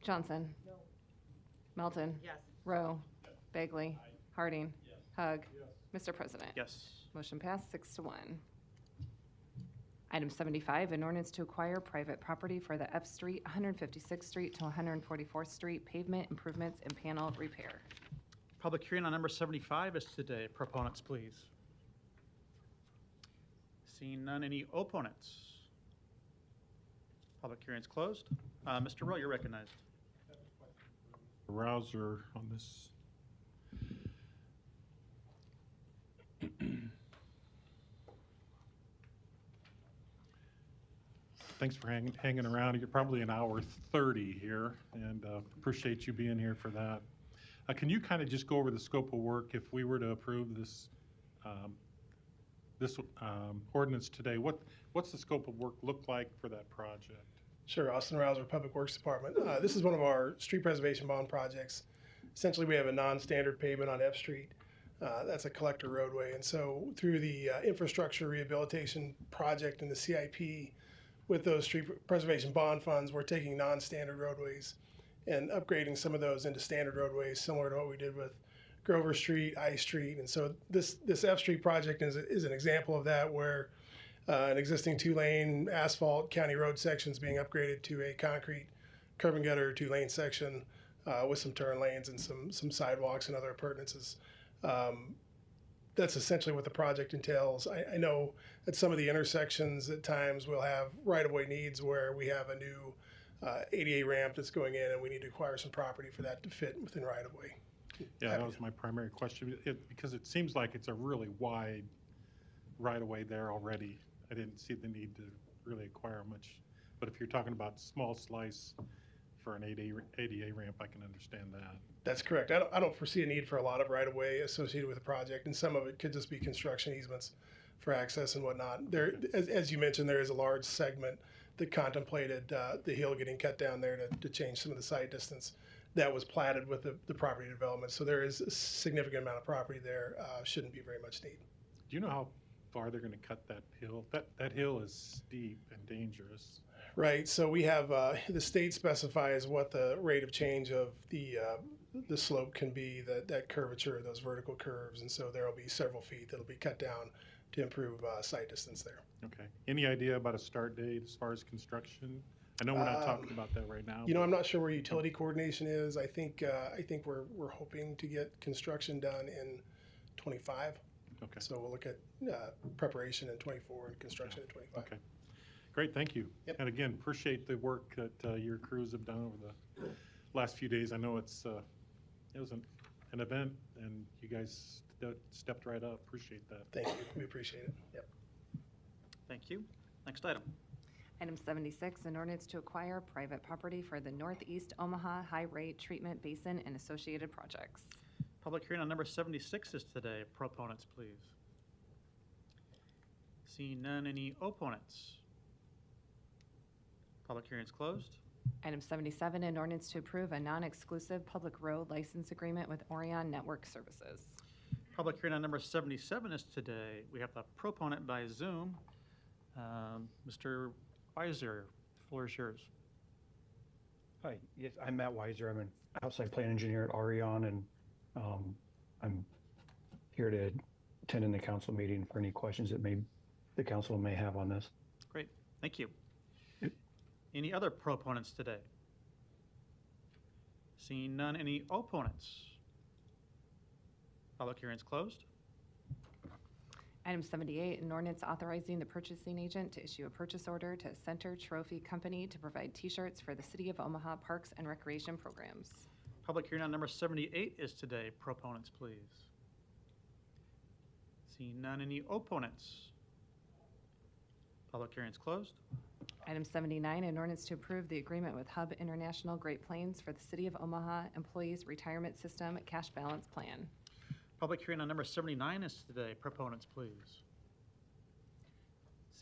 Johnson. No. Melton. Yes. Rowe. Bagley. Harding. Hug. Mr. President. Yes. Motion passed 6-1. Item 75, an ordinance to acquire private property for the F Street, 156th Street to 144th Street pavement improvements and panel repair. Public hearing on number 75 is today. Proponents, please. Seeing none, any opponents? Public hearing is closed. Mr. Rowe, you're recognized. Rouser on this. Thanks for hanging around. You're probably an hour 30 here, and appreciate you being here for that. Can you kind of just go over the scope of work if we were to approve this ordinance today? What's the scope of work look like for that project? Sure, Austin Rouser, Public Works Department. This is one of our street preservation bond projects. Essentially, we have a non-standard pavement on F Street. That's a collector roadway. And so through the infrastructure rehabilitation project and the CIP, with those street preservation bond funds, we're taking non-standard roadways and upgrading some of those into standard roadways, similar to what we did with Grover Street, I Street. And so this F Street project is an example of that, where an existing 2-lane asphalt county road section is being upgraded to a concrete curb and gutter 2-lane section with some turn lanes and some sidewalks and other appurtenances. That's essentially what the project entails. I know at some of the intersections at times we'll have right-of-way needs where we have a new ADA ramp that's going in and we need to acquire some property for that to fit within right-of-way. Yeah, that was my primary question, because it seems like it's a really wide right-of-way there already. I didn't see the need to really acquire much, but if you're talking about small slice for an ADA ramp, I can understand that. That's correct. I don't foresee a need for a lot of right-of-way associated with the project, and some of it could just be construction easements for access and whatnot. There, as you mentioned, there is a large segment that contemplated the hill getting cut down there to change some of the site distance. That was platted with the property development, so there is a significant amount of property there. Shouldn't be very much need. Do you know how far they're going to cut that hill? That hill is steep and dangerous. Right. So we have the state specifies what the rate of change of the slope can be, that curvature, those vertical curves, and so there will be several feet that'll be cut down to improve site distance there. Okay. Any idea about a start date as far as construction? I know we're not talking about that right now. You know, I'm not sure where utility coordination is. I think we're hoping to get construction done in 25. Okay. So we'll look at preparation in 24 and construction in 25. Okay. Great, thank you. Yep. And again, appreciate the work that your crews have done over the last few days. I know it was an event, and you guys stepped right up. Appreciate that. Thank you. We appreciate it. Yep. Thank you. Next item. Item 76, an ordinance to acquire private property for the Northeast Omaha High Rate Treatment Basin and associated projects. Public hearing on number 76 is today. Proponents, please. Seeing none, any opponents? Public hearing is closed. Item 77, an ordinance to approve a non-exclusive public road license agreement with Orion Network Services. Public hearing on number 77 is today. We have the proponent by Zoom, Mr. Weiser. The floor is yours. Hi, yes, I'm Matt Weiser. I'm an outside plant engineer at Orion, and I'm here to attend in the council meeting for any questions that the council may have on this. Great, thank you. Any other proponents today? Seeing none, any opponents? Public hearing is closed. Item 78, an ordinance authorizing the purchasing agent to issue a purchase order to Center Trophy Company to provide T-shirts for the City of Omaha Parks and Recreation programs. Public hearing on number 78 is today. Proponents, please. Seeing none, any opponents? Public hearing is closed. Item 79, an ordinance to approve the agreement with Hub International Great Plains for the City of Omaha Employees Retirement System Cash Balance Plan. Public hearing on number 79 is today. Proponents, please.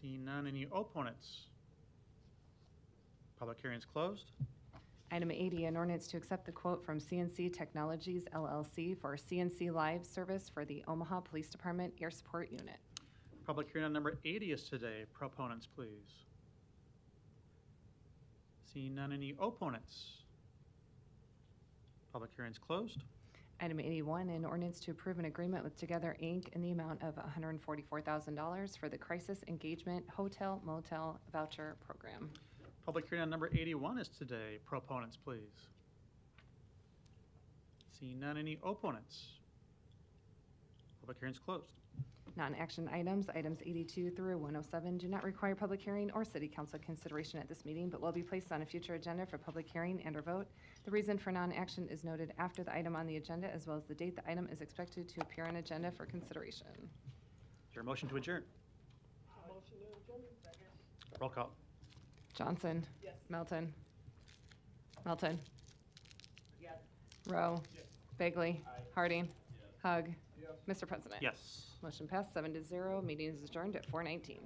Seeing none, any opponents? Public hearing is closed. Item 80, an ordinance to accept the quote from CNC Technologies LLC for CNC Live service for the Omaha Police Department Air Support Unit. Public hearing on number 80 is today. Proponents, please. Seeing none, any opponents? Public hearing is closed. Item 81, an ordinance to approve an agreement with Together Inc. in the amount of $144,000 for the Crisis Engagement Hotel Motel Voucher Program. Public hearing on number 81 is today. Proponents, please. Seeing none, any opponents? Public hearing is closed. Non-action items, items 82 through 107, do not require public hearing or city council consideration at this meeting, but will be placed on a future agenda for public hearing and/or vote. The reason for non-action is noted after the item on the agenda, as well as the date the item is expected to appear on agenda for consideration. Is there a motion to adjourn? Motion to adjourn. Second. Roll call. Johnson. Yes. Melton. Melton. Yes. Rowe. Yes. Bagley. Harding. Hug. Yes. Mr. President. Yes. Motion passed 7-0. Meeting is adjourned at 4:19.